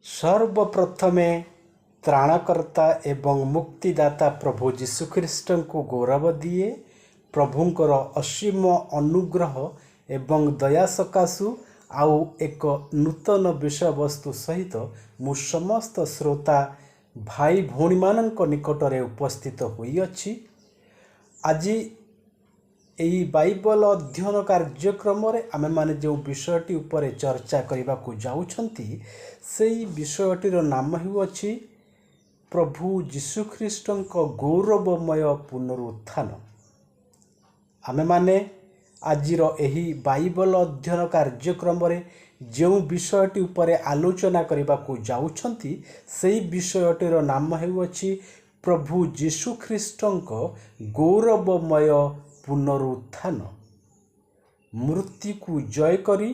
सर्वप्रथमे त्राणकर्ता एवं मुक्तिदाता प्रभु जीशुख्रीष्ट को गौरव दिए। प्रभुंकर असीम अनुग्रह एवं दया सकाशु आउ एक नूतन विषय वस्तु सहित मु समस्त श्रोता भाई भौणी मानक निकटरे उपस्थित होइअछि। आज यही बाइबल अध्ययन कार्यक्रम आमे माने जो विषयटी उपरे चर्चा करने को जाउछंती से विषयटीर नाम हेउछि प्रभु जीशुख्रीष्ट गौरवमय पुनरुत्थान। आमे माने आजिर एही बाइबल अध्ययन कार्यक्रम जो विषयटी उपरे आलोचना करने को जाउछंती से विषयटीर नाम हेउछि प्रभु जीशुख्रीष्ट गौरवमय पुनरुत्थान। मृत्यु को जय करी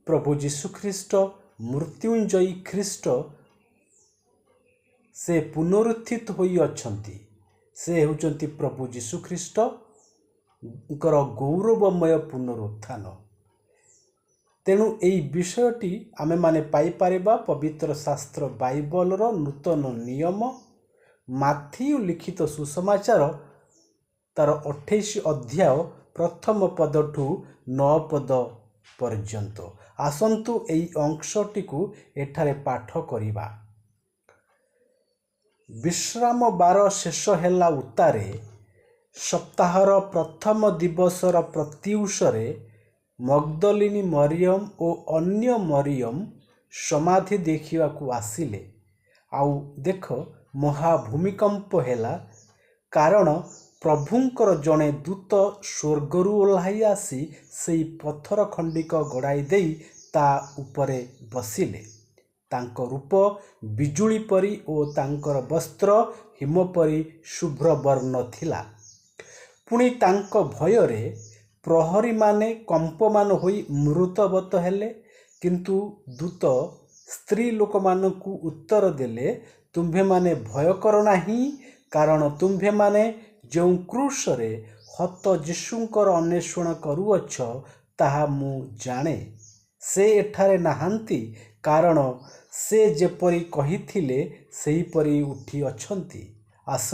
प्रभु जीशुख्रीष्ट मृत्युंजयी ख्रीष्ट से पुनरुत्थित होई अछंती। से होचंती प्रभु जीशुख्रीष्ट गौरवमय पुनरुत्थान। तेणु यही विषयटी आमे माने पाई पारिबा पवित्र शास्त्र बाइबल रो नूतन नियम माथ्यू लिखित सुसमाचार तार 28 अध्याय प्रथम पद ठू 9 पद पर्यंत। आसंतु एई अंशटी को एठारे पाठ करिबा। विश्राम बार शेष हेला उतारे सप्ताहर प्रथम दिवसर प्रत्युषरे मगदलिनी मरियम और अन्य मरियम समाधि देखिवा को आसिले। आउ देख महाभूमिकंप हेला, कारण प्रभुंकर जड़े दूत स्वर्गरु ओह्लाई आसी सेई पत्थर खंडिक गड़ाई देई ता उपरे बसिले। तांको रूप बिजुली परी और तांकर वस्त्र हिम परी शुभ्र वर्ण थिला। पुणी तांको भयरे प्रहरी माने कंपमान होई मृतवत हेले। किंतु दूत स्त्री लोक मानकु उत्तर देले, तुम्भे माने भय कर नाही, कारण तुम्भे माने जो क्रूसरे हत जीशुंकर अन्वेषण करुअछ ताहा मु जाने। से एठारे नाहांती, कारण से जेपरी कहिथिले सेही परी उठी अछंती। आस,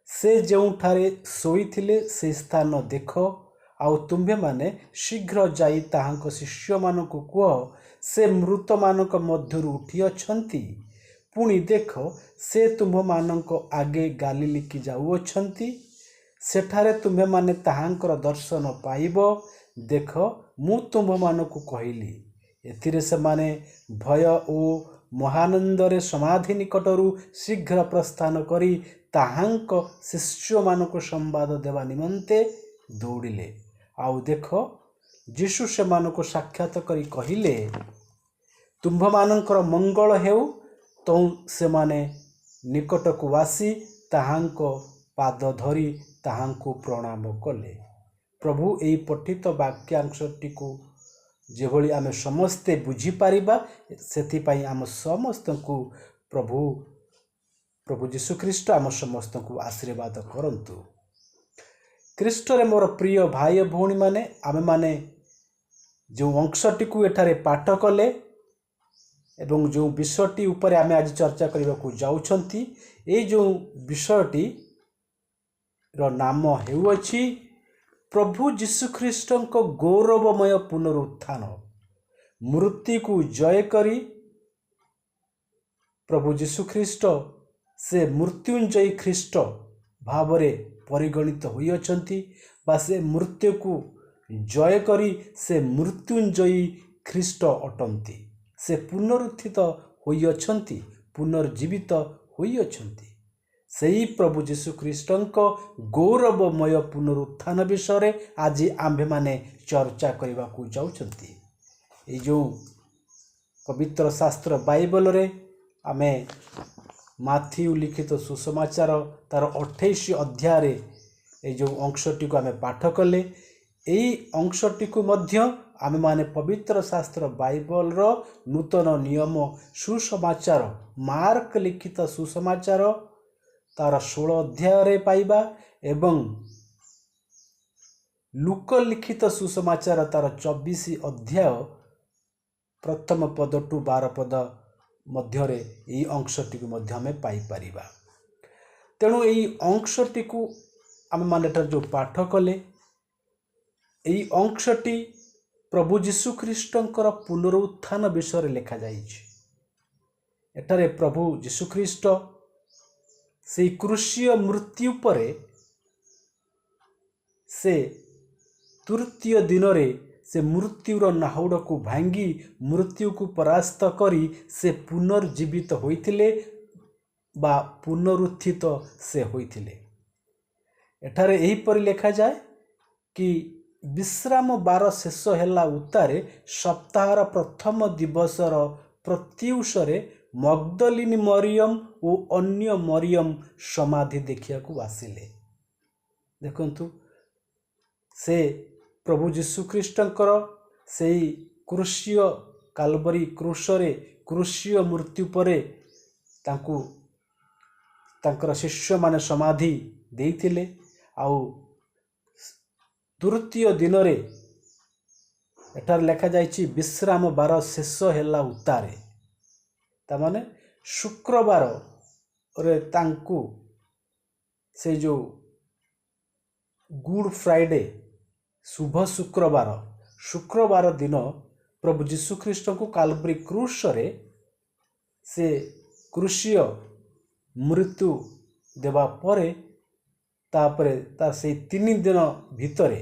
से जोठारे सोईथिले से स्थान देख। आउ तुम्भे माने शीघ्र जाई ताहांक शिष्य मानकु कह, से मृत मानक मध्यरु उठी अछंती। पुणी देख, से तुम्भ मानक आगे गालिली की जाउअछंती। सेठारे तुम्भे माने ताहांकर दर्शन पाइब। देख, मु तुम्भ मानकु कहिली। एथिरे से माने भय ओ महानंदरे समाधि निकटरू शीघ्र प्रस्थान करी ताहांक शिष्य मानक संवाद देवा निमंते दौड़िले। आउ देख, जीशु से मानक साक्षात करी कहिले, तुम्भ मानकर मंगल हेउ। तो से माने निकट को आसी ताहांक पाद धरी ताहांको प्रणाम कले। प्रभु एई पठित वाक्यांशटी को जेभली आमे समस्ते बुझी पारिबा, सेथिपाई आम समस्त को प्रभु जीशुख्रीष्ट आम समस्त को आशीर्वाद करंतु। ख्रीष्ट रे मोर प्रिय भाई भौणी माने, आमे माने जो अंशटी को एठारे पाठ कले एवं जो विषयटी उपरे आमे आज चर्चा करबा को जाउछंती, ए जो विषयटी रो नाम हेउछि प्रभु जीशुख्रीष्ट गौरवमय पुनरुत्थान। मृत्यु को जय करी प्रभु जीशुख्रीष्ट से मृत्युंजयी ख्रीष्ट भावरे परिगणित होइअछंती, बा से मृत्यु को जय करी से मृत्युंजयी ख्रीष्ट अटंती। से पुनरुत्थित होइअछंती, पुनर्जीवित होइअछंती। सेही प्रभु जीशुख्रीष्ट गौरवमय पुनरुत्थान विषय आज आम्भे माने चर्चा करने को जाउछंती। ए जो पवित्र शास्त्र बाइबल रे आमे माथ्यू लिखित सुसमाचार तार 28 अध्याय रे ए जो अंशटी को आमे पाठ कले, एई अंशटी को मध्य आमे माने पवित्र शास्त्र बाइबल रो नूतन नियम सुसमाचार मार्क लिखित सुसमाचार तार 16 अध्याय रे पाइबा एवं लूक लिखित सुसमाचार तार 24 अध्याय प्रथम पद टू 12 पद ମଧ୍ୟରେ ଏହି ଅଂଶଟିକୁ ମଧ୍ୟ ଆମେ ପାଇପାରିବା। ତେଣୁ ଏହି ଅଂଶଟିକୁ ଆମେମାନେ ଏଠାରେ ଯେଉଁ ପାଠ କଲେ, ଏହି ଅଂଶଟି ପ୍ରଭୁ ଯୀଶୁଖ୍ରୀଷ୍ଟଙ୍କର ପୁନରୁତ୍ଥାନ ବିଷୟରେ ଲେଖାଯାଇଛି। ଏଠାରେ ପ୍ରଭୁ ଯୀଶୁଖ୍ରୀଷ୍ଟ ସେହି କ୍ରୁଶୀୟ ମୃତ୍ୟୁ ପରେ ସେ ତୃତୀୟ ଦିନରେ ସେ ମୃତ୍ୟୁର ନାହୁଡ଼କୁ ଭାଙ୍ଗି ମୃତ୍ୟୁକୁ ପରାସ୍ତ କରି ସେ ପୁନର୍ଜୀବିତ ହୋଇଥିଲେ ବା ପୁନରୁତ୍ଥିତ ସେ ହୋଇଥିଲେ। ଏଠାରେ ଏହିପରି ଲେଖାଯାଏ କି ବିଶ୍ରାମ ବାର ଶେଷ ହେଲା ଉତ୍ତାରେ ସପ୍ତାହର ପ୍ରଥମ ଦିବସର ପ୍ରତ୍ୟୁଷରେ ମଗ୍ଦଲିନୀ ମରିୟମ ଓ ଅନ୍ୟ ମରିୟମ ସମାଧି ଦେଖିବାକୁ ଆସିଲେ। ଦେଖନ୍ତୁ, ସେ ପ୍ରଭୁ ଯୀଶୁଖ୍ରୀଷ୍ଟଙ୍କର ସେହି କ୍ରୁଶୀୟ କାଲବରୀ କ୍ରୁଶରେ କ୍ରୁଶୀୟ ମୃତ୍ୟୁ ପରେ ତାଙ୍କୁ ତାଙ୍କର ଶିଷ୍ୟମାନେ ସମାଧି ଦେଇଥିଲେ। ଆଉ ତୃତୀୟ ଦିନରେ ଏଠାରେ ଲେଖାଯାଇଛି ବିଶ୍ରାମ ବାର ଶେଷ ହେଲା ଉତ୍ତାରେ, ତାମାନେ ଶୁକ୍ରବାରରେ ତାଙ୍କୁ ସେ ଯେଉଁ ଗୁଡ୍ ଫ୍ରାଇଡେ ଶୁଭ ଶୁକ୍ରବାର ଦିନ ପ୍ରଭୁ ଯୀଶୁଖ୍ରୀଷ୍ଟଙ୍କୁ କାଲବରୀ କ୍ରୁଶରେ ସେ କ୍ରୁଶୀୟ ମୃତ୍ୟୁ ଦେବା ପରେ ତାପରେ ତାର ସେଇ 3 ଦିନ ଭିତରେ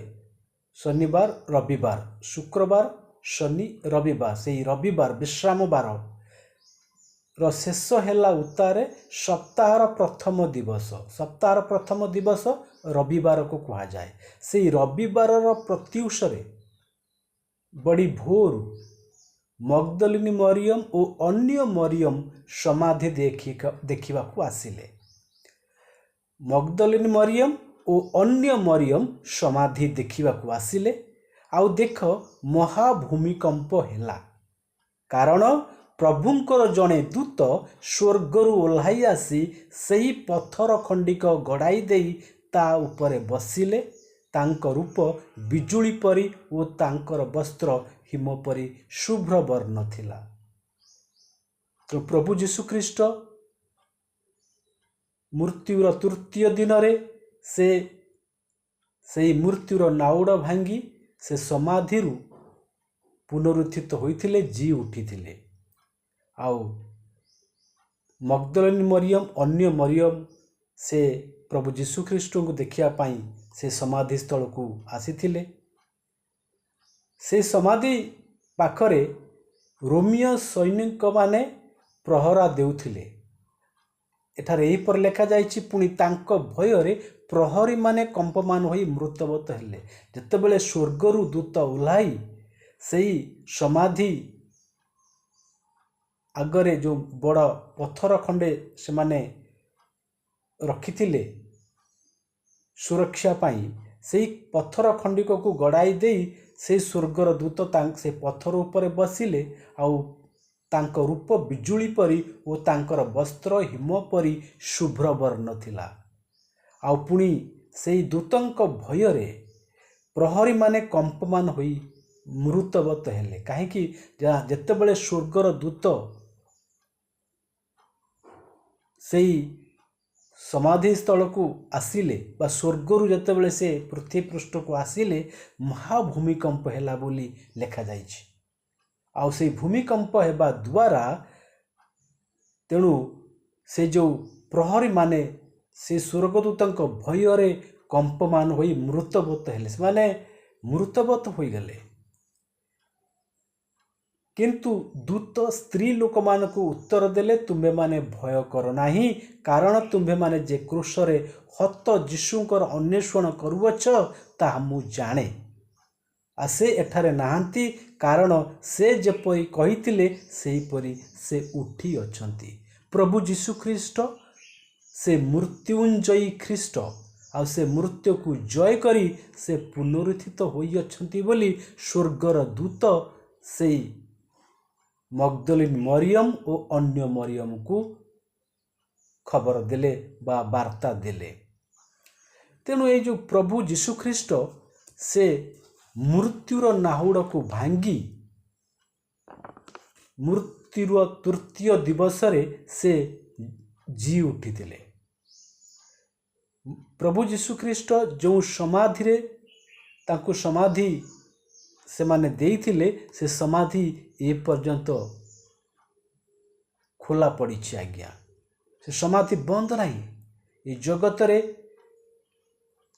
ଶନିବାର ରବିବାର, ଶୁକ୍ରବାର ଶନି ରବିବାର, ସେଇ ରବିବାର ବିଶ୍ରାମ ବାରର ଶେଷ ହେଲା ଉତ୍ତାରେ ସପ୍ତାହର ପ୍ରଥମ ଦିବସ ରବିବାରକୁ କୁହାଯାଏ। ସେଇ ରବିବାରର ପ୍ରତ୍ୟୁଷରେ ବଡ଼ି ଭୋରୁ ମଗ୍ଦଲିନୀ ମରିୟମ ଓ ଅନ୍ୟ ମରିୟମ ସମାଧି ଦେଖିବାକୁ ଆସିଲେ। ମଗ୍ଦଲିନୀ ମରିୟମ ଓ ଅନ୍ୟ ମରିୟମ ସମାଧି ଦେଖିବାକୁ ଆସିଲେ। ଆଉ ଦେଖ, ମହାଭୂମିକମ୍ପ ହେଲା, କାରଣ ପ୍ରଭୁଙ୍କର ଜଣେ ଦୂତ ସ୍ୱର୍ଗରୁ ଓହ୍ଲାଇ ଆସି ସେହି ପଥର ଖଣ୍ଡିକ ଗଡ଼ାଇ ଦେଇ ତା ଉପରେ ବସିଲେ। ତାଙ୍କ ରୂପ ବିଜୁଳି ପରି ଓ ତାଙ୍କର ବସ୍ତ୍ର ହିମ ପରି ଶୁଭ୍ର ବର୍ଣ୍ଣ ଥିଲା। ତ ପ୍ରଭୁ ଯୀଶୁଖ୍ରୀଷ୍ଟ ମୃତ୍ୟୁର ତୃତୀୟ ଦିନରେ ସେ ସେହି ମୃତ୍ୟୁର ନାଉଡ଼ ଭାଙ୍ଗି ସେ ସମାଧିରୁ ପୁନରୁତ୍ଥିତ ହୋଇଥିଲେ, ଜି ଉଠିଥିଲେ। ଆଉ ମଗ୍ଦଲିନୀ ମରିୟମ, ଅନ୍ୟ ମରିୟମ ସେ ପ୍ରଭୁ ଯୀଶୁଖ୍ରୀଷ୍ଟଙ୍କୁ ଦେଖିବା ପାଇଁ ସେ ସମାଧି ସ୍ଥଳକୁ ଆସିଥିଲେ। ସେ ସମାଧି ପାଖରେ ରୋମିଓ ସୈନିକମାନେ ପ୍ରହରା ଦେଉଥିଲେ। ଏଠାରେ ଏହିପରି ଲେଖାଯାଇଛି, ପୁଣି ତାଙ୍କ ଭୟରେ ପ୍ରହରୀମାନେ କମ୍ପମାନ ହୋଇ ମୃତବତ ହେଲେ। ଯେତେବେଳେ ସ୍ୱର୍ଗରୁ ଦୂତ ଓହ୍ଲାଇ ସେହି ସମାଧି ଆଗରେ ଯେଉଁ ବଡ଼ ପଥର ଖଣ୍ଡେ ସେମାନେ ରଖିଥିଲେ ସୁରକ୍ଷା ପାଇଁ, ସେହି ପଥର ଖଣ୍ଡିକକୁ ଗଡ଼ାଇ ଦେଇ ସେହି ସ୍ୱର୍ଗର ଦୂତ ସେ ପଥର ଉପରେ ବସିଲେ। ଆଉ ତାଙ୍କ ରୂପ ବିଜୁଳି ପରି ଓ ତାଙ୍କର ବସ୍ତ୍ର ହିମ ପରି ଶୁଭ୍ର ବର୍ଣ୍ଣ ଥିଲା। ଆଉ ପୁଣି ସେହି ଦୂତଙ୍କ ଭୟରେ ପ୍ରହରୀମାନେ କମ୍ପମାନ ହୋଇ ମୃତବତ ହେଲେ। କାହିଁକି? ଯେତେବେଳେ ସ୍ୱର୍ଗର ଦୂତ ସେହି ସମାଧି ସ୍ଥଳକୁ ଆସିଲେ ବା ସ୍ୱର୍ଗରୁ ଯେତେବେଳେ ସେ ପୃଥିବୀ ପୃଷ୍ଠକୁ ଆସିଲେ, ମହାଭୂମିକମ୍ପ ହେଲା ବୋଲି ଲେଖାଯାଇଛି। ଆଉ ସେହି ଭୂମିକମ୍ପ ହେବା ଦ୍ୱାରା ତେଣୁ ସେ ଯେଉଁ ପ୍ରହରୀମାନେ ସେ ସ୍ୱର୍ଗଦୂତଙ୍କ ଭୟରେ କମ୍ପମାନ ହୋଇ ମୃତବତ ହେଲେ, ସେମାନେ ମୃତବତ ହୋଇଗଲେ। କିନ୍ତୁ ଦୂତ ସ୍ତ୍ରୀ ଲୋକମାନଙ୍କୁ ଉତ୍ତର ଦେଲେ, ତୁମ୍ଭେମାନେ ଭୟ କର ନାହିଁ, କାରଣ ତୁମ୍ଭେମାନେ ଯେ କ୍ରୁଶରେ ହତ ଯୀଶୁଙ୍କର ଅନ୍ୱେଷଣ କରୁଅଛ, ତାହା ମୁଁ ଜାଣେ। ସେ ଏଠାରେ ନାହାନ୍ତି, କାରଣ ସେ ଯେପରି କହିଥିଲେ ସେହିପରି ସେ ଉଠି ଅଛନ୍ତି। ପ୍ରଭୁ ଯୀଶୁଖ୍ରୀଷ୍ଟ ସେ ମୃତ୍ୟୁଞ୍ଜୟୀ ଖ୍ରୀଷ୍ଟ, ଆଉ ସେ ମୃତ୍ୟୁକୁ ଜୟ କରି ସେ ପୁନରୁତ୍ଥିତ ହୋଇଅଛନ୍ତି ବୋଲି ସ୍ୱର୍ଗର ଦୂତ ସେଇ ମଗ୍ଦଲିନୀ ମରିୟମ ଓ ଅନ୍ୟ ମରିୟମକୁ ଖବର ଦେଲେ ବା ବାର୍ତ୍ତା ଦେଲେ। ତେଣୁ ଏଇ ଯେଉଁ ପ୍ରଭୁ ଯୀଶୁଖ୍ରୀଷ୍ଟ ସେ ମୃତ୍ୟୁର ନାହୁଡ଼କୁ ଭାଙ୍ଗି ମୃତ୍ୟୁର ତୃତୀୟ ଦିବସରେ ସେ ଜି ଉଠିଥିଲେ। ପ୍ରଭୁ ଯୀଶୁଖ୍ରୀଷ୍ଟ ଯେଉଁ ସମାଧିରେ ତାଙ୍କୁ ସମାଧି ସେମାନେ ଦେଇଥିଲେ, ସେ ସମାଧି ଏ ପର୍ଯ୍ୟନ୍ତ ଖୋଲା ପଡ଼ିଛି ଆଜ୍ଞା। ସେ ସମାଧି ବନ୍ଦ ନାହିଁ। ଏ ଜଗତରେ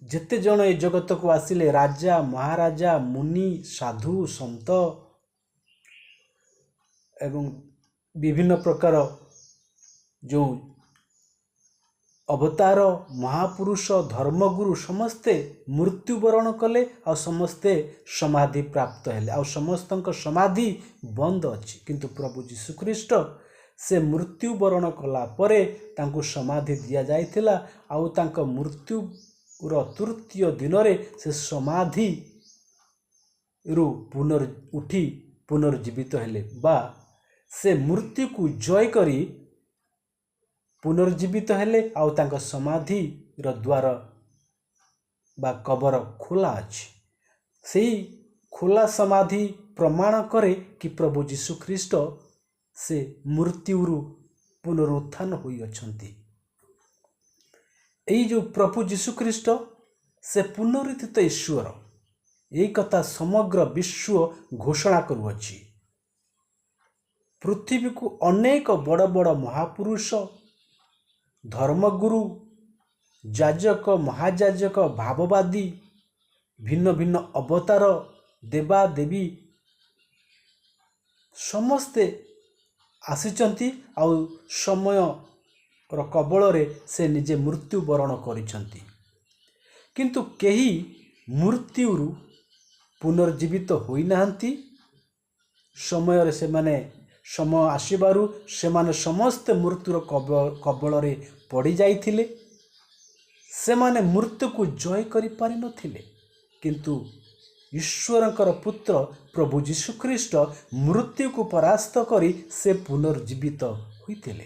ଯେତେ ଜଣ ଏ ଜଗତକୁ ଆସିଲେ, ରାଜା ମହାରାଜା ମୁନି ସାଧୁ ସନ୍ଥ ଏବଂ ବିଭିନ୍ନ ପ୍ରକାର ଯେଉଁ ଅବତାର ମହାପୁରୁଷ ଧର୍ମଗୁରୁ ସମସ୍ତେ ମୃତ୍ୟୁବରଣ କଲେ, ଆଉ ସମସ୍ତେ ସମାଧି ପ୍ରାପ୍ତ ହେଲେ, ଆଉ ସମସ୍ତଙ୍କ ସମାଧି ବନ୍ଦ ଅଛି। କିନ୍ତୁ ପ୍ରଭୁ ଯୀଶୁଖ୍ରୀଷ୍ଟ ସେ ମୃତ୍ୟୁବରଣ କଲା ପରେ ତାଙ୍କୁ ସମାଧି ଦିଆଯାଇଥିଲା, ଆଉ ତାଙ୍କ ମୃତ୍ୟୁର ତୃତୀୟ ଦିନରେ ସେ ସମାଧିରୁ ଉଠି ପୁନର୍ଜୀବିତ ହେଲେ, ବା ସେ ମୃତ୍ୟୁକୁ ଜୟ କରି ପୁନର୍ଜୀବିତ ହେଲେ, ଆଉ ତାଙ୍କ ସମାଧିର ଦ୍ୱାର ବା କବର ଖୋଲା ଅଛି। ସେହି ଖୋଲା ସମାଧି ପ୍ରମାଣ କରେ କି ପ୍ରଭୁ ଯୀଶୁଖ୍ରୀଷ୍ଟ ସେ ମୃତ୍ୟୁରୁ ପୁନରୁତ୍ଥାନ ହୋଇଅଛନ୍ତି। ଏଇ ଯେଉଁ ପ୍ରଭୁ ଯୀଶୁଖ୍ରୀଷ୍ଟ ସେ ପୁନରୁତ୍ଥିତ ଈଶ୍ୱର, এই କଥା ସମଗ୍ର ବିଶ୍ୱ ଘୋଷଣା କରୁଅଛି। ପୃଥିବୀକୁ ଅନେକ ବଡ଼ ବଡ଼ ମହାପୁରୁଷ, ଧର୍ମଗୁରୁ, ଯାଜକ ମହାଯାଜକ, ଭାବବାଦୀ, ଭିନ୍ନ ଭିନ୍ନ ଅବତାର, ଦେବାଦେବୀ ସମସ୍ତେ ଆସିଛନ୍ତି, ଆଉ ସମୟର କବଳରେ ସେ ନିଜେ ମୃତ୍ୟୁବରଣ କରିଛନ୍ତି। କିନ୍ତୁ କେହି ମୃତ୍ୟୁରୁ ପୁନର୍ଜୀବିତ ହୋଇନାହାନ୍ତି। ସମୟରେ ସମୟ ଆସିବାରୁ ସେମାନେ ସମସ୍ତେ ମୃତ୍ୟୁର କବଳରେ ପଡ଼ିଯାଇଥିଲେ। ସେମାନେ ମୃତ୍ୟୁକୁ ଜୟ କରିପାରିନଥିଲେ। କିନ୍ତୁ ଈଶ୍ୱରଙ୍କର ପୁତ୍ର ପ୍ରଭୁ ଯୀଶୁଖ୍ରୀଷ୍ଟ ମୃତ୍ୟୁକୁ ପରାସ୍ତ କରି ସେ ପୁନର୍ଜୀବିତ ହୋଇଥିଲେ।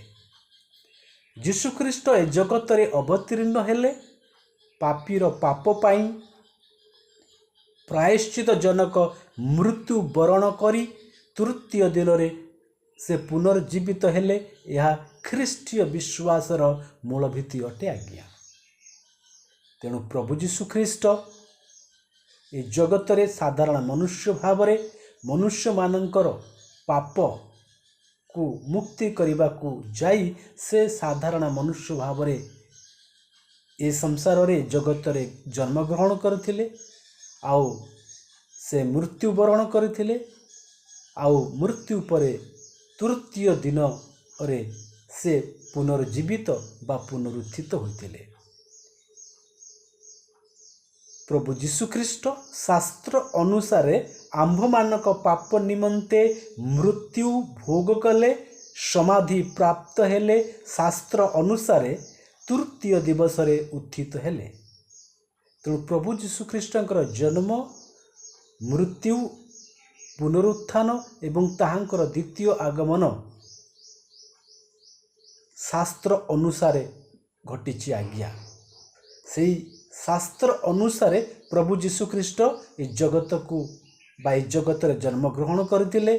ଯୀଶୁଖ୍ରୀଷ୍ଟ ଏ ଜଗତରେ ଅବତୀର୍ଣ୍ଣ ହେଲେ ପାପୀର ପାପ ପାଇଁ ପ୍ରାୟଶ୍ଚିତ ଜନକ ମୃତ୍ୟୁ ବରଣ କରି ତୃତୀୟ ଦିନରେ ସେ ପୁନର୍ଜୀବିତ ହେଲେ। ଏହା ଖ୍ରୀଷ୍ଟୀୟ ବିଶ୍ୱାସର ମୂଳ ଭିତ୍ତି ଅଟେ ଆଜ୍ଞା। ତେଣୁ ପ୍ରଭୁ ଯୀଶୁଖ୍ରୀଷ୍ଟ ଏ ଜଗତରେ ସାଧାରଣ ମନୁଷ୍ୟ ଭାବରେ ମନୁଷ୍ୟମାନଙ୍କର ପାପକୁ ମୁକ୍ତି କରିବାକୁ ଯାଇ ସେ ସାଧାରଣ ମନୁଷ୍ୟ ଭାବରେ ଏ ସଂସାରରେ ଜଗତରେ ଜନ୍ମଗ୍ରହଣ କରିଥିଲେ, ଆଉ ସେ ମୃତ୍ୟୁବରଣ କରିଥିଲେ, ଆଉ ମୃତ୍ୟୁ ପରେ ତୃତୀୟ ଦିନରେ ସେ ପୁନର୍ଜୀବିତ ବା ପୁନରୁତ୍ଥିତ ହୋଇଥିଲେ। ପ୍ରଭୁ ଯୀଶୁଖ୍ରୀଷ୍ଟ ଶାସ୍ତ୍ର ଅନୁସାରେ ଆମ୍ଭମାନଙ୍କ ପାପ ନିମନ୍ତେ ମୃତ୍ୟୁ ଭୋଗ କଲେ, ସମାଧି ପ୍ରାପ୍ତ ହେଲେ, ଶାସ୍ତ୍ର ଅନୁସାରେ ତୃତୀୟ ଦିବସରେ ଉତ୍ଥିତ ହେଲେ। ତେଣୁ ପ୍ରଭୁ ଯୀଶୁଖ୍ରୀଷ୍ଟଙ୍କର ଜନ୍ମ, ମୃତ୍ୟୁ, ପୁନରୁତ୍ଥାନ ଏବଂ ତାହାଙ୍କର ଦ୍ୱିତୀୟ ଆଗମନ ଶାସ୍ତ୍ର ଅନୁସାରେ ଘଟିଛି ଆଜ୍ଞା। ସେଇ ଶାସ୍ତ୍ର ଅନୁସାରେ ପ୍ରଭୁ ଯୀଶୁଖ୍ରୀଷ୍ଟ ଏ ଜଗତକୁ ବା ଏ ଜଗତରେ ଜନ୍ମଗ୍ରହଣ କରିଥିଲେ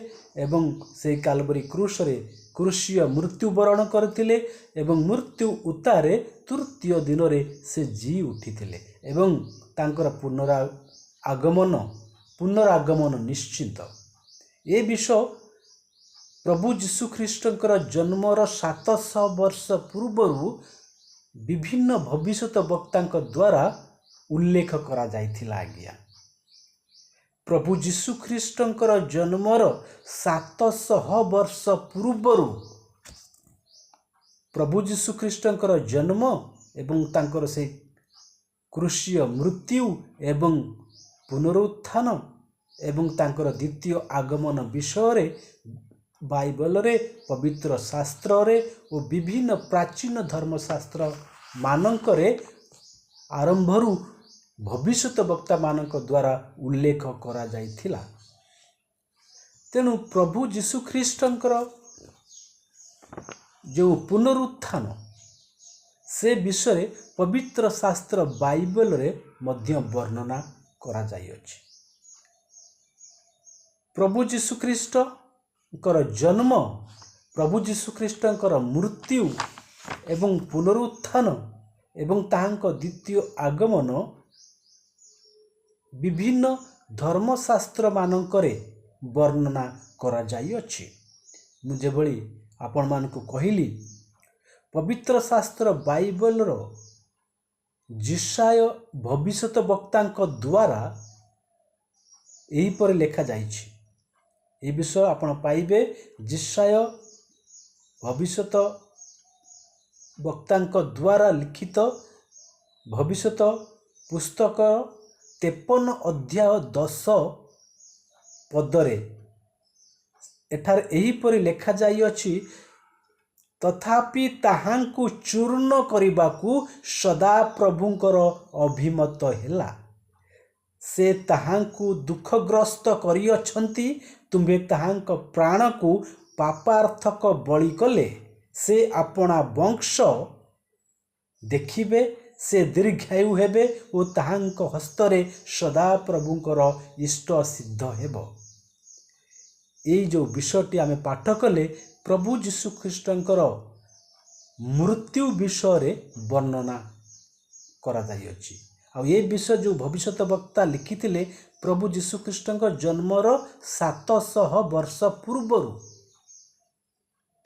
ଏବଂ ସେଇ କାଲବରୀ କ୍ରୁଶରେ କ୍ରୁଶୀୟ ମୃତ୍ୟୁବରଣ କରିଥିଲେ ଏବଂ ମୃତ୍ୟୁ ଉତ୍ତାରେ ତୃତୀୟ ଦିନରେ ସେ ଜି ଉଠିଥିଲେ ଏବଂ ତାଙ୍କର ପୁନରାଗମନ ନିଶ୍ଚିନ୍ତ। ଏ ବିଷୟ ପ୍ରଭୁ ଯୀଶୁଖ୍ରୀଷ୍ଟଙ୍କର ଜନ୍ମର 700 ବର୍ଷ ପୂର୍ବରୁ ବିଭିନ୍ନ ଭବିଷ୍ୟତ ବକ୍ତାଙ୍କ ଦ୍ୱାରା ଉଲ୍ଲେଖ କରାଯାଇଥିଲା ଆଜ୍ଞା। ପ୍ରଭୁ ଯୀଶୁଖ୍ରୀଷ୍ଟଙ୍କର ଜନ୍ମର 700 ବର୍ଷ ପୂର୍ବରୁ ପ୍ରଭୁ ଯୀଶୁଖ୍ରୀଷ୍ଟଙ୍କର ଜନ୍ମ ଏବଂ ତାଙ୍କର ସେ କ୍ରୁଶୀୟ ମୃତ୍ୟୁ ଏବଂ ପୁନରୁତ୍ଥାନ ଏବଂ ତାଙ୍କର ଦ୍ୱିତୀୟ ଆଗମନ ବିଷୟରେ ବାଇବଲରେ, ପବିତ୍ର ଶାସ୍ତ୍ରରେ ଓ ବିଭିନ୍ନ ପ୍ରାଚୀନ ଧର୍ମଶାସ୍ତ୍ର ମାନଙ୍କରେ ଆରମ୍ଭରୁ ଭବିଷ୍ୟତ ବକ୍ତାମାନଙ୍କ ଦ୍ୱାରା ଉଲ୍ଲେଖ କରାଯାଇଥିଲା। ତେଣୁ ପ୍ରଭୁ ଯୀଶୁଖ୍ରୀଷ୍ଟଙ୍କର ଯେଉଁ ପୁନରୁତ୍ଥାନ ସେ ବିଷୟରେ ପବିତ୍ର ଶାସ୍ତ୍ର ବାଇବଲରେ ମଧ୍ୟ ବର୍ଣ୍ଣନା କରାଯାଇଅଛି। ପ୍ରଭୁ ଯୀଶୁଖ୍ରୀଷ୍ଟ जन्म, प्रभु जीशुख्रीष्टर मृत्यु एवं पुनरुत्थान एवं ताहांको द्वितीय आगमन विभिन्न धर्मशास्त्र मानकरे वर्णना करा जाई अछि। मुझे भली आपण मानकु कहिली पवित्र शास्त्र बाइबल रो जिशाय भविष्यत वक्तांक द्वारा यही पर लेखा जाइछि। ए विषय आपण पाइबे जिशाय भविष्यत वक्तांक द्वारा लिखित भविष्यत पुस्तक 53 अध्याय 10 पदरे एठार यही परि लेखा जाई अछि, तथापि ताहांकु चूर्ण करिबाकू सदा प्रभुंकर अभिमत हेला। से ताहांकु दुखग्रस्त करिअछंती, तुंबे ताहांक प्राण को पापार्थक बलि कले। से अपना वंश देखिबे, से दीर्घायु हेबे और ताहांक हस्तरे सदा प्रभुंकर इष्ट सिद्ध हेब। ये जो विषयटी आमे पाठ कले प्रभु जीशुख्रीष्टंकर मृत्यु विषय रे वर्णना करा जाई अछि। आ ये विषय जो भविष्यत वक्ता लिखिथिले प्रभु जीशुख्रीष्टंकर जन्मर 700 वर्ष पूर्वरु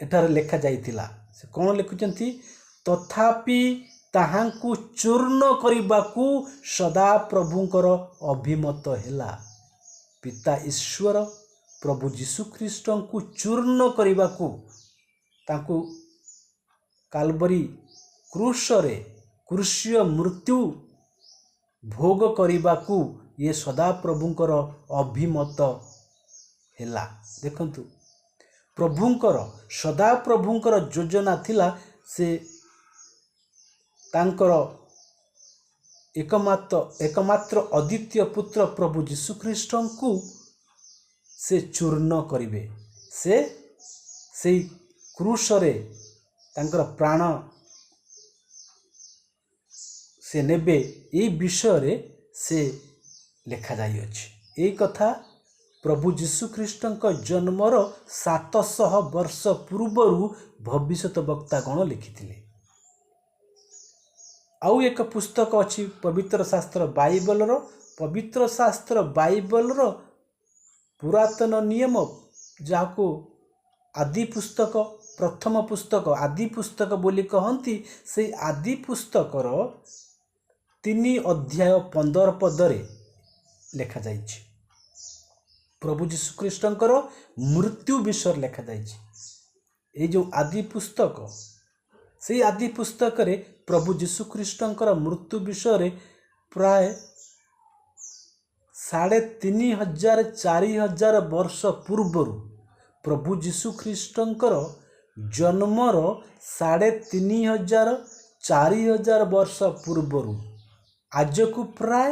एठार लेखा जाइतिला। से कौन लिखुचंती, तथापि ताहांकु चूर्ण करिबाकू सदा प्रभुंकर अभिमत हेला। पिता ईश्वर प्रभु जीशुख्रीष्टंकु चूर्ण करिबाकू तांकु काल्वरी क्रूसरे क्रूसीय मृत्यु भोग करिबाकू ये सदा प्रभुंकर अभिमत हेला। देखंतु प्रभुंकर सदा प्रभुंकर योजना थिला से तांकर एकमात्र अद्वितीय पुत्र प्रभु जीशुख्रीष्टंकु से चूर्ण करिवे। से क्रूसरे तांकर प्राण से नेबे। ये विषय रे से लेखा जाई अछि। ए कथा प्रभु जीशुख्रीष्टंक जन्मर 700 वर्ष पूर्वरु भविष्यत वक्ता गण लिखिथिले। आउ एक पुस्तक अछि पवित्र शास्त्र बाइबल रो। पवित्र शास्त्र बाइबल रो पुरातन नियम जाको आदि पुस्तक, प्रथम पुस्तक आदि पुस्तक बोली कहंती। से आदि पुस्तक रो 3 अध्याय 15 पदरे लेखा जाइछि। प्रभु जीशुख्रीष्टंकर मृत्यु विषय लेखा जाइछि। ए जो आदि पुस्तक, से आदि पुस्तक रे प्रभु जीशुख्रीष्टंकर मृत्यु विषय प्राय 3500-4000 वर्ष पूर्वरु प्रभु जीशुख्रीष्टंकर जन्मर 3500-4000 वर्ष पूर्वरु आज को प्राय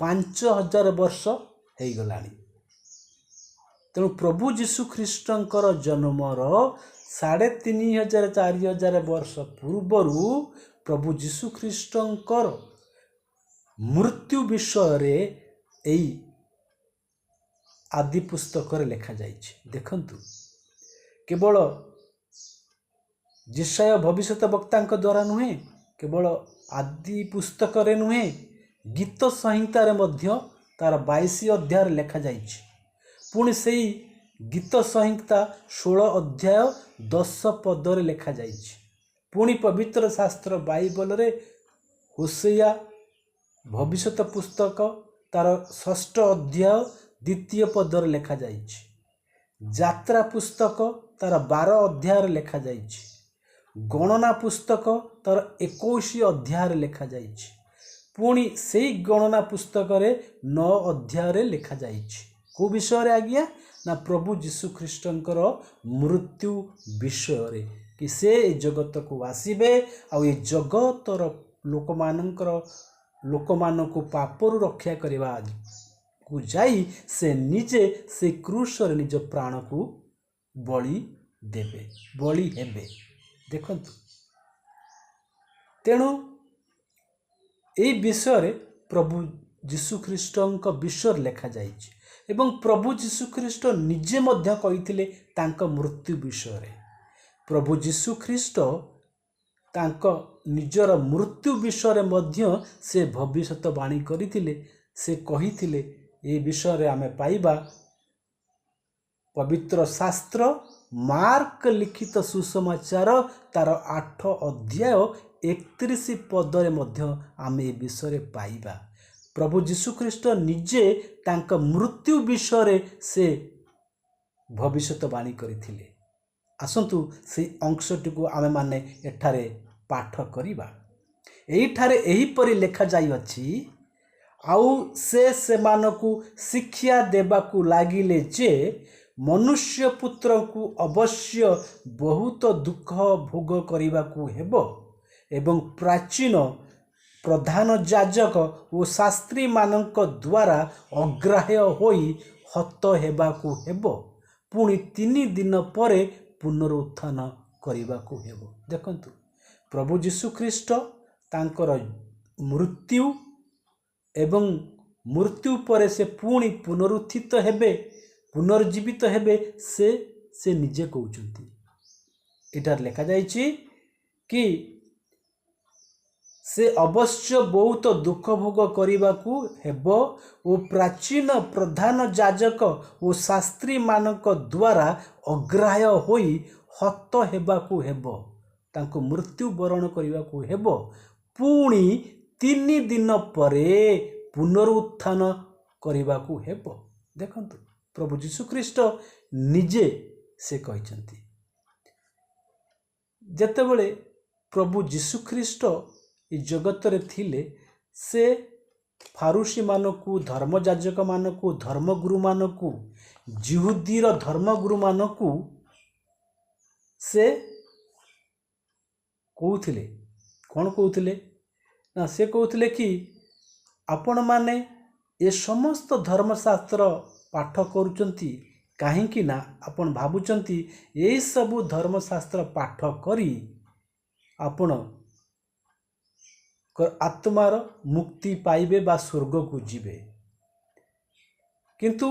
5000 वर्ष हो गलानी। तेणु प्रभु जीशुख्रीष्टंकर जन्मर 3500-4000 वर्ष पूर्वरु प्रभु जीशुख्रीष्टंकर मृत्यु विषय रे एई आदि पुस्तक रे लेखा जाइछि। देखंतु केवल जिशाय भविष्यत वक्तांक द्वारा नुहे, केवल आदि पुस्तक रे नुहे, गीत संहिता रे मध्य तार 22 अध्याय लेखा जाइछि। पुणी सेई गीत संहिता 16 अध्याय 10 पदरे लेखा जाइछि। पुणी पवित्र शास्त्र बाइबल रे होसेया भविष्यत पुस्तक तार 6 अध्याय 2 पदरे लेखा जाइछि। यात्रा पुस्तक तार 12 अध्याय लेखा जाइछि। गणना पुस्तक तार 21 अध्याय लेखा जाइछि। पुणी सेई गणना पुस्तक रे 9 अध्याय लेखा जाइछि। को विषय रे आज्ञा ना प्रभु जीशुख्रीष्टंकर मृत्यु विषय रे कि से जगत को आसीबे आ ये जगतर लोक मानक पापरु रक्षा करबा को जाई से निजे से क्रूस रे निज प्राण को बलि देबे, बलि हेबे। देखंतु तेणु ए विषय रे प्रभु जीशुख्रीष्टंक विषय लेखा जाइछि। ଏବଂ ପ୍ରଭୁ ଯୀଶୁଖ୍ରୀଷ୍ଟ ନିଜେ ମଧ୍ୟ କହିଥିଲେ ତାଙ୍କ ମୃତ୍ୟୁ ବିଷୟରେ। ପ୍ରଭୁ ଯୀଶୁଖ୍ରୀଷ୍ଟ ତାଙ୍କ ନିଜର ମୃତ୍ୟୁ ବିଷୟରେ ମଧ୍ୟ ସେ ଭବିଷ୍ୟତବାଣୀ କରିଥିଲେ। ସେ କହିଥିଲେ, ଏ ବିଷୟରେ ଆମେ ପାଇବା ପବିତ୍ର ଶାସ୍ତ୍ର ମାର୍କ ଲିଖିତ ସୁସମାଚାର ତାର 8 ଅଧ୍ୟାୟ 31 ପଦରେ ମଧ୍ୟ ଆମେ ଏ ବିଷୟରେ ପାଇବା। ପ୍ରଭୁ ଯୀଶୁଖ୍ରୀଷ୍ଟ ନିଜେ ତାଙ୍କ ମୃତ୍ୟୁ ବିଷୟରେ ସେ ଭବିଷ୍ୟତବାଣୀ କରିଥିଲେ। ଆସନ୍ତୁ ସେହି ଅଂଶଟିକୁ ଆମେମାନେ ଏଠାରେ ପାଠ କରିବା। ଏଇଠାରେ ଏହିପରି ଲେଖାଯାଇଅଛି, ଆଉ ସେ ସେମାନଙ୍କୁ ଶିକ୍ଷା ଦେବାକୁ ଲାଗିଲେ ଯେ ମନୁଷ୍ୟ ପୁତ୍ରଙ୍କୁ ଅବଶ୍ୟ ବହୁତ ଦୁଃଖ ଭୋଗ କରିବାକୁ ହେବ ଏବଂ ପ୍ରାଚୀନ ପ୍ରଧାନ ଯାଜକ ଓ ଶାସ୍ତ୍ରୀମାନଙ୍କ ଦ୍ୱାରା ଅଗ୍ରାହ୍ୟ ହୋଇ ହତ ହେବାକୁ ହେବ, ପୁଣି 3 ଦିନ ପରେ ପୁନରୁତ୍ଥାନ କରିବାକୁ ହେବ। ଦେଖନ୍ତୁ, ପ୍ରଭୁ ଯୀଶୁଖ୍ରୀଷ୍ଟ ତାଙ୍କର ମୃତ୍ୟୁ ଏବଂ ମୃତ୍ୟୁ ପରେ ସେ ପୁଣି ପୁନରୁତ୍ଥିତ ହେବେ, ପୁନର୍ଜୀବିତ ହେବେ, ସେ ନିଜେ କହୁଛନ୍ତି। ଏଠାରେ ଲେଖାଯାଇଛି କି ସେ ଅବଶ୍ୟ ବହୁତ ଦୁଃଖ ଭୋଗ କରିବାକୁ ହେବ ଓ ପ୍ରାଚୀନ ପ୍ରଧାନ ଯାଜକ ଓ ଶାସ୍ତ୍ରୀମାନଙ୍କ ଦ୍ୱାରା ଅଗ୍ରାହ୍ୟ ହୋଇ ହତ ହେବାକୁ ହେବ, ତାଙ୍କୁ ମୃତ୍ୟୁବରଣ କରିବାକୁ ହେବ, ପୁଣି 3 ଦିନ ପରେ ପୁନରୁତ୍ଥାନ କରିବାକୁ ହେବ। ଦେଖନ୍ତୁ, ପ୍ରଭୁ ଯୀଶୁଖ୍ରୀଷ୍ଟ ନିଜେ ସେ କହିଛନ୍ତି। ଯେତେବେଳେ ପ୍ରଭୁ ଯୀଶୁଖ୍ରୀଷ୍ଟ ଏ ଜଗତରେ ଥିଲେ, ସେ ଫାରୁସୀମାନଙ୍କୁ, ଧର୍ମଯାଜକମାନଙ୍କୁ, ଧର୍ମଗୁରୁମାନଙ୍କୁ, ଯିହୁଦୀର ଧର୍ମଗୁରୁମାନଙ୍କୁ ସେ କହୁଥିଲେ, କ'ଣ କହୁଥିଲେ ନା, ସେ କହୁଥିଲେ କି ଆପଣମାନେ ଏ ସମସ୍ତ ଧର୍ମଶାସ୍ତ୍ର ପାଠ କରୁଛନ୍ତି କାହିଁକି ନା ଆପଣ ଭାବୁଛନ୍ତି ଏହିସବୁ ଧର୍ମଶାସ୍ତ୍ର ପାଠ କରି ଆପଣ ଆତ୍ମାର ମୁକ୍ତି ପାଇବେ ବା ସ୍ୱର୍ଗକୁ ଯିବେ। କିନ୍ତୁ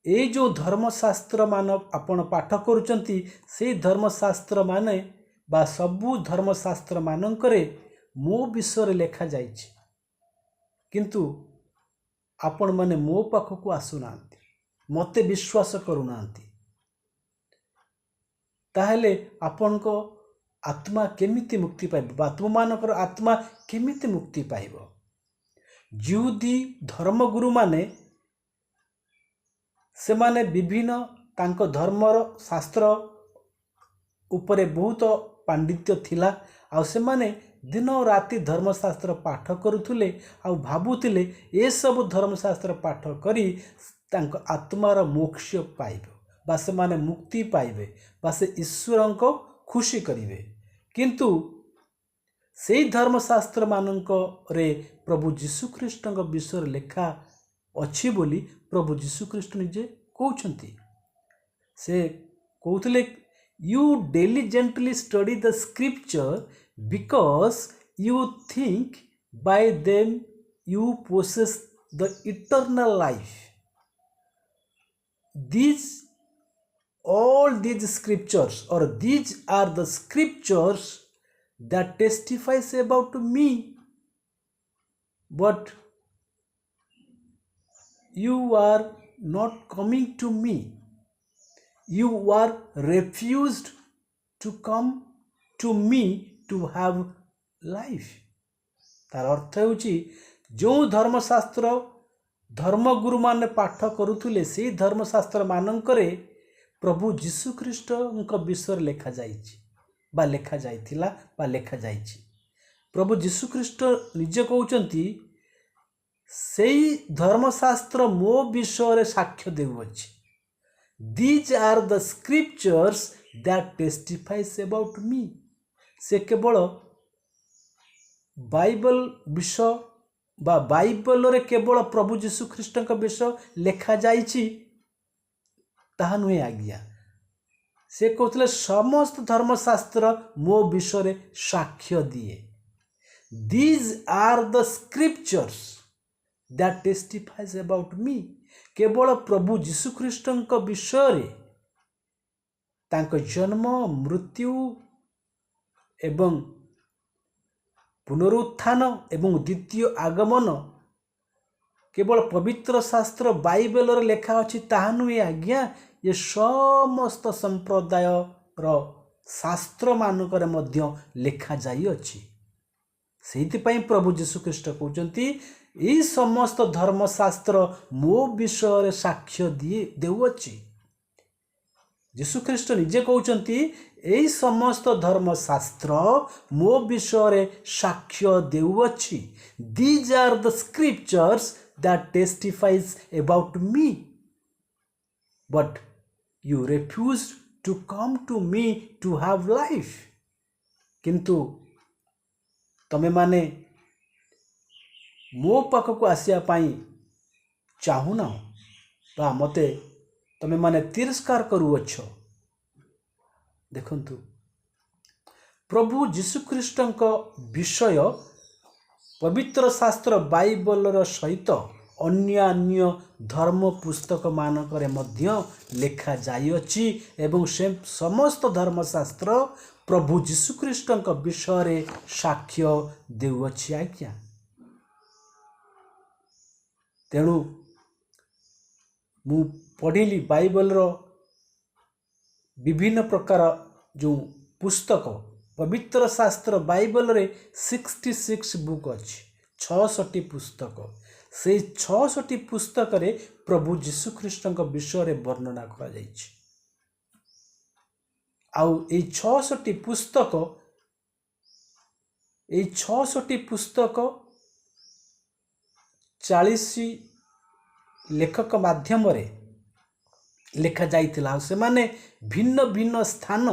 ଏଇ ଯେଉଁ ଧର୍ମଶାସ୍ତ୍ର ମାନ ଆପଣ ପାଠ କରୁଛନ୍ତି, ସେଇ ଧର୍ମଶାସ୍ତ୍ର ମାନେ ବା ସବୁ ଧର୍ମଶାସ୍ତ୍ର ମାନଙ୍କରେ ମୋ ବିଷୟରେ ଲେଖାଯାଇଛି, କିନ୍ତୁ ଆପଣମାନେ ମୋ ପାଖକୁ ଆସୁନାହାନ୍ତି, ମୋତେ ବିଶ୍ୱାସ କରୁନାହାନ୍ତି। ତାହେଲେ ଆପଣଙ୍କ ଆତ୍ମା କେମିତି ମୁକ୍ତି ପାଇବ ବା ତୁମମାନଙ୍କର ଆତ୍ମା କେମିତି ମୁକ୍ତି ପାଇବ? ଯିହୁଦୀ ଧର୍ମଗୁରୁମାନେ ସେମାନେ ବିଭିନ୍ନ ତାଙ୍କ ଧର୍ମର ଶାସ୍ତ୍ର ଉପରେ ବହୁତ ପାଣ୍ଡିତ୍ୟ ଥିଲା, ଆଉ ସେମାନେ ଦିନ ରାତି ଧର୍ମଶାସ୍ତ୍ର ପାଠ କରୁଥିଲେ ଆଉ ଭାବୁଥିଲେ ଏସବୁ ଧର୍ମଶାସ୍ତ୍ର ପାଠ କରି ତାଙ୍କ ଆତ୍ମାର ମୋକ୍ଷ ପାଇବ ବା ସେମାନେ ମୁକ୍ତି ପାଇବେ ବା ସେ ଈଶ୍ୱରଙ୍କ ଖୁସି କରିବେ। କିନ୍ତୁ ସେଇ ଧର୍ମଶାସ୍ତ୍ର ମାନଙ୍କରେ ପ୍ରଭୁ ଯୀଶୁଖ୍ରୀଷ୍ଟଙ୍କ ବିଷୟରେ ଲେଖା ଅଛି ବୋଲି ପ୍ରଭୁ ଯୀଶୁଖ୍ରୀଷ୍ଟ ନିଜେ କହୁଛନ୍ତି। ସେ କହୁଥିଲେ, you diligently study the scripture because you think by them you possess the eternal life. All these scriptures, or these are the scriptures that testifies about me, but you are not coming to me. You are refused to come to me to have life. ତାର ଅର୍ଥ ହେଉଛି, ଯେଉଁ ଧର୍ମଶାସ୍ତ୍ର ଧର୍ମଗୁରୁମାନେ ପାଠ କରୁଥିଲେ, ସେଇ ଧର୍ମଶାସ୍ତ୍ର ମାନଙ୍କରେ ପ୍ରଭୁ ଯୀଶୁଖ୍ରୀଷ୍ଟଙ୍କ ବିଷୟରେ ଲେଖାଯାଇଛି ବା ଲେଖାଯାଇଥିଲା ବା ଲେଖାଯାଇଛି। ପ୍ରଭୁ ଯୀଶୁଖ୍ରୀଷ୍ଟ ନିଜେ କହୁଛନ୍ତି, ସେଇ ଧର୍ମଶାସ୍ତ୍ର ମୋ ବିଷୟରେ ସାକ୍ଷ୍ୟ ଦେଉଅଛି। These are the scriptures that testifies about me. ସେ କେବଳ ବାଇବଲ ବିଷୟ ବା ବାଇବଲରେ କେବଳ ପ୍ରଭୁ ଯୀଶୁଖ୍ରୀଷ୍ଟଙ୍କ ବିଷୟ ଲେଖାଯାଇଛି ତାହା ନୁହେଁ ଆଜ୍ଞା। ସେ କହୁଥିଲେ ସମସ୍ତ ଧର୍ମଶାସ୍ତ୍ର ମୋ ବିଷୟରେ ସାକ୍ଷ୍ୟ ଦିଏ। These are the scriptures that testifies about me। केवल प्रभु जीशु ख्रीष्टଙ୍କ विषୟରେ ତାଙ୍କ ଜନ୍ମ ମୃତ୍ୟୁ ଏବଂ ପୁନରୁତ୍ଥାନ ଏବଂ ଦ୍ୱିତୀୟ ଆଗମନ କେବଳ ପବିତ୍ର ଶାସ୍ତ୍ର ବାଇବେଲରେ ଲେଖା ଅଛି ତାହା ନୁହେଁ ଆଜ୍ଞା। ଏ ସମସ୍ତ ସମ୍ପ୍ରଦାୟର ଶାସ୍ତ୍ରମାନଙ୍କରେ ମଧ୍ୟ ଲେଖାଯାଇଅଛି। ସେଇଥିପାଇଁ ପ୍ରଭୁ ଯୀଶୁଖ୍ରୀଷ୍ଟ କହୁଛନ୍ତି ଏହି ସମସ୍ତ ଧର୍ମଶାସ୍ତ୍ର ମୋ ବିଷୟରେ ସାକ୍ଷ୍ୟ ଦେଉଅଛି। ଯୀଶୁଖ୍ରୀଷ୍ଟ ନିଜେ କହୁଛନ୍ତି ଏହି ସମସ୍ତ ଧର୍ମଶାସ୍ତ୍ର ମୋ ବିଷୟରେ ସାକ୍ଷ୍ୟ ଦେଉଅଛି। These are the scriptures that testifies about me, but you refused to come to me to have life। किंतु तमे माने मो पाखक आसिया पाई चाहूना बा मते तमे माने तिरस्कार करूअछ। देखंतु प्रभु जीशुख्रीष्टଙ୍କ विषय पवित्र शास्त्र बाइबलर सहित अन्य धर्म पुस्तक मानकरे मध्य लेखा जाइअछि एवं से समस्त धर्मशास्त्र प्रभु जीशुख्रीष्टଙ୍କ विषय साक्ष्य देउअछि आज्ञा। तेणु मु पढ़िली बाइबलर विभिन्न प्रकार जो पुस्तक पवित्र शास्त्र बाइबल रे 66 बुक अच्छी 66 पुस्तक। से 66 पुस्तक रे प्रभु जीशुख्रीष्टଙ୍କ विषय वर्णना करा जाइछि। आउ ए 66 पुस्तक 40 लेखक माध्यम रे लेखा जाइतिला। से माने भिन्न भिन्न स्थान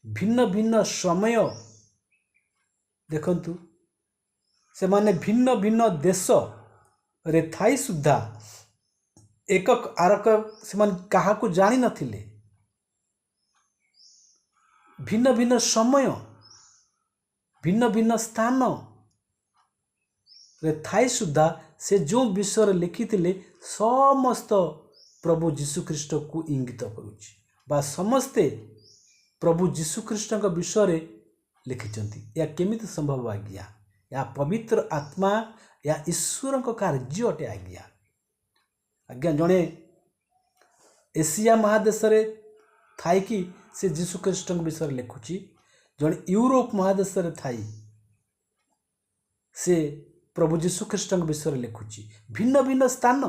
भिन्न भिन्न समय देखंतु से माने भिन्न भिन्न देश रे थाई सुद्धा एकक आरक से माने कहा को जानी नथिले। भिन्न भिन्न समय भिन्न भिन्न स्थान रे थाई सुद्धा से जो विषय लिखिथिले समस्त प्रभु जीशुख्रीष्ट को इंगित करुछि बा समस्ते प्रभु जीशुख्रीष्ट विषय लिखिछंती। या केमिति संभव आज्ञा? या पवित्र आत्मा या ईश्वर कार्य अटे आज्ञा। आज्ञा जड़े एशिया महादेश रे थाई कि से जीशुख्रीष्ट विषय लिखुची, जड़े यूरोप महादेश रे थाई से प्रभु जीशुख्रीष्ट विषय लिखुची। भिन्न भिन्न स्थान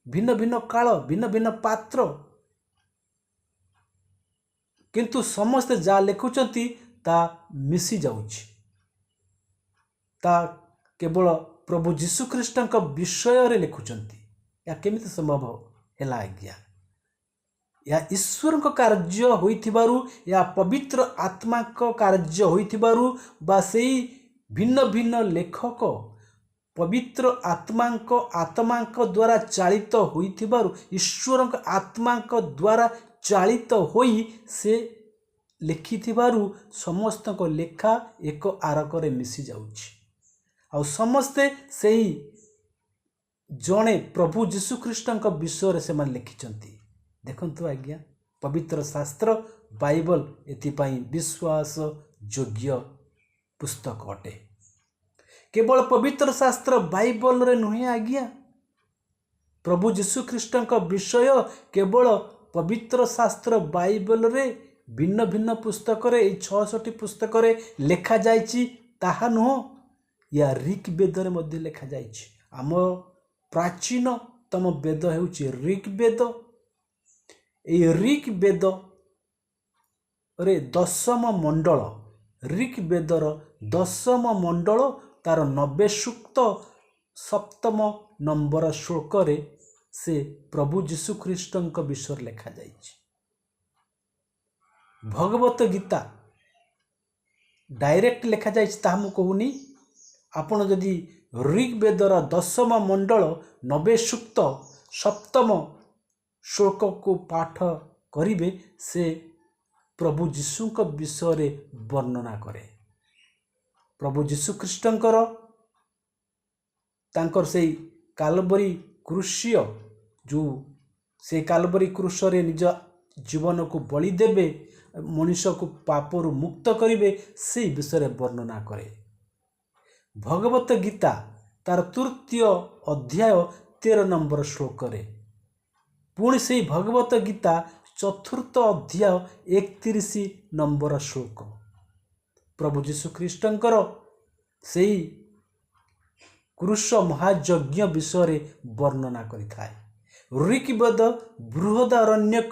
भिन्न भिन्न काल भिन्न भिन्न पात्र किंतु समस्त जा लिखुचंती ता मिसी जाउछि। ता केवल प्रभु जीशुख्रीष्ट विषय रे लिखुचंती। या केमिति संभव हैला आज्ञा? या ईश्वर कार्य होइथिबारु या पवित्र आत्मा को कार्य होइथिबारु बा सेई भिन्न भिन्न लेखक पवित्र आत्मा को द्वारा चालित होइथिबारु ईश्वर आत्मा को द्वारा चालित होई से लिखिथिबारु समस्त को लेखा एक आरक रे मिसी जाउछि। आ समस्ते सेही जणे प्रभु जीशुख्रीष्ट विषय से man लिखिचंती। देखंतु आज्ञा पवित्र शास्त्र बाइबल एथिपाई विश्वास योग्य पुस्तक अटे। केवल पवित्र शास्त्र बाइबल रे नुहे आज्ञा। प्रभु जीशुख्रीष्ट विषय केवल पवित्र शास्त्र बाइबल रे भिन्न भिन्न पुस्तक रे 66 पुस्तक रे लेखा जाइछि ताहा नुह। या ऋग्वेद रे मध्ये लेखा जाइछि। आम प्राचीनतम वेद हेउछि ऋग्वेद। ए ऋग्वेद रे दशम मंडल ऋग्वेदर दशम मंडल तार 90 सूक्त 7 नंबर श्लोक रे से प्रभु जीशुख्रीष्ट विषय लेखा जाइछि। भगवत गीता डायरेक्ट लेखा जाइछि ताहा मु कहूनी। आपण जदि ऋग्वेदर दशम मंडल 90 सूक्त 7 श्लोक को पाठ करिवे से प्रभु जीशु विषय वर्णना करे। प्रभु जीशुख्रीष्ट तांकर से କାଲବରୀ କୃଷ୍ୟ जो से कालबरी क्रूसरे निज जीवन को बलि देवे मनुष्य को पापरु मुक्त करेंगे से विषय वर्णना करे। भगवत गीता तार तृतीय अध्याय 13 नंबर श्लोक रे पुणी से भगवत गीता चतुर्थ अध्याय 31 नंबर श्लोक प्रभु जीशु ख्रीष्टंकर से क्रूस महायज्ञ विषय वर्णना करिथाए। ऋग्वेद बृहदारण्यक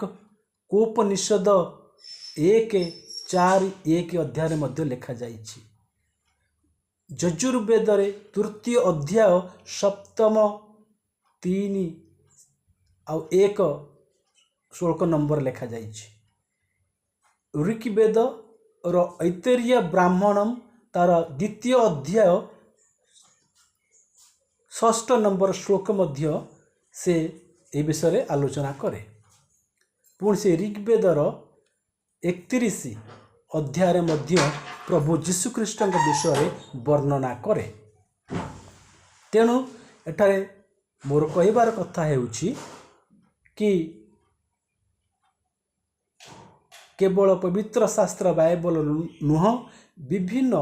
कोपनिषद 1:4-1 अध्याय मध्य लिखा जाइछि। यजुर्वेद रे तृतीय अध्याय 7:3-1 श्लोक नंबर लिखा जाइछि। ऋग्वेद रो ऐतरेय ब्राह्मणम तार द्वितीय अध्याय 6 नंबर श्लोक मध्य से ए विषय आलोचना करे। पुणी से ऋग्वेदर 31 अध्याय मध्य प्रभु जीशु ख्रीष्ट विषय वर्णना करे। तेणु एठारे मोर कहबार कथा हेउछि कि केवल पवित्र शास्त्र बाइबल नुह विभिन्न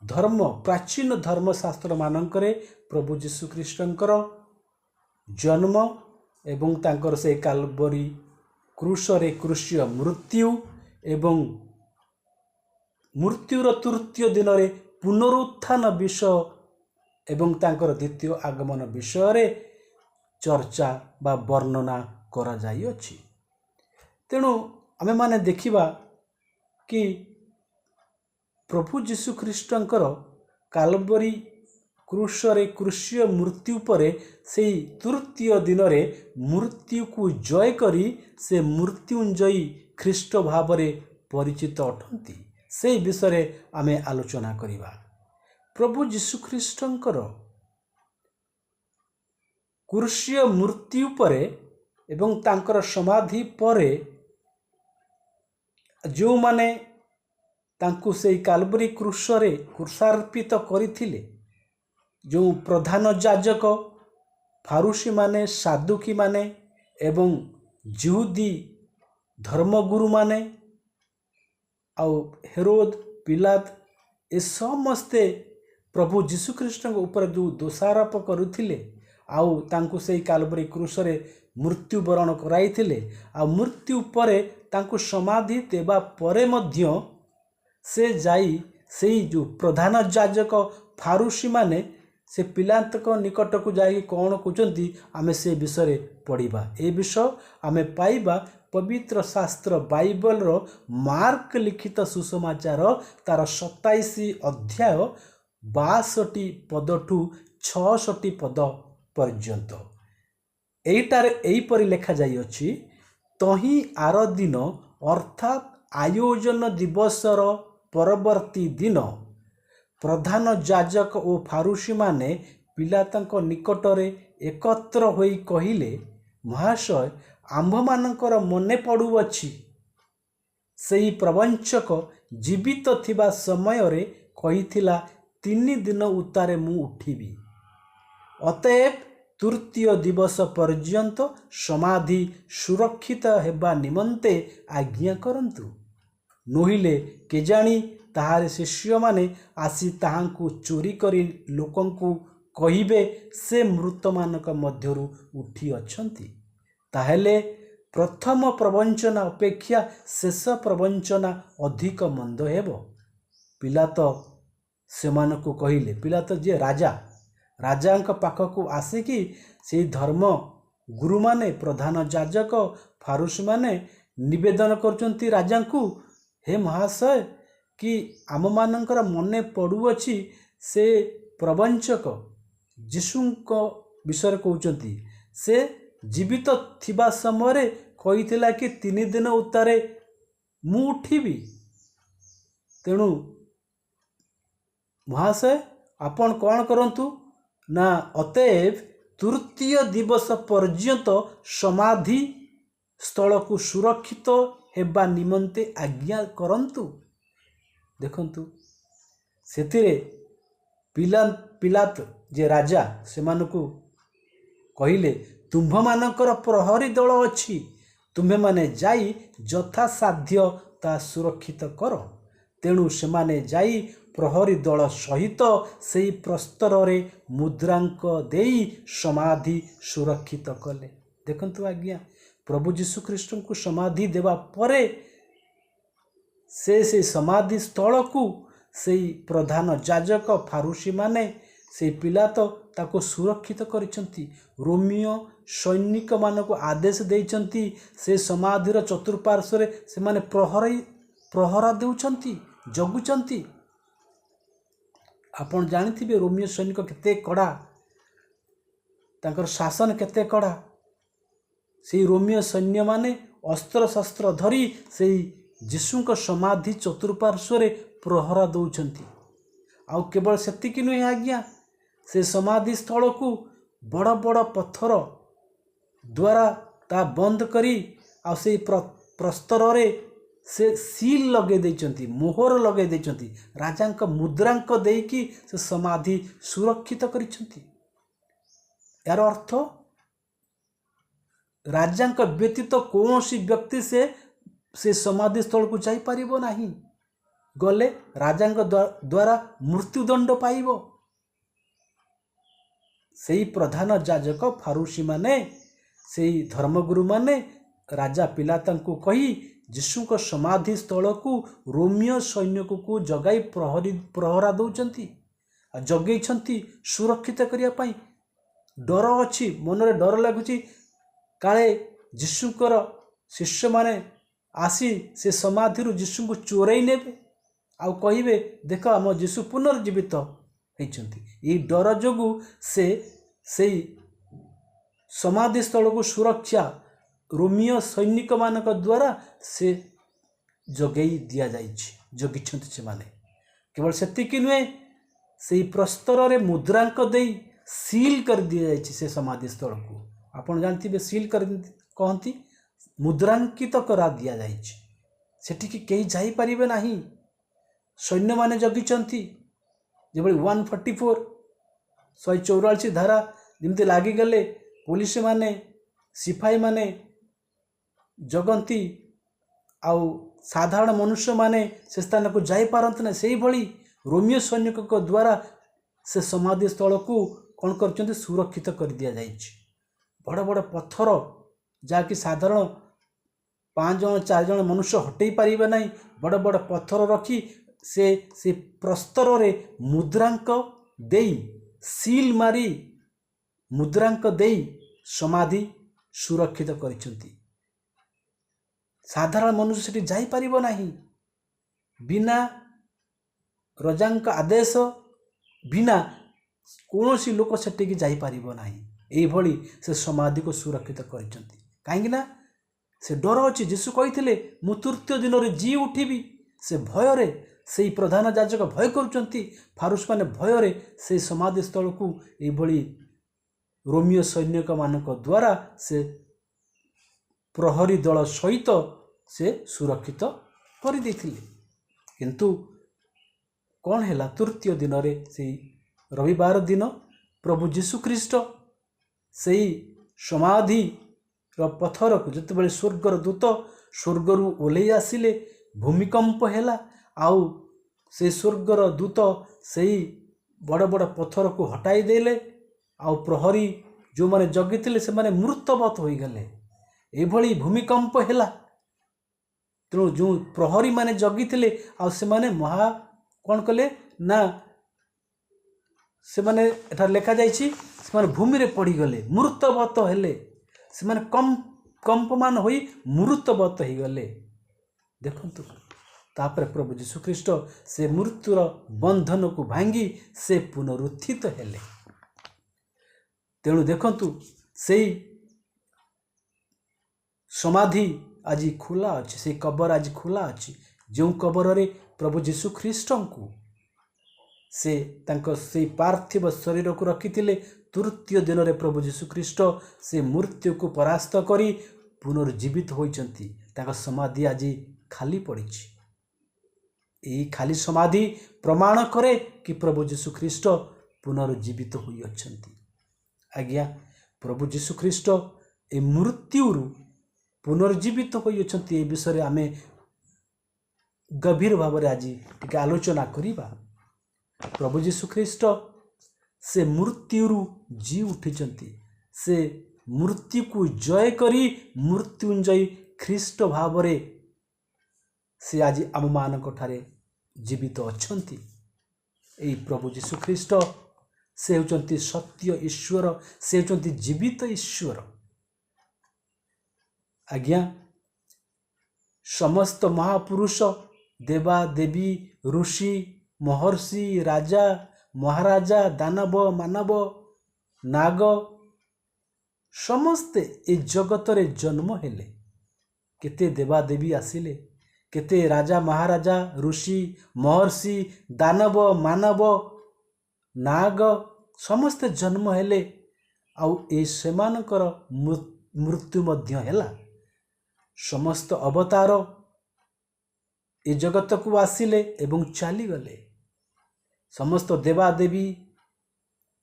धर्म प्राचीन धर्मशास्त्र मानकरे प्रभु जीशु ख्रीष्टंकर जन्म एवं तांकर से कालबरी क्रूसरे क्रूस्य मृत्यु एवं मृत्युर तृतीय दिन रे पुनरुत्थान विषय एवं तांकर द्वितीय आगमन विषय रे चर्चा बा वर्णना करा जाई अछि। तेणु आमे माने देखिबा कि प्रभु जीशु ख्रीष्टंकर कालबरी क्रूसरे क्रूस्य मृत्यु परे से तृतीय दिन रे मृत्यु को जय करी से मृत्युंजयी ख्रीष्ट भावरे परिचित अटंती से विषय आमे आलोचना करिबा। प्रभु जीशु ख्रीष्टंकर क्रूस्य मृत्यु परे एवं तांकर समाधि परे जो माने तांकु से कालबरी क्रूसरे क्रूसार्पित करिथिले जो प्रधान याजक फारूसी माने सादुकी माने एवं जिहुदी धर्मगुरु माने आउ हेरोद पिलात ए समस्ते प्रभु जीशु ख्रीष्ट ऊपर जो दोषारोप करुथिले आउ तांकु से कालबरी क्रूसरे मृत्युवरण कराइथिले आ मृत्यु परे तांकु समाधि देवा परे मध्य से जाई से जो प्रधान याजक फारूसी माने से पिलात निकट को जाई कौन कहते आमे से विषय पढ़ा। ए विषय आमे पाइबा पवित्र शास्त्र बाइबल रो मार्क लिखित सुसमाचार तार 27 अध्याय 62 पद ठू 66 पद पर्यंत एटार एपरि लिखा जाई अछि। तही आर दिन अर्थात आयोजन दिवसर परवर्ती दिन प्रधान याजक और फारूसी माने पिलातଙ୍କ निकटरे एकत्र होई कहिले महाशय आम्भमानकर मने पड़ुअछि सेही प्रवंचक जीवित थिबा समय रे कहिथिला 3 दिन उतारे मु उठिबी। अतएव तृतीय दिवस पर्यंत समाधि सुरक्षित हेबा निमंते आज्ञा करंतु नोहिले केजाणी ताहार शिष्य माने आसी ताहांकु चोरी करी लोकंकु कहिबे से मृत मानक मध्यरु उठी अछंती ताहेले प्रथम प्रवंचना अपेक्षा शेष प्रवंचना अधिक मंद हेबो। पिलात सेमानकु कहिले पिलात जे राजांक पाखकु आसिकी से धर्म गुरु माने प्रधान याजक फारूसी माने निवेदन करचंती राजांकु हे महाशय कि आम मानकर मने पड़ुअछि से प्रवंचक जीशुंक विषय कहउचंती से जीवित थिबा समय कहिथिला कि 3 दिन उतारे मु उठिबी। तेणु महाशय आपण कौन करंतु ना अतएव तृतीय दिवस पर्यंत समाधि स्थल को सुरक्षित हेबा निमंते आज्ञा करंतु। देखंतु सेतिरे पिलात जे राजा से मानकु କହିଲେ, ତୁମ୍ଭମାନଙ୍କର ପ୍ରହରୀ ଦଳ ଅଛି, ତୁମ୍ଭେମାନେ ଯାଇ ଯଥାସାଧ୍ୟ ତା ସୁରକ୍ଷିତ କର। ତେଣୁ ସେମାନେ ଯାଇ ପ୍ରହରୀ ଦଳ ସହିତ ସେହି ପ୍ରସ୍ତରରେ ମୁଦ୍ରାଙ୍କ ଦେଇ ସମାଧି ସୁରକ୍ଷିତ କଲେ। ଦେଖନ୍ତୁ ଆଜ୍ଞା, ପ୍ରଭୁ ଯୀଶୁଖ୍ରୀଷ୍ଟଙ୍କୁ ସମାଧି ଦେବା ପରେ ସେଇ ସମାଧି ସ୍ଥଳକୁ ସେଇ ପ୍ରଧାନ ଯାଜକ ଫାରୁସୀମାନେ, ସେଇ ପିଲାତ ତାକୁ ସୁରକ୍ଷିତ କରିଛନ୍ତି। ରୋମୀୟ ସୈନିକମାନଙ୍କୁ ଆଦେଶ ଦେଇଛନ୍ତି ସେ ସମାଧିର ଚତୁଃପାର୍ଶ୍ୱରେ ସେମାନେ ପ୍ରହରା ଦେଉଛନ୍ତି, ଜଗୁଛନ୍ତି। ଆପଣ ଜାଣିଥିବେ ରୋମୀୟ ସୈନିକ କେତେ କଡ଼ା, ତାଙ୍କର ଶାସନ କେତେ କଡ଼ା। ସେଇ ରୋମୀୟ ସୈନ୍ୟମାନେ ଅସ୍ତ୍ରଶସ୍ତ୍ର ଧରି ସେଇ ଯୀଶୁଙ୍କ ସମାଧି ଚତୁଃପାର୍ଶ୍ୱରେ ପ୍ରହରା ଦେଉଛନ୍ତି। ଆଉ କେବଳ ସେତିକି ନୁହେଁ ଆଜ୍ଞା, ସେ ସମାଧି ସ୍ଥଳକୁ ବଡ଼ ବଡ଼ ପଥର ଦ୍ୱାରା ତା ବନ୍ଦ କରି ଆଉ ସେଇ ପ୍ରସ୍ତରରେ ସେ ସିଲ୍ ଲଗାଇ ଦେଇଛନ୍ତି, ମୋହର ଲଗାଇ ଦେଇଛନ୍ତି, ରାଜାଙ୍କ ମୁଦ୍ରାଙ୍କ ଦେଇକି ସେ ସମାଧି ସୁରକ୍ଷିତ କରିଛନ୍ତି। ଏହାର ଅର୍ଥ ରାଜାଙ୍କ ବ୍ୟତୀତ କୌଣସି ବ୍ୟକ୍ତି ସେ ସମାଧି ସ୍ଥଳକୁ ଯାଇପାରିବ ନାହିଁ। ଗଲେ ରାଜାଙ୍କ ଦ୍ୱାରା ମୃତ୍ୟୁଦଣ୍ଡ ପାଇବ। ସେଇ ପ୍ରଧାନ ଯାଜକ ଫାରୁସୀମାନେ, ସେଇ ଧର୍ମଗୁରୁମାନେ ରାଜା ପିଲାତଙ୍କୁ କହି ଯୀଶୁଙ୍କ ସମାଧି ସ୍ଥଳକୁ ରୋମୀୟ ସୈନ୍ୟକୁ ଜଗାଇ ପ୍ରହରା ଦେଉଛନ୍ତି, ଆଉ ଜଗେଇଛନ୍ତି ସୁରକ୍ଷିତ କରିବା ପାଇଁ। ଡର ଅଛି, ମନରେ ଡର ଲାଗୁଛି, କାଳେ ଯୀଶୁଙ୍କର ଶିଷ୍ୟମାନେ ଆସି ସେ ସମାଧିରୁ ଯୀଶୁଙ୍କୁ ଚୋରେଇ ନେବେ ଆଉ କହିବେ, ଦେଖ ଆମ ଯୀଶୁ ପୁନର୍ଜୀବିତ ହେଇଛନ୍ତି। ଏହି ଡର ଯୋଗୁଁ ସେଇ ସମାଧି ସ୍ଥଳକୁ ସୁରକ୍ଷା ରୋମୀୟ ସୈନିକମାନଙ୍କ ଦ୍ୱାରା ସେ ଜଗେଇ ଦିଆଯାଇଛି, ଜଗିଛନ୍ତି ସେମାନେ। କେବଳ ସେତିକି ନୁହେଁ, ସେଇ ପ୍ରସ୍ତରରେ ମୁଦ୍ରାଙ୍କ ଦେଇ ସିଲ୍ କରି ଦିଆଯାଇଛି ସେ ସମାଧି ସ୍ଥଳକୁ। ଆପଣ ଜାଣିଥିବେ ସିଲ୍ କରି କହନ୍ତି, ମୁଦ୍ରାଙ୍କିତ କରା ଦିଆଯାଇଛି। ସେଠିକି କେହି ଯାଇପାରିବେ ନାହିଁ। ସୈନ୍ୟମାନେ ଜଗିଛନ୍ତି, ଯେଭଳି 144 144 ଧାରା ଯେମିତି ଲାଗିଗଲେ ପୋଲିସମାନେ, ସିପାହୀମାନେ ଜଗନ୍ତି ଆଉ ସାଧାରଣ ମନୁଷ୍ୟମାନେ ସେ ସ୍ଥାନକୁ ଯାଇପାରନ୍ତି ନାହିଁ। ସେଇଭଳି ରୋମୀୟ ସୈନିକଙ୍କ ଦ୍ୱାରା ସେ ସମାଧି ସ୍ଥଳକୁ କ'ଣ କରିଛନ୍ତି, ସୁରକ୍ଷିତ କରି ଦିଆଯାଇଛି। ବଡ଼ ବଡ଼ ପଥର, ଯାହାକି ସାଧାରଣ 5 ଜଣ 4 ଜଣ ମନୁଷ୍ୟ ହଟେଇ ପାରିବେ ନାହିଁ, ବଡ଼ ବଡ଼ ପଥର ରଖି ସେ ପ୍ରସ୍ତରରେ ମୁଦ୍ରାଙ୍କ ଦେଇ, ସିଲ୍ ମାରି ମୁଦ୍ରାଙ୍କ ଦେଇ ସମାଧି ସୁରକ୍ଷିତ କରିଛନ୍ତି। ସାଧାରଣ ମନୁଷ୍ୟ ସେଠି ଯାଇପାରିବ ନାହିଁ। ବିନା ରଜାଙ୍କ ଆଦେଶ ବିନା କୌଣସି ଲୋକ ସେଠିକି ଯାଇପାରିବ ନାହିଁ। ଏଇଭଳି ସେ ସମାଧିକୁ ସୁରକ୍ଷିତ କରିଛନ୍ତି। କାହିଁକି ନା ସେ ଡର ଅଛି। ଯୀଶୁ କହିଥିଲେ, ମୁଁ ତୃତୀୟ ଦିନରେ ଜି ଉଠିବି। ସେ ଭୟରେ, ସେଇ ପ୍ରଧାନ ଯାଜକ ଭୟ କରୁଛନ୍ତି, ଫାରୁସୀମାନେ ଭୟରେ ସେଇ ସମାଧି ସ୍ଥଳକୁ ଏଇଭଳି ରୋମୀୟ ସୈନିକମାନଙ୍କ ଦ୍ୱାରା ସେ ପ୍ରହରୀ ଦଳ ସହିତ ସେ ସୁରକ୍ଷିତ କରିଦେଇଥିଲେ। କିନ୍ତୁ କ'ଣ ହେଲା, ତୃତୀୟ ଦିନରେ, ସେଇ ରବିବାର ଦିନ ପ୍ରଭୁ ଯୀଶୁଖ୍ରୀଷ୍ଟ ସେଇ ସମାଧିର ପଥରକୁ ଯେତେବେଳେ ସ୍ୱର୍ଗର ଦୂତ ସ୍ୱର୍ଗରୁ ଓହ୍ଲେଇ ଆସିଲେ, ଭୂମିକମ୍ପ ହେଲା। ଆଉ ସେଇ ସ୍ୱର୍ଗର ଦୂତ ସେଇ ବଡ଼ ବଡ଼ ପଥରକୁ ହଟାଇ ଦେଲେ। ଆଉ ପ୍ରହରୀ ଯେଉଁମାନେ ଜଗିଥିଲେ ସେମାନେ ମୃତବତ ହୋଇଗଲେ। ଏଭଳି ଭୂମିକମ୍ପ ହେଲା। ତେଣୁ ଯେଉଁ ପ୍ରହରୀମାନେ ଜଗିଥିଲେ, ଆଉ ସେମାନେ କ'ଣ କଲେ ନା, ସେମାନେ, ଏଠାରେ ଲେଖାଯାଇଛି, ସେମାନେ ଭୂମିରେ ପଡ଼ିଗଲେ, ମୃତବତ ହେଲେ। ସେମାନେ କମ୍ପମାନ ହୋଇ ମୃତବତ ହେଇଗଲେ। ଦେଖନ୍ତୁ, ତାପରେ ପ୍ରଭୁ ଯୀଶୁଖ୍ରୀଷ୍ଟ ସେ ମୃତ୍ୟୁର ବନ୍ଧନକୁ ଭାଙ୍ଗି ସେ ପୁନରୁତ୍ଥିତ ହେଲେ। ତେଣୁ ଦେଖନ୍ତୁ, ସେଇ ସମାଧି ଆଜି ଖୋଲା ଅଛି, ସେଇ କବର ଆଜି ଖୋଲା ଅଛି। ଯେଉଁ କବରରେ ପ୍ରଭୁ ଯୀଶୁଖ୍ରୀଷ୍ଟଙ୍କୁ ସେ ତାଙ୍କ ସେଇ ପାର୍ଥିବ ଶରୀରକୁ ରଖିଥିଲେ, ତୃତୀୟ ଦିନରେ ପ୍ରଭୁ ଯୀଶୁଖ୍ରୀଷ୍ଟ ସେ ମୃତ୍ୟୁକୁ ପରାସ୍ତ କରି ପୁନର୍ଜୀବିତ ହୋଇଛନ୍ତି। ତାଙ୍କ ସମାଧି ଆଜି ଖାଲି ପଡ଼ିଛି। ଏହି ଖାଲି ସମାଧି ପ୍ରମାଣ କରେ କି ପ୍ରଭୁ ଯୀଶୁଖ୍ରୀଷ୍ଟ ପୁନର୍ଜୀବିତ ହୋଇଅଛନ୍ତି। ଆଜ୍ଞା, प्रभु जीशु ख्रीष्ट ए मृत्युरु पुनर्जीवित होइछन्ति। ए विषय आमे गभीर भाव आज टिके आलोचना करिबा। प्रभु जीशु ख्रीष्ट से मृत्युरु जी उठिछन्ति। से मृत्यु को जय करी मृत्युंजयी ख्रीष्ट भावरे से आज आम मानक ठारे जीवित अछन्ति। एई प्रभु जीशु ख्रीष्ट से होचन्ति सत्य ईश्वर, से होचन्ति जीवित ईश्वर। आज्ञा समस्त महापुरुष देवा देवी ऋषि महर्षि राजा महाराजा दानव मानव नाग समस्ते ए जगत रे जन्म हेले। केते देवा देवी आसिले, केते राजा महाराजा ऋषि महर्षि दानव मानव नाग समस्ते जन्म हेले। आउ ए सेमानकर मृत्यु मध्य हेला। समस्त अवतार ए जगत को आसिले एवं चली गले। समस्त देवा देवी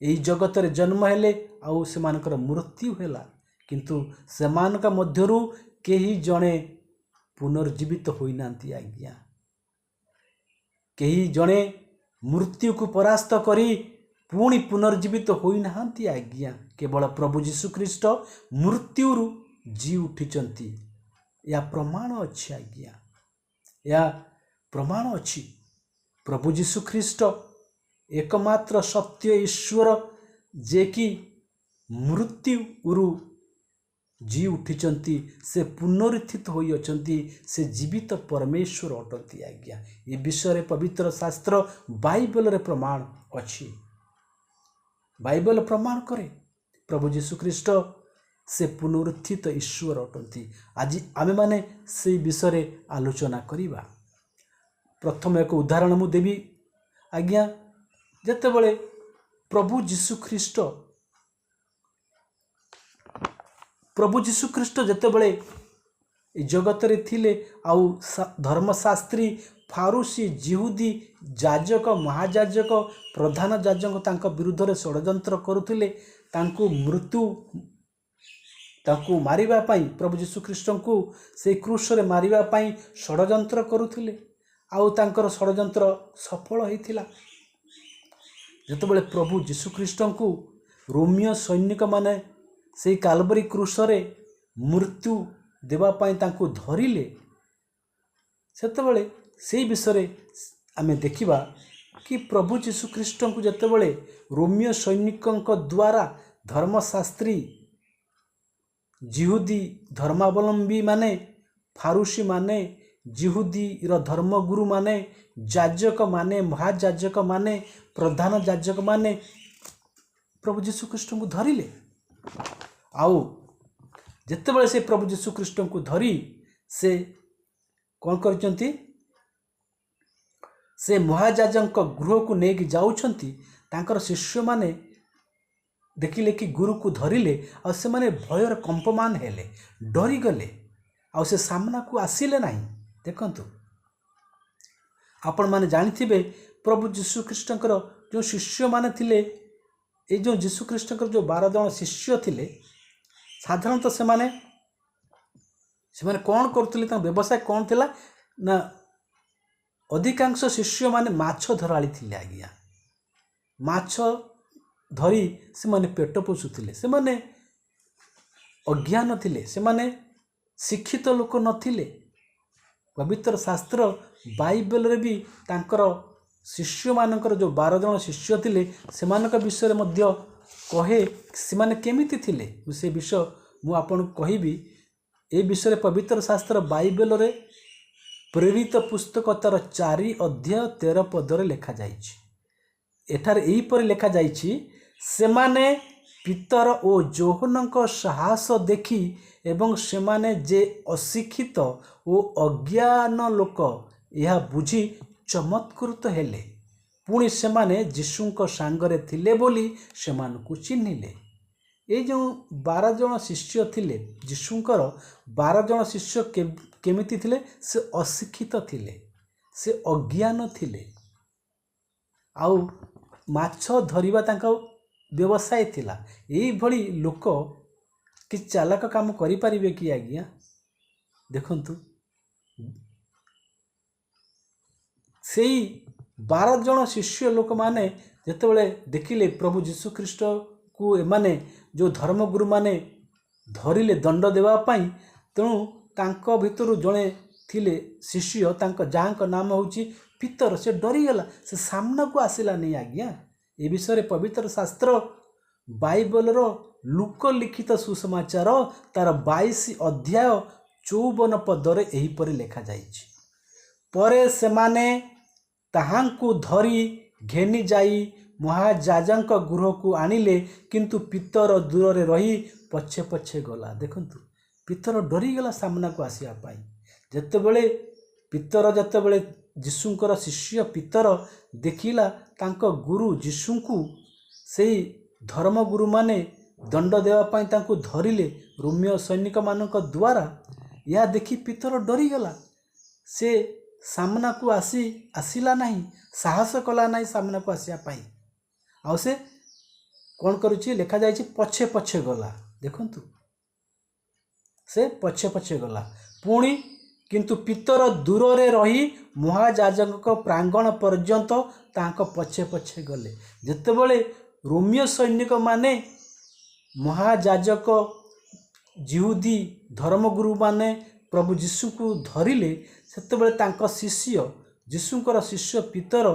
एई जगत रे जन्म हेले आउ सेमानकर मृत्यु हेला। किंतु सेमानका मध्यरु केही जणे पुनर्जीवित होई नांती। आज्ञा केही जणे मृत्यु को परास्त करी पुणी पुनर्जीवित होई नांती। आज्ञा केवल प्रभु जीशु ख्रीष्ट मृत्युरु जी उठिचंती। या प्रमाण अछि। आज्ञा या प्रमाण अछि। प्रभु जीशु ख्रीष्ट एकमात्र सत्य ईश्वर जे कि मृत्युरु जी उठिचंती। से पुनरुत्थित होई अछंती। से जीवित परमेश्वर अटंती। आज्ञा ए विषय पवित्र शास्त्र बाइबल रे प्रमाण अछि। बाइबल प्रमाण करे प्रभु जीशु ख्रीष्ट से पुनरुत्थित ईश्वर अटंती। आज आमे माने से विषय आलोचना करिबा। प्रथम एक उदाहरण मु देबी। आज्ञा जेतेबेले प्रभु जीशु ख्रीष्ट जेतेबेले जगत रे थिले आउ धर्मशास्त्री फारूसी जिहुदी जाजक महाजाजक प्रधान याजक तांको विरुद्ध रे षड्यंत्र करुथिले। तांको मारिबा पई प्रभु जीशु ख्रीष्ट को से क्रूस रे मारिबा पई षड्यंत्र करुथिले। आउ तांकर षड्यंत्र सफल होइथिला। जेतेबेले प्रभु जीशु ख्रीष्ट को रोमियो सैनिक माने से काल्वरी क्रूस रे मृत्यु देवा पई तांको धरिले। सेतेबेले से विषय आमे देखिबा कि प्रभु जीशु ख्रीष्ट को जेतेबेले रोमियो सैनिकंक द्वारा धर्मशास्त्री जिहुदी धर्मावलंबी माने फारूसी माने जिहुदी रो धर्मगुरु माने याजक माने महायाजक माने प्रधान याजक माने प्रभु जीशु ख्रीष्ट को धरिले। आउ जेतेबेले से प्रभु जीशु ख्रीष्ट को धरी से कौन करचंती, से महायाजक गृह को नेकी जाउछंती। तांकर शिष्य माने देखिले कि गुरु को धरिले और से माने भयर कंपमान हेले, डरी गले और से सामना को आसिले नहीं। देखंतु आपण माने जानिथिबे प्रभु जीशु ख्रीष्टकर जो शिष्य माने थिले, ए जो जीशु ख्रीष्टकर जो 12 जन शिष्य थिले, साधारणतः से माने कौन करथिले, ता व्यवसाय कौन थिला ना अधिकांश शिष्य माने माछ धराली थिले। आज्ञा माछ धरी से माने पेट पोषुथिले। से माने अज्ञान थिले, से माने शिक्षित लोक नथिले। पवित्र शास्त्र बाइबल रे भी तांकर शिष्य मानकर जो 12 जन शिष्य थिले सेमानक विषय मध्य कहे से माने केमिति थिले। से विषय मु आपन कहिबी। ए विषय पवित्र शास्त्र बाइबल रे प्रेरित पुस्तक तार 4 अध्याय 13 पद रे लिखा जाइछि। एठार एही पर लिखा जाइछि, सेमाने पितर ओ जोहनक साहस देखी एवं सेमाने जे अशिक्षित ओ अज्ञान लोक यह बुझी चमत्कृत हेले। पुणी सेमाने जीशुंक सांगरे थिले बोली सेमानकु चिन्हिले। ये जो 12 जन शिष्य थिले, जीशुंकर 12 जन शिष्य केमिति थिले? से अशिक्षित थिले, से अज्ञान थिले। आउ माछ धरिबा तांका व्यवसाय थिला। यही भली लोक कि चालाक काम करि परिबे कि आज्ञा? देखंतु सेई 12 जन शिष्य लोक माने जेतेबेले देखिले प्रभु जीशु ख्रीष्ट को एमाने जो धर्मगुरु माने धरिले दंड देवा पाई, तेणु तांको भितरु जणे थिले शिष्य तांको जाहांको नाम होची पीतर। से डरीगला, से सामना को आसिला नहीं आज्ञा। ए विषय पवित्र शास्त्र बाइबल रो लुक लिखित सुसमाचार तार 22 अध्याय 54 पदरे एहीपरि लेखा जाइछि। परे सेमाने ताहांकु धरी घेनी जाई महाजाजक गृह को आनिले, किंतु पीतर दूर रही पछे पछे गला। देखंतु पीतर डरीगला सामना को आसिया पाई। जेतेबेले पीतर जेतेबेले जीशुंकर शिष्य पीतर देखिला तांको गुरु जीशुंकु सेई धर्मगुरु माने दंड देवा पाई तांकु धरिले रोमियो सैनिक मानक द्वारा, या देखि पीतर डरीगला। से सामना को आसिला नहीं, साहस कला नहीं सामना को आसिया पाई। आउ से कौन करुछि लेखा जाइछि पछे पछे गला। देखंतु से पछे पछे गला। पुणी किंतु पीतर दूर रे रही महाजाजक प्रांगण पर्यंत तांको पछे पछे गले। जेतेबेले रोमियो सैनिक माने महाजाजक जिहुदी धर्मगुरु माने प्रभु जीशु को धरिले, सेतेबेले तांको शिष्य जीशुंकर शिष्य पीतर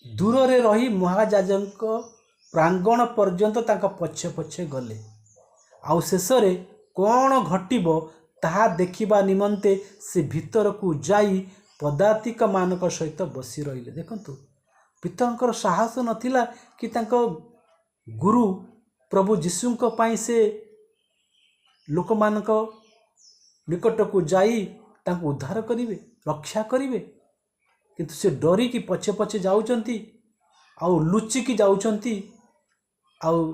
दूर रे रही महाजाजक प्रांगण पर्यंत तांको पछे पछे गले। आउ शेषरे कौन घटिबो ताहा देखिबा निमंते से भीतर को जाई पदातिक मानक सहित बसी रहिले। देखंतु पीतरंकर साहस नथिला कि तांको गुरु प्रभु जीशुंक पाई से लोक मानक निकट को जाई तांको उद्धार करिवे, रक्षा करिवे, किंतु से डरी कि पछे पछे जाउचंती, आउ लुचिकी जाउचंती। आउ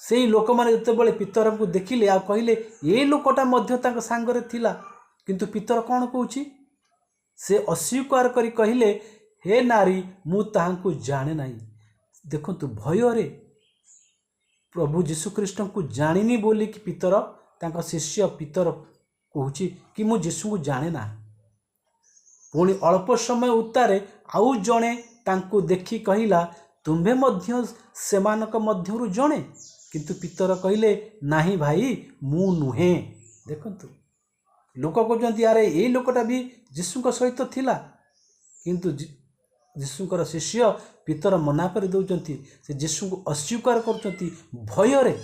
सेई लोक माने जेतेबेले पीतर को देखिले आ कहिले ए लोकटा मध्य तांको सांगरे थिला, किंतु पीतर कौन कहूछि से अस्वीकार करी कहिले हे नारी मु ताहांकु जाने नाही। देखंतु भୟରେ प्रभु जीशु ख्रीष्ट को जानिनी बोली कि पीतर तांको शिष्य पीतर कहूछि कि मु जीशु को जाने ना। पुणी अल्प समय उत्तारे आउ जणे तांको देखि कहिला तुम्भे मध्य सेमानक मध्यरु जणे, किंतु पीतर कहिले नाही भाई मु नुहे। देखंतु लोक कहते यारे ए लोकटा भी जीशुक सहित थिला, किंतु जीशुकर शिष्य पीतर मना कर दउचंती। से जीशु को अस्वीकार करचंती भୟରେ,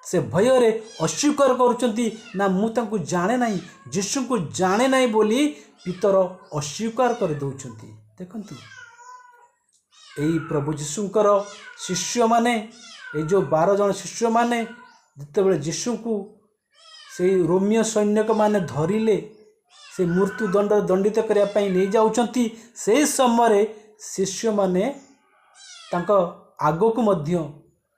से भୟରେ अस्वीकार करचंती ना मु तांको जाने नाही, जीशु को जाने नाही बोली पीतर अस्वीकार कर दउचंती। देखंतु एई प्रभु जीशुंकर शिष्य माने ए जो 12 जन शिष्य माने जेतेबेले जीशु को से रोमियो सैनिक माने धरिले से मृत्यु दंड दंडित करिया पई नै जाउचंती, से समय शिष्य माने तांको आगो को मध्य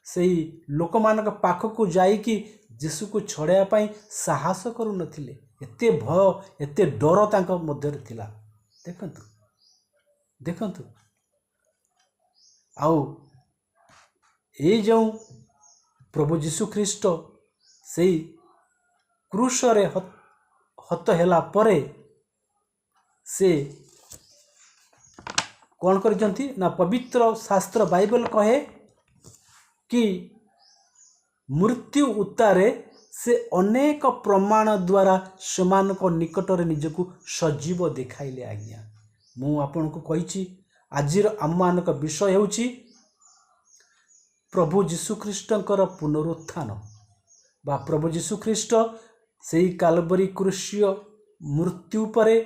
सेई लोक मानक पाख को जाई कि जीशु को छड़ाया पई साहस करू नथिले। एते भय एते डर तांको मध्य रे थिला। देखंतु देखंतु आउ ए जो प्रभु जीशु ख्रीष्ट सेई क्रूस रे हत हेला परे से कौन करजंती ना पवित्र शास्त्र बाइबल कहे कि मृत्यु उत्तारे से अनेक प्रमाण द्वारा समान को निकट रे निजको सजीव देखाइले। आज्ञा मु आपन को कहिछि आजिर आममानक विषय हेउछि प्रभु जीशु ख्रीष्टंकर पुनरुत्थान बा प्रभु जीशु ख्रीष्ट सेई कालबरी क्रूसीय मृत्यु परे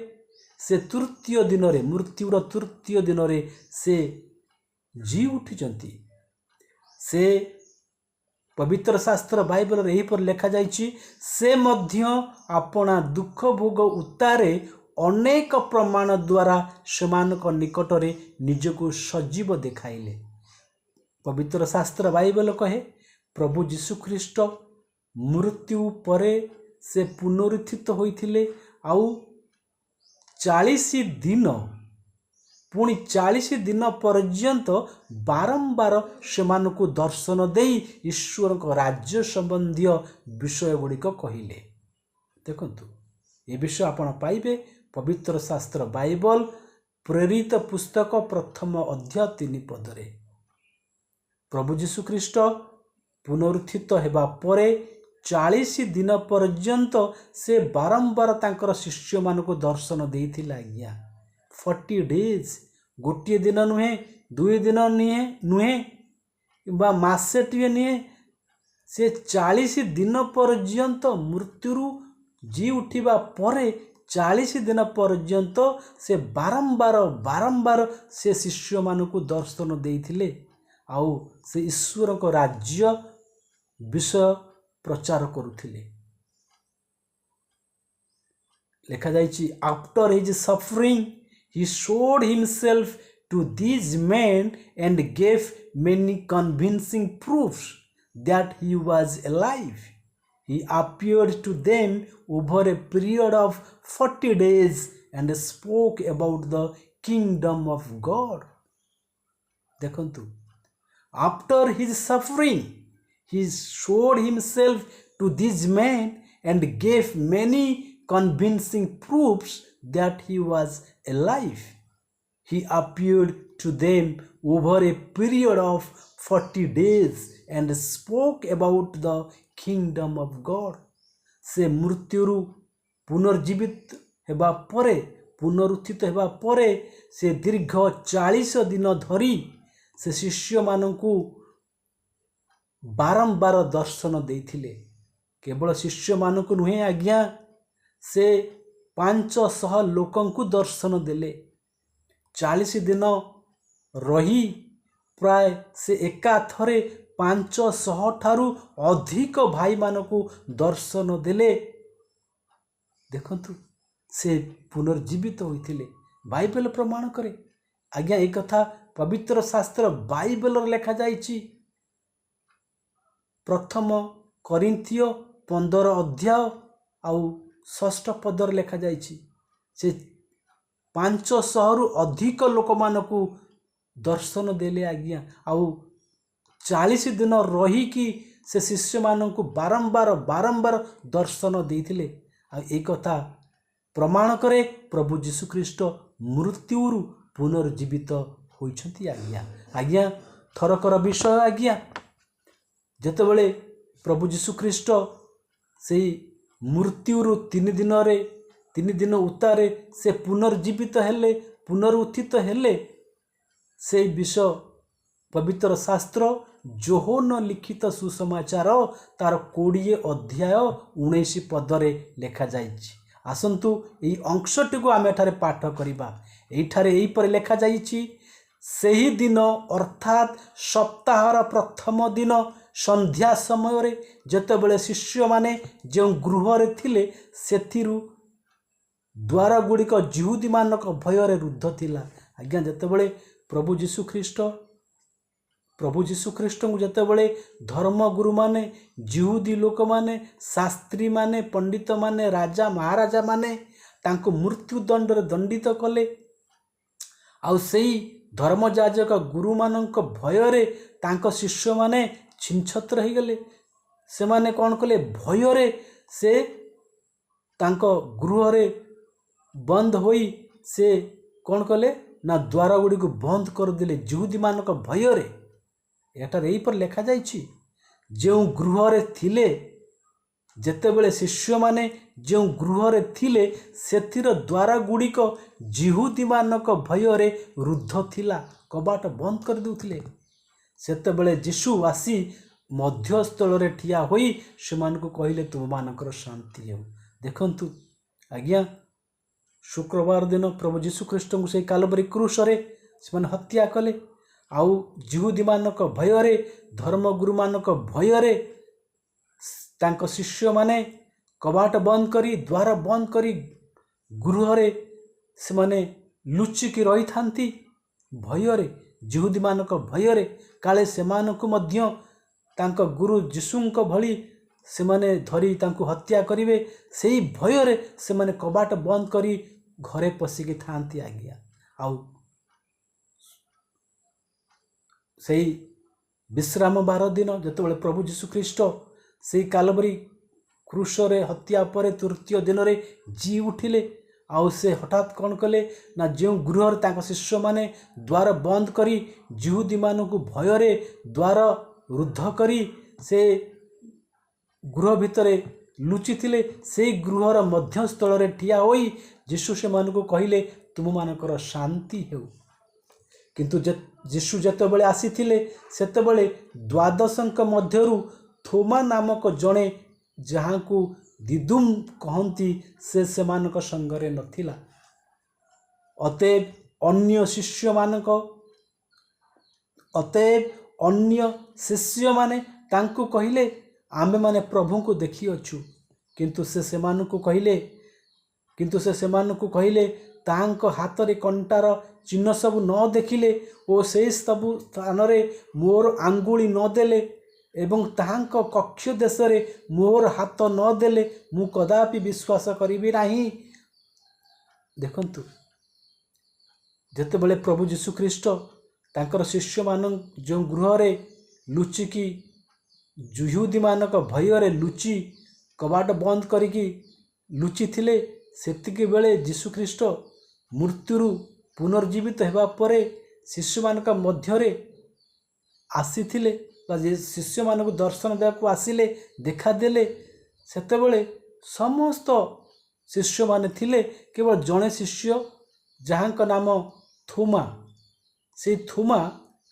से तृतीय दिन रे मृत्युर तृतीय दिन रे से जी उठिचंती। से पवित्र शास्त्र बाइबल रे एही पर लेखा जाइछि से मध्य अपना दुख भोग उतारे अनेक प्रमाण द्वारा समान निकट रे निजको सजीव देखाइले। पवित्र शास्त्र बाइबल कहे प्रभु जीशु ख्रीष्ट मृत्यु परे से पुनरुत्थित होइथिले, आउ 40 दिन पुणी 40 दिन पर्यंत बारंबार सेमानकु दर्शन देई ईश्वर को राज्य संबंधी विषय गुड़िक कहले। देखंतु ये विषय आपण पाइबे पवित्र शास्त्र बाइबल प्रेरित पुस्तक प्रथम अध्याय 3 पदरे। प्रभु जीशु ख्रीष्ट पुनरुत्थित हेबा परे 40 दिन पर्यंत से बारंबार तांकर शिष्य मानक दर्शन देइथिला। आज्ञा 40 डेज, गोटे दिन नुहे, 2 दिन नुहे बा मासेटिए नुहे, से 40 दिन पर्यंत मृत्युरु जी उठिबा परे 40 दिन पर्यंत से बारंबार बारंबार से शिष्य मानक दर्शन देइथिले। आउ से ईश्वर को राज्य विषय प्रचार करुथिले। लिखा जाइछि after his suffering he showed himself to these men and gave many convincing proofs that he was alive. He appeared to them over a period of 40 days and spoke about the kingdom of God. देखंतु after his suffering he showed himself to these men and gave many convincing proofs that he was alive. He appeared to them over a period of 40 days and spoke about the kingdom of God. से मृत्युरु पुनर्जीवित हेबा परे, पुनरुत्थित हेबा परे से दीर्घ 40 दिन धरी से शिष्य मानकु बारंबार दर्शन देइथिले। केवल शिष्य मानकु नुहे आज्ञा, से 500 लोकंकु दर्शन देले। 40 दिन रही प्राय से एका थरे 500 ठारू अधिक भाई मानकु दर्शन देले। देखंतु से पुनर्जीवित होइथिले। बाइबल प्रमाण करे। आज्ञा एक कथा पवित्र शास्त्र बाइबल लेखा जाइछि। प्रथम कोरिन्थियो 15 अध्याय आउ 6 पदर लेखा जाइछि। से 500 रु अधिक लोक मानकु दर्शन देले। आज्ञा आउ 40 दिन रही कि से शिष्य मानकु बारंबार बारंबार दर्शन देइथिले। आ एक कथा प्रमाण करे प्रभु जीशु ख्रीष्ट मृत्युरु पुनर्जीवित होइछंती। आज्ञा थरकर विषय। आज्ञा जेतेबेले प्रभु जीशु ख्रीष्ट से मृत्युरु 3 दिन उतारे से पुनर्जीवित हेले, पुनरुत्थित हेले, से विषय पवित्र शास्त्र जोहन लिखित सुसमाचार तार 20 अध्याय 19 पदरे लेखा जाइछि। आसंतु एई अंशटी को आमे एठारे पाठ करिबा। एठारे एई पर लेखा जाइछि, सेही दिन अर्थात सप्ताहर प्रथम दिन संध्या समय रे जेतेबेले शिष्य माने जो गृह रे थिले सेथिरु द्वार गुड़िक जिहुदी मानक भयर रुद्ध थिला। आज्ञा जेतेबेले प्रभु जीशु ख्रीष्ट को जेतेबेले धर्मगुरु माने, जिहुदी लोक माने, शास्त्री माने, पंडित माने, राजा महाराजा माने तांको मृत्यु दंड रे दंडित कले। आउ सेही धर्मजाजक गुरु मानक भୟରେ तांको शिष्य माने छिनछत्र हो गले। से माने कौन कले? भୟରେ से तांको गृह रे बंद होई से कौन कले ना द्वार गुड़ी को बंद कर दिले जिहुदी मानक भୟରେ। एटार एही पर लेखा जाइछि, जो गृह रे थिले जेतेबेले शिष्य माने जो गृह रे थिले सेथिर द्वार गुड़िक जिहुदी मानक भୟରେ रुद्ध थिला, कबाट बंद कर देउथिले। सेतेबेले यीशु आसी मध्यस्थल रे ठिया होई सेमानकु कहिले तुम मानकर शांति हेउ। देखंतु आज्ञा शुक्रवार दिन प्रभु यीशु ख्रीष्ट को से कालवरी क्रूस रे सेमान हत्या कले। आउ जिहुदी मानक भୟରେ, धर्मगुरु मानक भୟରେ तांको शिष्य माने कबाट बंद करी, द्वार बंद करी गृह रे से माने लुचिकी रही थांती भୟରେ, जिहुदी मानक भୟରେ। काले सेमानकु मध्य तांको गुरु यीशुंको भली से माने धरी तांको हत्या करिवे, सेही भୟରେ से माने कबाट बंद करी घरे पसिकी थांती। आज्ञा आउ ସେଇ विश्राम बार दिन जितेबाला प्रभु जीशुख्रीष्ट से कालवरी क्रूशरे हत्या पर तृतीय दिन में जी उठिले आउ से हठात कौन कले ना जो गृह शिष्य माने द्वार बंद करी जिहुदी मानू भयर द्वार रुद्ध करी से गृह भितर लुचि थिले से गृहर मध्यस्थल ठिया होई जीशु से मानू कहले तुम मानकर शांति हेउ। किंतु जीशु जेतेबेले आसीथिले सेतेबेले द्वादशंक मध्यरु थोमा नामक जड़े जहाँ को दिदुम कहती से सेमानक संगरे नथिला। अतएव अन्य शिष्य माने तांकु कहिले आमे माने प्रभु को देखी अछु। किंतु से सेमानकु कहिले तांको हाथ रे कंटार चिन्ह सब न देखिले ओ से सब स्थान रे मोर आंगुली न देले एवं ताहांको कक्ष देश रे मोर हाथ न देले मु कदापि विश्वास करिबि नाही। देखंतु जेतेबेले प्रभु जीशु ख्रीष्ट तांकर शिष्य मान जो गृह रे लुचिकी जुहुदी मानक भय रे लुचि कबाट बंद करिकी लुचि थिले सेतिके बेले जीशु ख्रीष्ट मृत्युरु पुनर्जीवित हेबा परे शिष्य मानक मध्यरे आसीथिले शिष्य मानक दर्शन देवाक आसिले देखा देले। सेतेबेले समस्त शिष्य माने थिले केवल जड़े शिष्य जहाँक नाम थोमा। से थोमा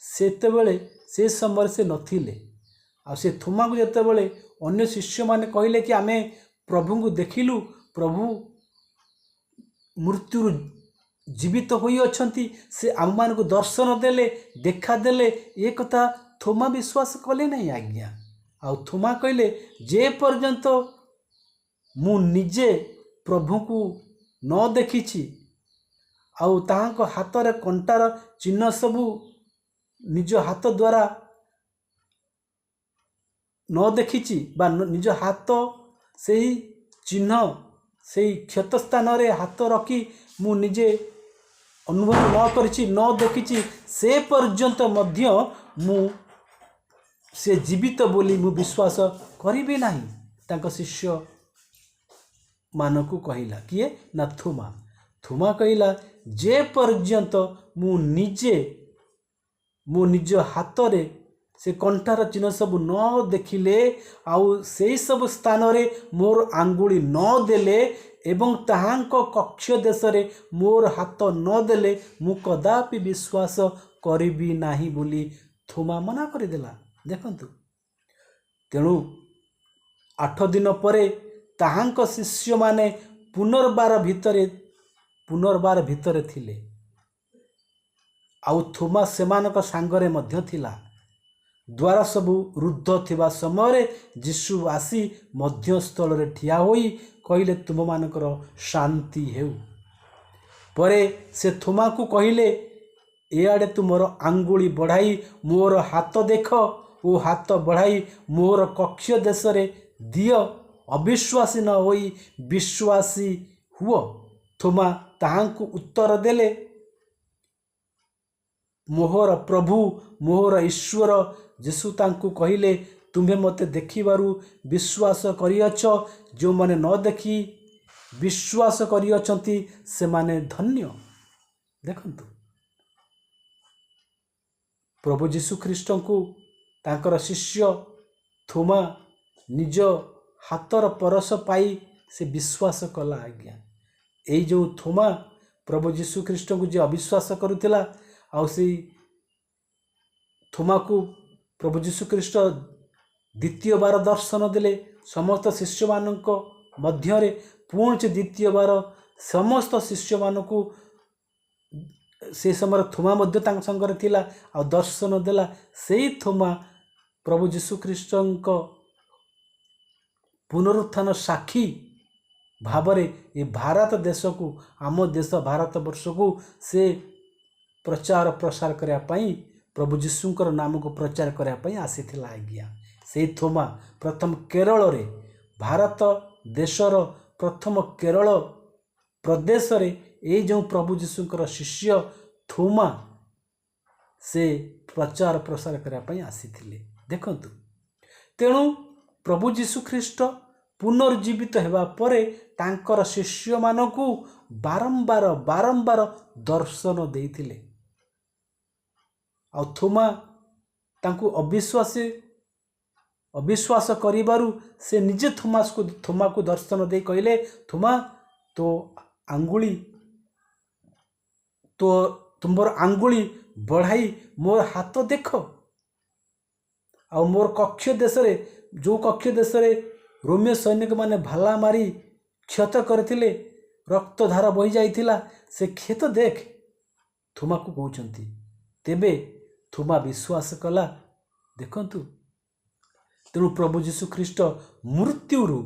सेतेबेले से समय से नथिले आ से थोमा को जेतेबेले अन्य शिष्य माने कहले कि आमे प्रभु को देखिलु प्रभु मृत्यु जीवित होई अछंती से आम मान को दर्शन देले देखा देले ये कथा थोमा विश्वास कले नहीं आज्ञा। आ थोमा कहले जे पर्यंत मु निजे प्रभु को न देखिछि आउ ताहांको हाथ रे कंटार चिन्ह सबू निज हाथ द्वारा न देखिछि बा निज हाथ से ही चिन्ह से क्षत स्थान रे हाथ रखी मु निजे अनुभव न करिछि न देखिछि से पर्यंत मध्य मु से जीवित बोली मु विश्वास करिबि नाही। तांको शिष्य मानकु कहिला किए ना थोमा कहिला जे पर्यंत मु निज हाथ रे से कंठार चिन्ह सब न देखिले आउ से सब स्थान रे मोर आंगुली न देले एवं ताहांको कक्ष देश रे मोर हाथ न देले मु कदापि विश्वास करिबि नाही बोली थोमा मना करदेला। देखंतु तेणु 8 दिन परे ताहांको शिष्य माने पुनर्बार भितरे थिले आउ थोमा सेमानक सांगरे मध्य थिला। द्वार सबु रुद्ध थिबा समय जीशु आसी मध्यस्थल रे ठिया होई कहले तुम मानकर शांति हेउ। परे से थोमा को कहले एआडे तुमर आंगुली बढ़ाई मोर हाथ देख ओ हाथ बढ़ाई मोर कक्ष देश रे दियो अविश्वासी न होई विश्वासी हुओ। थोमा ताहांकु उत्तर देले मोहर प्रभु मोहर ईश्वर। जीशु तांकु कहले तुम्हें मते देखिबारु विश्वास करियछ जो माने न देखी विश्वास करियछंती से माने धन्य। देखंतु प्रभु जीशु ख्रीष्ट को तांकर शिष्य थोमा निज हाथर परस पाई से विश्वास कला आज्ञा। एई जो थोमा प्रभु जीशु ख्रीष्ट को जे अविश्वास करुथिला आउ से थोमा को प्रभु जीशु ख्रीष्ट द्वितीय बार दर्शन देले समस्त शिष्य मानक मध्यरे पुणी द्वितीय बार समस्त शिष्य मानकु से समय थोमा मध्य तांक संगरे थिला आ दर्शन देला। सेई थोमा प्रभु जीशु ख्रीष्टଙ୍କ पुनरुत्थान साक्षी भावरे ये भारत देश को आम देश भारत वर्ष को से प्रचार प्रसार करने पाई प्रभु जीशुंकर नाम को प्रचार करने पाई आसीथिला आज्ञा। से थोमा प्रथम केरल रे भारत देशर प्रथम केरल प्रदेश रे ए जो प्रभु जीशुंकर शिष्य थोमा से प्रचार प्रसार करने आसीथिले। देखंतु तेणु प्रभु जीशु ख्रीष्ट पुनर्जीवित हेबा परे तांकर शिष्य मानकु बारंबार बारंबार दर्शन देइथिले। आ थोमा तांकु अविश्वास करिबारु से निजे थोमा को दर्शन दे कहले, थोमा तो आंगुली तो तुमर आंगुली बढ़ाई मोर हाथ देख। आ मोर कक्ष देश रे जो कक्ष देश रे रोमियो सैनिक माने भाला मारी क्षत करथिले, रक्तधार बही जाइथिला, से क्षत देख थोमा को कहउचंती। तेबे थोमा विश्वास कला। देखंतु तेणु प्रभु जीशु ख्रीष्ट मृत्युरु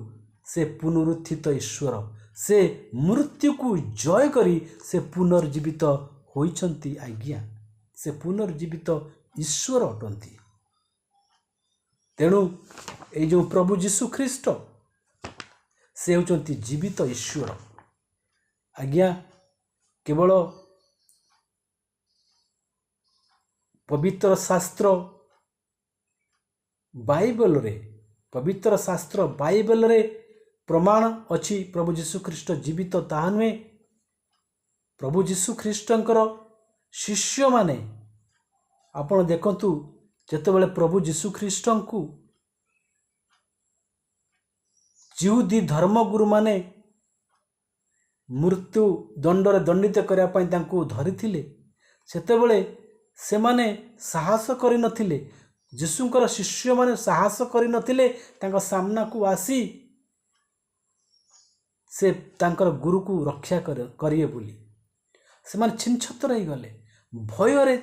से पुनरुत्थित ईश्वर, से मृत्यु को जय करी से पुनर्जीवित होइछंती। आज्ञा से पुनर्जीवित ईश्वर अटंती। तेणु ये जो प्रभु जीशु ख्रीष्ट से होचंती जीवित ईश्वर। आज्ञा केवल पवित्र शास्त्र बाइबल रे, पवित्र शास्त्र बाइबल रे प्रमाण अच्छी प्रभु जीशु ख्रीष्ट जीवित ताहा नुहे। प्रभु जीशु ख्रीष्टंकर शिष्य माने आपण देखंतु जेतेबेले प्रभु जीशु ख्रीष्टंकु जिहुदी धर्मगुरु माने मृत्यु दंडरे दंडित करिया पई तांकु धरिथिले, सेतेबेले सेमाने साहस करि नथिले। जीशुंकर शिष्य माने साहस करि नथिले तांका सामना को आसी से तांकर गुरु को रक्षा करिए बोली। से माने छिनछतर रही गले भୟରେ।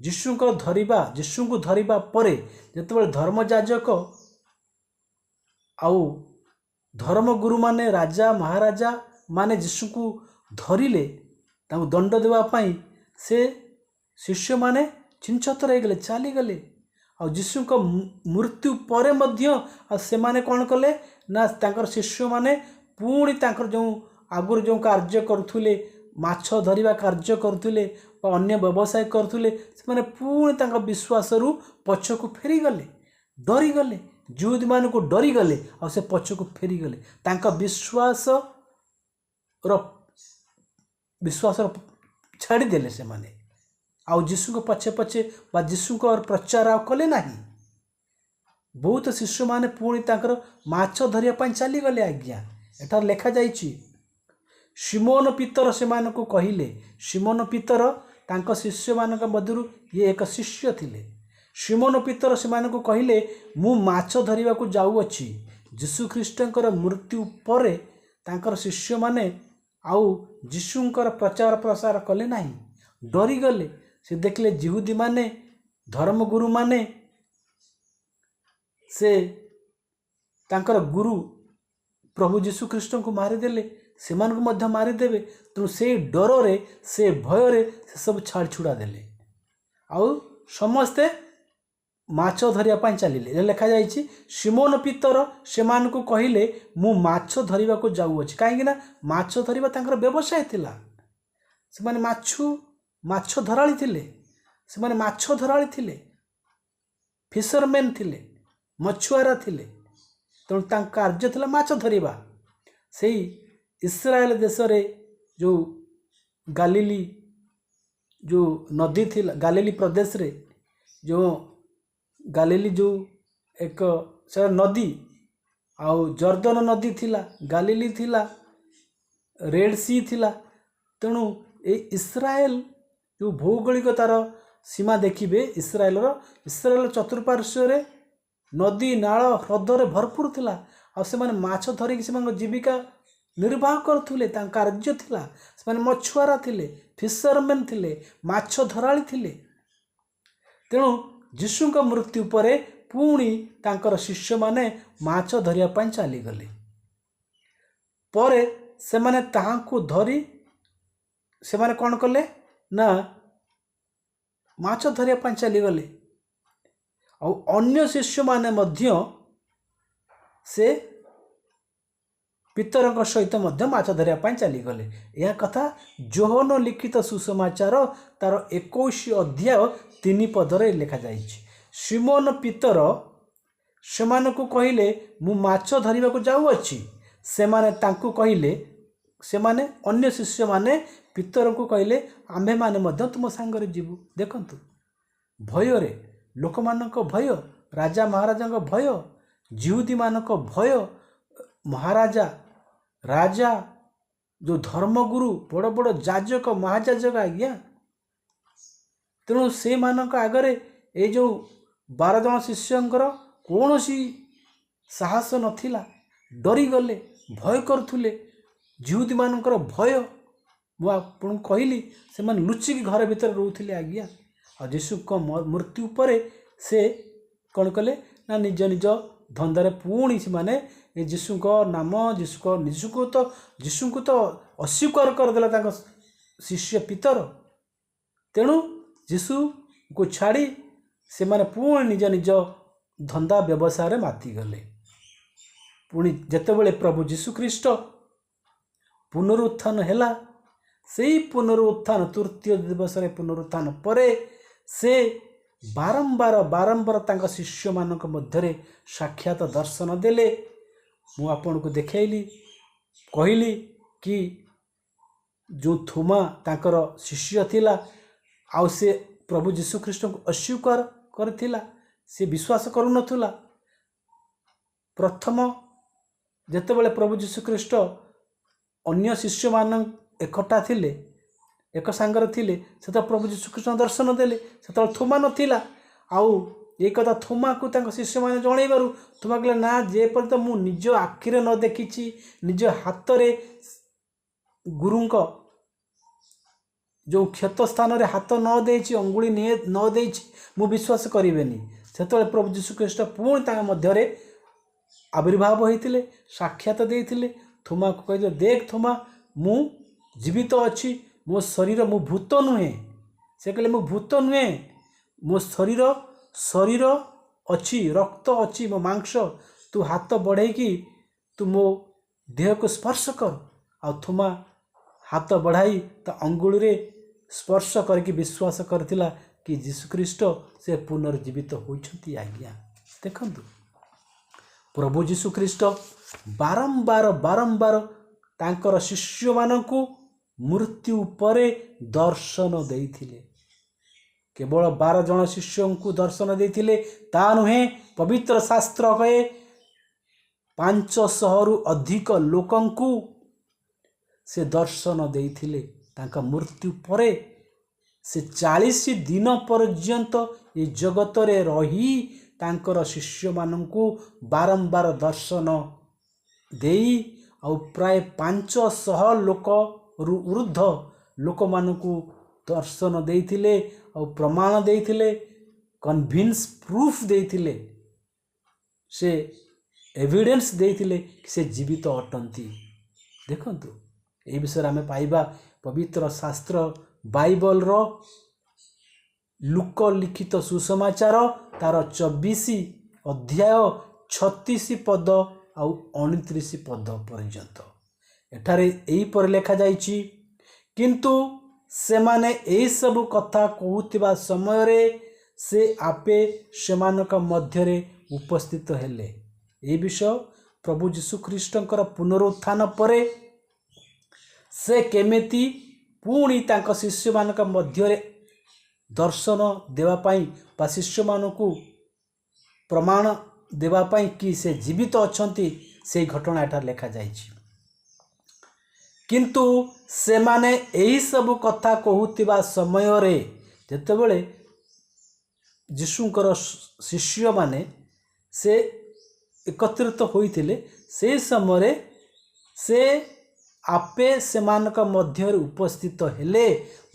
जीशुंकर धरिबा, जीशुंको धरिबा परे जेतेबेले धर्मयाजक आउ धर्मगुरु माने राजा महाराजा माने जीशुंको धरिले तांको दंड देवा पाई, से शिष्य माने छिनछतर हो गले, चली गले। आ जीशुंको मृत्यु परे मध्य से माने कौन कले ना तांकर शिष्य माने पुणी तांकर जो आगुर जो कार्य करुले, माछ धरिबा कार्य करुले, अन्य व्यवसाय करुले, से माने पुणी तांकर विश्वास रु पछकु फेरी गले, डरी गले। जुद मान को डरी गले और से पछकु फेरी गले। तांका विश्वास छाड़ी देले से माने आउ जीशु को पछे पछे बा जीशु को और प्रचार आउ कले नाही। बहुत शिष्य माने पुणी तांकर माछ धरिया पई चली गले। आज्ञा एटार लेखा जाइछि, शिमोन पीतर से मान को कहिले। शिमोन पीतर तांका शिष्य मानक मध्यरु ये एक शिष्य थिले। शिमोन पीतर से मान को कहिले, मु माछ धरिबा को जाऊ अछि। जीशु ख्रीष्टंकर मृत्यु परे तांकर शिष्य माने आउ जीशुंकर प्रचार प्रसार कले नाही, डरी गले। से देखले जिहुदी माने धर्मगुरु माने से तांकर गुरु प्रभु जीशु ख्रीष्ट को मारिदेले, से मध्य मारिदेवे। तेणु से डर रे से भय रे से सब छाड़ छुड़ा देले आउ समस्ते माछ धरिया पाई चलिले। लेखा जाइछि, शिमोन पीतर से मान को कहिले, मु माछ धरिबा को जाऊ अछि। काहेकि ना माछ धरिबा तांकर व्यवसाय थिला। से माने माछ धराली थिले, से माने माछ धराली थिले, फिशरमैन थिले, मछुआरा थिले। तेणु तांका कार्य थिला माछ धरिबा। सेही इस्राएल देश रे जो गालिली जो नदी थिला, गालिली प्रदेश रे जो गालिली जो एक से नदी आउ जर्दन नदी थिला, गालिली थिला, रेड सी थिला। तेणु ए इस्राएल जो भौगोलिक तार सीमा देखिए, इस्राएल चतुर्पार्श्व रे नदी नाल ह्रदरे भरपूर थिला। आ से माने माछ धरिक से जीविका निर्वाह करुले, कार्य थिला। से माने मछुआरा थिले, फिशरमैन थिले, माछ धराली थिले। तेणु जीशुंक मृत्यु परे पुणी तांकर शिष्य माने माछ धरिया पाई चली गले। परे से माने ताहांकु धरी से माने कौन कले ना माछ धरिया पाई चली गले। अन्य शिष्य माने मध्य से ପିତରଙ୍କ ସହିତ ମଧ୍ୟ ମାଛ ଧରିବା ପାଇଁ ଚାଲିଗଲେ। ଏହା କଥା ଯୋହନ ଲିଖିତ ସୁସମାଚାର ତାର 21 ଅଧ୍ୟାୟ 3 ପଦରେ ଲେଖାଯାଇଛି। ସିମୋନ ପିତର ସେମାନଙ୍କୁ କହିଲେ, ମୁଁ ମାଛ ଧରିବାକୁ ଯାଉଅଛି। ସେମାନେ ତାଙ୍କୁ କହିଲେ, ସେମାନେ ଅନ୍ୟ ଶିଷ୍ୟମାନେ ପିତରଙ୍କୁ କହିଲେ, ଆମ୍ଭେମାନେ ମଧ୍ୟ ତୁମ ସାଙ୍ଗରେ ଯିବୁ। ଦେଖନ୍ତୁ, ଭୟରେ, ଲୋକମାନଙ୍କ ଭୟ, ରାଜା ମହାରାଜାଙ୍କ ଭୟ, ଜିହୁଦୀମାନଙ୍କ ଭୟ, ମହାରାଜା, ରାଜା, ଯେଉଁ ଧର୍ମଗୁରୁ, ବଡ଼ ବଡ଼ ଯାଜକ, ମହାଯାଜକ, ଆଜ୍ଞା। ତେଣୁ ସେମାନଙ୍କ ଆଗରେ ଏଇ ଯେଉଁ 12 ଜଣ ଶିଷ୍ୟଙ୍କର କୌଣସି ସାହସ ନଥିଲା, ଡରିଗଲେ, ଭୟ କରୁଥିଲେ। ଜିହୁଦୀମାନଙ୍କର ଭୟ, ମୁଁ ଆପଣଙ୍କୁ କହିଲି, ସେମାନେ ଲୁଚିକି ଘର ଭିତରେ ରହୁଥିଲେ, ଆଜ୍ଞା। ଆଉ ଯୀଶୁଙ୍କ ମୃତ୍ୟୁ ପରେ ସେ କ'ଣ କଲେ ନା ନିଜ ନିଜ ଧନ୍ଦାରେ ପୁଣି ସେମାନେ ଯୀଶୁଙ୍କ ନାମ, ଯୀଶୁଙ୍କୁ ତ ଅସ୍ୱୀକାର କରିଦେଲା ତାଙ୍କ ଶିଷ୍ୟ ପିତର। ତେଣୁ ଯୀଶୁଙ୍କୁ ଛାଡ଼ି ସେମାନେ ପୁଣି ନିଜ ନିଜ ଧନ୍ଦା ବ୍ୟବସାୟରେ ମାତିଗଲେ। ପୁଣି ଯେତେବେଳେ ପ୍ରଭୁ ଯୀଶୁଖ୍ରୀଷ୍ଟ ପୁନରୁତ୍ଥାନ ହେଲା, ସେଇ ପୁନରୁତ୍ଥାନ ତୃତୀୟ ଦିବସରେ ପୁନରୁତ୍ଥାନ ପରେ ସେ ବାରମ୍ବାର ତାଙ୍କ ଶିଷ୍ୟମାନଙ୍କ ମଧ୍ୟରେ ସାକ୍ଷାତ ଦର୍ଶନ ଦେଲେ। ମୁଁ ଆପଣଙ୍କୁ ଦେଖେଇଲି, କହିଲି କି ଯେଉଁ ଥୋମା ତାଙ୍କର ଶିଷ୍ୟ ଥିଲା, ଆଉ ସେ ପ୍ରଭୁ ଯୀଶୁଖ୍ରୀଷ୍ଟଙ୍କୁ ଅସ୍ୱୀକାର କରିଥିଲା, ସେ ବିଶ୍ୱାସ କରୁନଥିଲା। ପ୍ରଥମ ଯେତେବେଳେ ପ୍ରଭୁ ଯୀଶୁଖ୍ରୀଷ୍ଟ ଅନ୍ୟ ଶିଷ୍ୟମାନ ଏକଠା ଥିଲେ, ଏକ ସାଙ୍ଗରେ ଥିଲେ, ସେତେବେଳେ ପ୍ରଭୁ ଯୀଶୁଖ୍ରୀଷ୍ଟ ଦର୍ଶନ ଦେଲେ। ସେତେବେଳେ ଥୋମା ନଥିଲା। ଆଉ ଏଇ କଥା ଥୋମାକୁ ତାଙ୍କ ଶିଷ୍ୟମାନେ ଜଣେଇବାରୁ ଥୋମା କହିଲେ, ନା, ଯେପର୍ଯ୍ୟନ୍ତ ମୁଁ ନିଜ ଆଖିରେ ନ ଦେଖିଛି, ନିଜ ହାତରେ ଗୁରୁଙ୍କ ଯେଉଁ କ୍ଷତ ସ୍ଥାନରେ ହାତ ନ ଦେଇଛି, ଅଙ୍ଗୁଳି ନ ଦେଇଛି, ମୁଁ ବିଶ୍ୱାସ କରିବେନି। ସେତେବେଳେ ପ୍ରଭୁ ଯୀଶୁଖ୍ରୀଷ୍ଟ ପୁଣି ତାଙ୍କ ମଧ୍ୟରେ ଆବିର୍ଭାବ ହୋଇଥିଲେ, ସାକ୍ଷାତ ଦେଇଥିଲେ। ଥୋମାକୁ କହିଲେ, ଦେଖ ଥୋମା, ମୁଁ ଜୀବିତ ଅଛି, ମୋ ଶରୀର, ମୁଁ ଭୂତ ନୁହେଁ। ସେ କହିଲେ, ମୁଁ ଭୂତ ନୁହେଁ, ମୋ ଶରୀର ଅଛି, ରକ୍ତ ଅଛି, ମୋ ମାଂସ। ତୁ ହାତ ବଢ଼େଇକି ତୁ ମୋ ଦେହକୁ ସ୍ପର୍ଶ କର। ଆଉ ଥୋମା ହାତ ବଢ଼ାଇ ତା ଅଙ୍ଗୁଳିରେ ସ୍ପର୍ଶ କରିକି ବିଶ୍ୱାସ କରିଥିଲା କି ଯୀଶୁଖ୍ରୀଷ୍ଟ ସେ ପୁନର୍ଜୀବିତ ହୋଇଛନ୍ତି, ଆଜ୍ଞା। ଦେଖନ୍ତୁ, ପ୍ରଭୁ ଯୀଶୁଖ୍ରୀଷ୍ଟ ବାରମ୍ବାର ତାଙ୍କର ଶିଷ୍ୟମାନଙ୍କୁ ମୃତ୍ୟୁ ପରେ ଦର୍ଶନ ଦେଇଥିଲେ। କେବଳ 12 ଜଣ ଶିଷ୍ୟଙ୍କୁ ଦର୍ଶନ ଦେଇଥିଲେ ତା ନୁହେଁ, ପବିତ୍ର ଶାସ୍ତ୍ର କହେ 500ରୁ ଅଧିକ ଲୋକଙ୍କୁ ସେ ଦର୍ଶନ ଦେଇଥିଲେ। ତାଙ୍କ ମୃତ୍ୟୁ ପରେ ସେ 40 ଦିନ ପର୍ଯ୍ୟନ୍ତ ଏ ଜଗତରେ ରହି ତାଙ୍କର ଶିଷ୍ୟମାନଙ୍କୁ ବାରମ୍ବାର ଦର୍ଶନ ଦେଇ, ଆଉ ପ୍ରାୟ 500 ଲୋକରୁ ଉର୍ଦ୍ଧ୍ୱ ଲୋକମାନଙ୍କୁ ଦର୍ଶନ ଦେଇଥିଲେ, ଆଉ ପ୍ରମାଣ ଦେଇଥିଲେ, କନଭିନ୍ସ ପ୍ରୁଫ୍ ଦେଇଥିଲେ, ସେ ଏଭିଡେନ୍ସ ଦେଇଥିଲେ କି ସେ ଜୀବିତ ଅଟନ୍ତି। ଦେଖନ୍ତୁ, ଏହି ବିଷୟରେ ଆମେ ପାଇବା ପବିତ୍ର ଶାସ୍ତ୍ର ବାଇବଲର ଲୁକ ଲିଖିତ ସୁସମାଚାର ତାର 24 ଅଧ୍ୟାୟ 36 ପଦ ଆଉ 29 ପଦ ପର୍ଯ୍ୟନ୍ତ। ଏଠାରେ ଏହିପରି ଲେଖାଯାଇଛି, କିନ୍ତୁ ସେମାନେ ଏହିସବୁ କଥା କହୁଥିବା ସମୟରେ ସେ ଆପେ ସେମାନଙ୍କ ମଧ୍ୟରେ ଉପସ୍ଥିତ ହେଲେ। ଏହି ବିଷୟ ପ୍ରଭୁ ଯୀଶୁଖ୍ରୀଷ୍ଟଙ୍କର ପୁନରୁତ୍ଥାନ ପରେ ସେ କେମିତି ପୁଣି ତାଙ୍କ ଶିଷ୍ୟମାନଙ୍କ ମଧ୍ୟରେ ଦର୍ଶନ ଦେବା ପାଇଁ ବା ଶିଷ୍ୟମାନଙ୍କୁ ପ୍ରମାଣ ଦେବା ପାଇଁ କି ସେ ଜୀବିତ ଅଛନ୍ତି, ସେହି ଘଟଣା ଏଠାରେ ଲେଖାଯାଇଛି। କିନ୍ତୁ ସେମାନେ ଏହିସବୁ କଥା କହୁଥିବା ସମୟରେ, ଯେତେବେଳେ ଯୀଶୁଙ୍କର ଶିଷ୍ୟମାନେ ସେ ଏକତ୍ରିତ ହୋଇଥିଲେ, ସେହି ସମୟରେ ସେ ଆପେ ସେମାନଙ୍କ ମଧ୍ୟରେ ଉପସ୍ଥିତ ହେଲେ,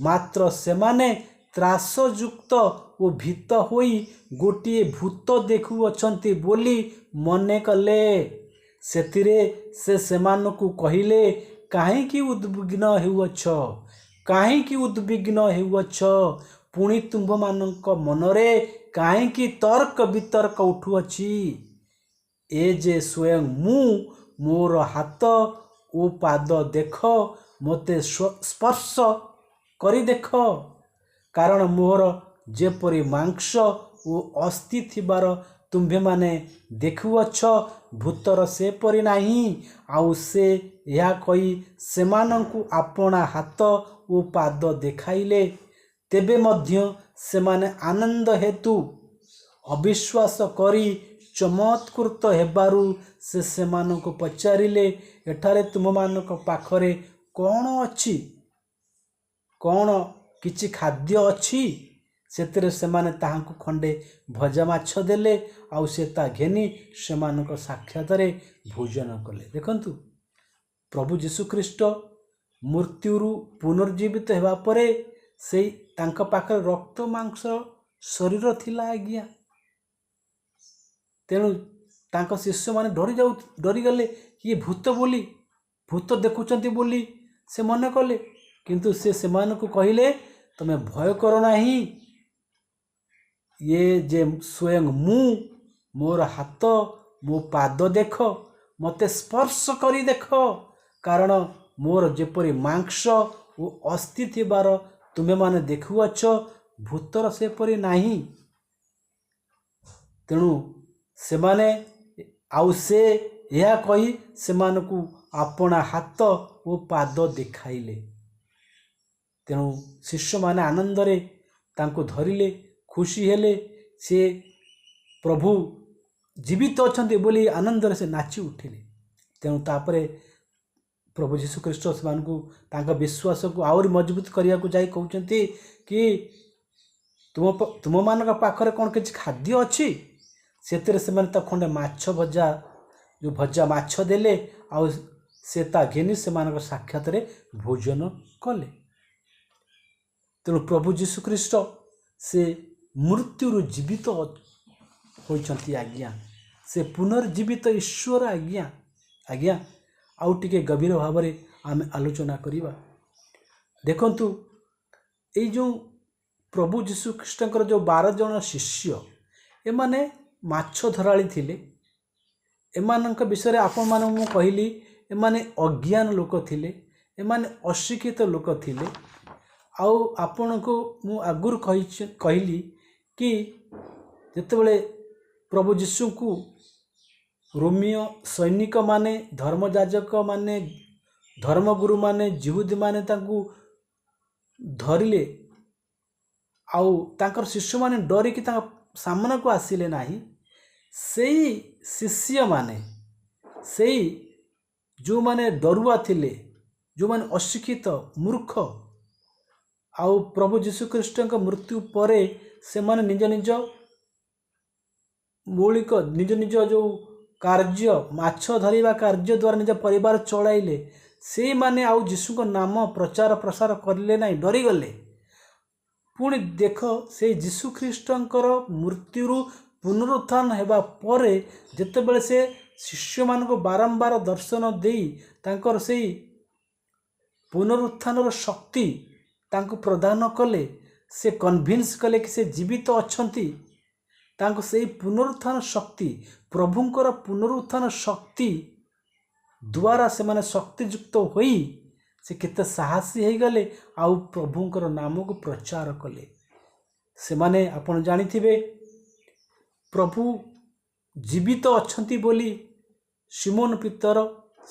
ମାତ୍ର ସେମାନେ ତ୍ରାସଯୁକ୍ତ ଓ ଭୀତ ହୋଇ ଗୋଟିଏ ଭୂତ ଦେଖୁଅଛନ୍ତି ବୋଲି ମନେ କଲେ। ସେଥିରେ ସେ ସେମାନଙ୍କୁ କହିଲେ, କାହିଁକି ଉଦ୍ବିଗ୍ନ ହେଉଅଛ? ପୁଣି ତୁମ୍ଭମାନଙ୍କ ମନରେ କାହିଁକି ତର୍କ ବିତର୍କ ଉଠୁଅଛି? ଏ ଯେ ସ୍ୱୟଂ ମୁଁ ମୋର ହାତ ଓ ପାଦ ଦେଖ, ମୋତେ ସ୍ପର୍ଶ କରି ଦେଖ, କାରଣ ମୋର ଯେପରି ମାଂସ ଓ ଅସ୍ଥି ଥିବାର ତୁମ୍ଭେମାନେ ଦେଖୁଅଛ, ଭୂତର ସେପରି ନାହିଁ। ଆଉ ସେ ଏହା କହି ସେମାନଙ୍କୁ ଆପଣା ହାତ ଓ ପାଦ ଦେଖାଇଲେ। ତେବେ ମଧ୍ୟ ସେମାନେ ଆନନ୍ଦ ହେତୁ ଅବିଶ୍ୱାସ କରି ଚମତ୍କୃତ ହେବାରୁ ସେ ସେମାନଙ୍କୁ ପଚାରିଲେ, ଏଠାରେ ତୁମମାନଙ୍କ ପାଖରେ କ'ଣ ଅଛି? କ'ଣ କିଛି ଖାଦ୍ୟ ଅଛି? ସେଥିରେ ସେମାନେ ତାହାଙ୍କୁ ଖଣ୍ଡେ ଭଜା ମାଛ ଦେଲେ। ଆଉ ସେ ତା ଘେନି ସେମାନଙ୍କ ସାକ୍ଷାତରେ ଭୋଜନ କଲେ। ଦେଖନ୍ତୁ, ପ୍ରଭୁ ଯୀଶୁଖ୍ରୀଷ୍ଟ ମୃତ୍ୟୁରୁ ପୁନର୍ଜୀବିତ ହେବା ପରେ ସେଇ ତାଙ୍କ ପାଖରେ ରକ୍ତ ମାଂସ ଶରୀର ଥିଲା ଆଜ୍ଞା। ତେଣୁ ତାଙ୍କ ଶିଷ୍ୟମାନେ ଡରିଗଲେ, ଇଏ ଭୂତ ବୋଲି, ଭୂତ ଦେଖୁଛନ୍ତି ବୋଲି ସେ ମନେ କଲେ। କିନ୍ତୁ ସେ ସେମାନଙ୍କୁ କହିଲେ, ତମେ ଭୟ କର ନାହିଁ, ଇଏ ଯେ ସ୍ୱୟଂ ମୁଁ, ମୋର ହାତ ମୋ ପାଦ ଦେଖ, ମୋତେ ସ୍ପର୍ଶ କରି ଦେଖ, କାରଣ ମୋର ଯେପରି ମାଂସ ଓ ଅସ୍ଥି ଥିବାର ତୁମେମାନେ ଦେଖୁଅଛ, ଭୂତର ସେପରି ନାହିଁ। ତେଣୁ ସେମାନେ ଆଉ ସେ ଏହା କହି ସେମାନଙ୍କୁ ଆପଣା ହାତ ଓ ପାଦ ଦେଖାଇଲେ। ତେଣୁ ଶିଷ୍ୟମାନେ ଆନନ୍ଦରେ ତାଙ୍କୁ ଧରିଲେ, ଖୁସି ହେଲେ। ସେ ପ୍ରଭୁ ଜୀବିତ ଅଛନ୍ତି ବୋଲି ଆନନ୍ଦରେ ସେ ନାଚି ଉଠିଲେ। ତେଣୁ ତାପରେ ପ୍ରଭୁ ଯୀଶୁଖ୍ରୀଷ୍ଟ ସେମାନଙ୍କୁ ତାଙ୍କ ବିଶ୍ୱାସକୁ ଆହୁରି ମଜବୁତ କରିବାକୁ ଯାଇ କହୁଛନ୍ତି କି ତୁମମାନଙ୍କ ପାଖରେ କ'ଣ କିଛି ଖାଦ୍ୟ ଅଛି? ସେଥିରେ ସେମାନେ ତା ଖଣ୍ଡେ ମାଛ ଭଜା, ଯେଉଁ ଭଜା ମାଛ ଦେଲେ। ଆଉ ସେ ତା ଘେନି ସେମାନଙ୍କ ସାକ୍ଷାତରେ ଭୋଜନ କଲେ। ତେଣୁ ପ୍ରଭୁ ଯୀଶୁଖ୍ରୀଷ୍ଟ ସେ ମୃତ୍ୟୁରୁ ଜୀବିତ ହୋଇଛନ୍ତି ଆଜ୍ଞା। ସେ ପୁନର୍ଜୀବିତ ଈଶ୍ୱର ଆଜ୍ଞା। ଆଜ୍ଞା, ଆଉ ଟିକେ ଗଭୀର ଭାବରେ ଆମେ ଆଲୋଚନା କରିବା। ଦେଖନ୍ତୁ, ଏଇ ଯେଉଁ ପ୍ରଭୁ ଯୀଶୁଖ୍ରୀଷ୍ଟଙ୍କର ଯେଉଁ 12 ଜଣ ଶିଷ୍ୟ, ଏମାନେ ମାଛ ଧରାଳି ଥିଲେ। ଏମାନଙ୍କ ବିଷୟରେ ଆପଣମାନଙ୍କୁ ମୁଁ କହିଲି, ଏମାନେ ଅଜ୍ଞାନ ଲୋକ ଥିଲେ, ଏମାନେ ଅଶିକ୍ଷିତ ଲୋକ ଥିଲେ। ଆଉ ଆପଣଙ୍କୁ ମୁଁ ଆଗରୁ କହିଲି କି ଯେତେବେଳେ ପ୍ରଭୁ ଯୀଶୁଙ୍କୁ ରୋମୀୟ ସୈନିକମାନେ, ଧର୍ମଯାଜକମାନେ, ଧର୍ମଗୁରୁମାନେ, ଯିହୁଦୀମାନେ ତାଙ୍କୁ ଧରିଲେ, ଆଉ ତାଙ୍କର ଶିଷ୍ୟମାନେ ଡରିକି ତାଙ୍କ ସାମ୍ନାକୁ ଆସିଲେ ନାହିଁ। ସେଇ ଶିଷ୍ୟମାନେ, ସେଇ ଯେଉଁମାନେ ଡରୁଆ ଥିଲେ, ଯେଉଁମାନେ ଅଶିକ୍ଷିତ ମୂର୍ଖ, ଆଉ ପ୍ରଭୁ ଯୀଶୁଖ୍ରୀଷ୍ଟଙ୍କ ମୃତ୍ୟୁ ପରେ ସେମାନେ ନିଜ ନିଜ ଯେଉଁ କାର୍ଯ୍ୟ, ମାଛ ଧରିବା କାର୍ଯ୍ୟ ଦ୍ୱାରା ନିଜ ପରିବାର ଚଳାଇଲେ। ସେଇମାନେ ଆଉ ଯୀଶୁଙ୍କ ନାମ ପ୍ରଚାର ପ୍ରସାର କରିଲେ ନାହିଁ, ଡରିଗଲେ। ପୁଣି ଦେଖ, ସେଇ ଯୀଶୁଖ୍ରୀଷ୍ଟଙ୍କର ମୃତ୍ୟୁରୁ ପୁନରୁତ୍ଥାନ ହେବା ପରେ ଯେତେବେଳେ ସେ ଶିଷ୍ୟମାନଙ୍କୁ ବାରମ୍ବାର ଦର୍ଶନ ଦେଇ ତାଙ୍କର ସେଇ ପୁନରୁତ୍ଥାନର ଶକ୍ତି ତାଙ୍କୁ ପ୍ରଦାନ କଲେ, ସେ କନଭିନ୍ସ କଲେ କି ସେ ଜୀବିତ ଅଛନ୍ତି। ତାଙ୍କୁ ସେଇ ପୁନରୁତ୍ଥାନ ଶକ୍ତି, ପ୍ରଭୁଙ୍କର ପୁନରୁତ୍ଥାନ ଶକ୍ତି ଦ୍ୱାରା ସେମାନେ ଶକ୍ତିଯୁକ୍ତ ହୋଇ ସେ କେତେ ସାହସୀ ହେଇଗଲେ, ଆଉ ପ୍ରଭୁଙ୍କର ନାମକୁ ପ୍ରଚାର କଲେ। ସେମାନେ, ଆପଣ ଜାଣିଥିବେ, ପ୍ରଭୁ ଜୀବିତ ଅଛନ୍ତି ବୋଲି ସିମୋନ ପିତର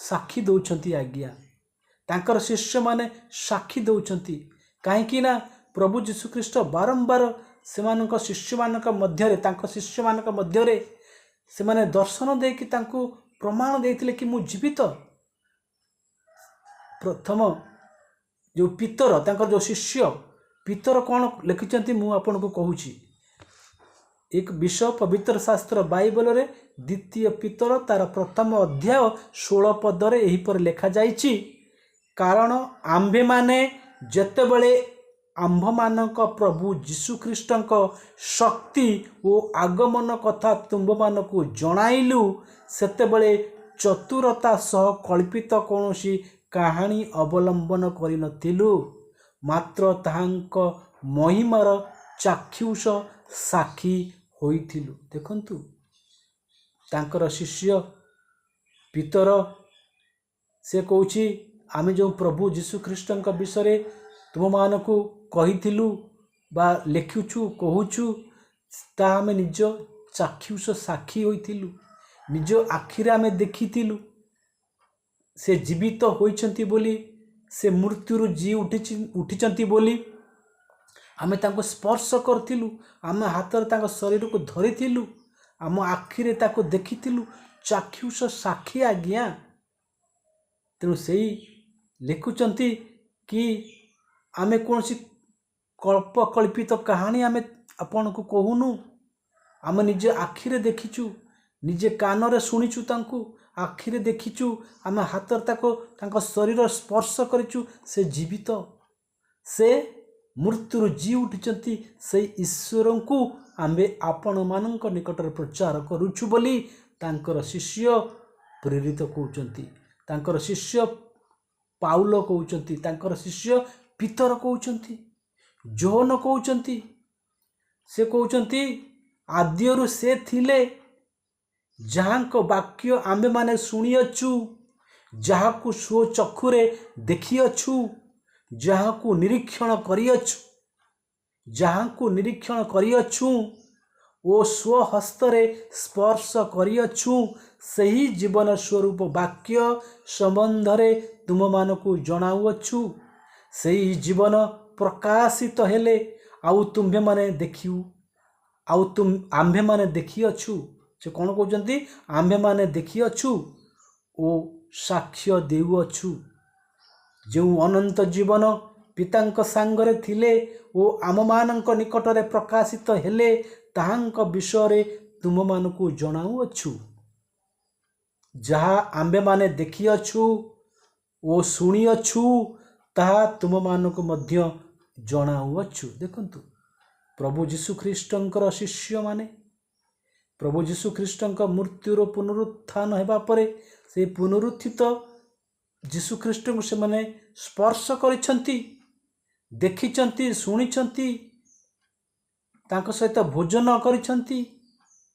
ସାକ୍ଷୀ ଦେଉଛନ୍ତି ଆଜ୍ଞା। ତାଙ୍କର ଶିଷ୍ୟମାନେ ସାକ୍ଷୀ ଦେଉଛନ୍ତି। କାହିଁକି ନା ପ୍ରଭୁ ଯୀଶୁଖ୍ରୀଷ୍ଟ ବାରମ୍ବାର ସେମାନଙ୍କ ଶିଷ୍ୟମାନଙ୍କ ମଧ୍ୟରେ, ତାଙ୍କ ଶିଷ୍ୟମାନଙ୍କ ମଧ୍ୟରେ ସେମାନେ ଦର୍ଶନ ଦେଇକି ତାଙ୍କୁ ପ୍ରମାଣ ଦେଇଥିଲେ କି ମୁଁ ଜୀବିତ। ପ୍ରଥମ ଯେଉଁ ପିତର, ତାଙ୍କର ଯେଉଁ ଶିଷ୍ୟ ପିତର କ'ଣ ଲେଖିଛନ୍ତି ମୁଁ ଆପଣଙ୍କୁ କହୁଛି। ଏକ ବିଶ୍ୱ ପବିତ୍ର ଶାସ୍ତ୍ର ବାଇବଲରେ 2 ପିତର ତାର 1ମ ଅଧ୍ୟାୟ 16 ପଦରେ ଏହିପରି ଲେଖାଯାଇଛି, କାରଣ ଆମ୍ଭେମାନେ ଯେତେବେଳେ ଆମ୍ଭମାନଙ୍କ ପ୍ରଭୁ ଯୀଶୁଖ୍ରୀଷ୍ଟଙ୍କ ଶକ୍ତି ଓ ଆଗମନ କଥା ତୁମ୍ଭମାନଙ୍କୁ ଜଣାଇଲୁ, ସେତେବେଳେ ଚତୁରତା ସହ କଳ୍ପିତ କୌଣସି କାହାଣୀ ଅବଲମ୍ବନ କରିନଥିଲୁ, ମାତ୍ର ତାହାଙ୍କ ମହିମାର ଚାକ୍ଷୁଷ ସାକ୍ଷୀ ହୋଇଥିଲୁ। ଦେଖନ୍ତୁ, ତାଙ୍କର ଶିଷ୍ୟ ପିତର से कौची आमे जो प्रभु जीशु ख्रीष्ट विषय तुम मानकु कहिथिलु बा लेखुछु कहूछु ता आमे निज चाक्षुष साक्षी होइथिलु, निज आखिरे आमे देखिथिलु से जीवित होइछंती बोली, से मृत्युरु जी उठिछंती बोली आमे तांको स्पर्श करथिलु, आमे हातर तांको शरीर को धरिथिलु, आम आखिरे ताको देखिथिलु, चाक्षुष साक्षी आज्ञा। तेणु सेई लिखुचंती कि आमे कौनसी कल्पित कहानी आमे आपण को कहूनु, आमे निजे आखिरे देखिचु, निजे कानरे शुणिचु, तांको आखिरे देखिचु, आमे हातर ताको शरीर स्पर्श करिचु, से जीवित, से मृत्युर जी उठिचंती, से ईश्वर को आमे आपण मानक निकटर प्रचार करूछु बोली तांकर शिष्य प्रेरित कहउचंती, तांकर शिष्य पाउल कहउचंती, तांकर शिष्य पीतर कहउचंती, जोहन कहउचंती। से कहउचंती आद्यरु से थिले जहाँको वाक्य आमे माने शुणिअछु, जहाँकु स्व चक्षुरे देखिअछु, जहाँकु निरीक्षण करिअछु, जहाँकु निरीक्षण करिअछु ओ स्वहस्तरे स्पर्श करिअछु, सही जीवन स्वरूप वाक्य संबंधरे तुम मानकु जणाउअछु। सही जीवन प्रकाशित हेले आउ तुम्भे माने देखिउ, आउ आम्भे माने देखिअछु। से कौन कहते आम्भे माने देखिअछु ओ साक्ष्य देउअछु। जो अनंत जीवन पितांक सांगरे थिले ओ आम मानक निकटरे प्रकाशित हेले ताहांक विषय तुम मानकु जणाउअछु। जहा आम्भे माने देखिअछु ओ शुणिअछु ताहा तुम मानकु मध्य जणाउअछु। देखंतु प्रभु जीशु ख्रीष्टंकर शिष्य माने प्रभु जीशु ख्रीष्टंक मृत्युर पुनरुत्थान हेबा परे से पुनरुत्थित जीशु ख्रीष्ट को से माने स्पर्श करिसंती, देखिचंती, शुणिचंती, तांको सहित भोजन करिसंती।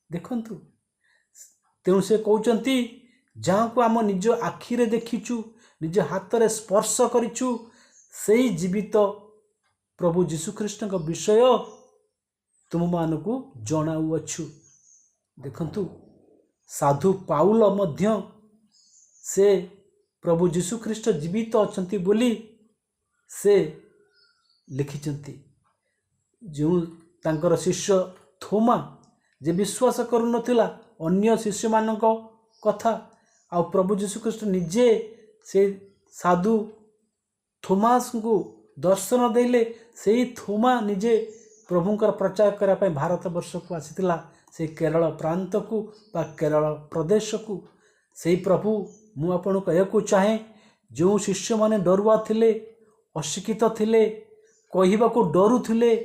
देखंतु तेणु से कहउचंती जहाँ को आम निज आखिरे देखिचु, निज हाथ स्पर्श करिचु, सेई जीवित प्रभु जीशु ख्रीष्ट विषय तुम मानकु जणाउअछु। देखंतु साधु पाउल मध्य से प्रभु जीशु ख्रीष्ट जीवित अछंती बोली से लिखिचंती। जो तांकर शिष्य थोमा जे विश्वास करू नथिला अन्य शिष्य मानक कथा, आ प्रभु जीशु ख्रीष्ट निजे से साधु थोमास को दर्शन देले, से थोमा निजे प्रभुंकर प्रचार करने भारत वर्ष को आसीथिला, से केरल प्रांत को बा केरल प्रदेश को। से प्रभु मु आपन कहू चाहे जो शिष्य माने डरुआ थिले, अशिक्षित थिले, कहवा को डरू थिले,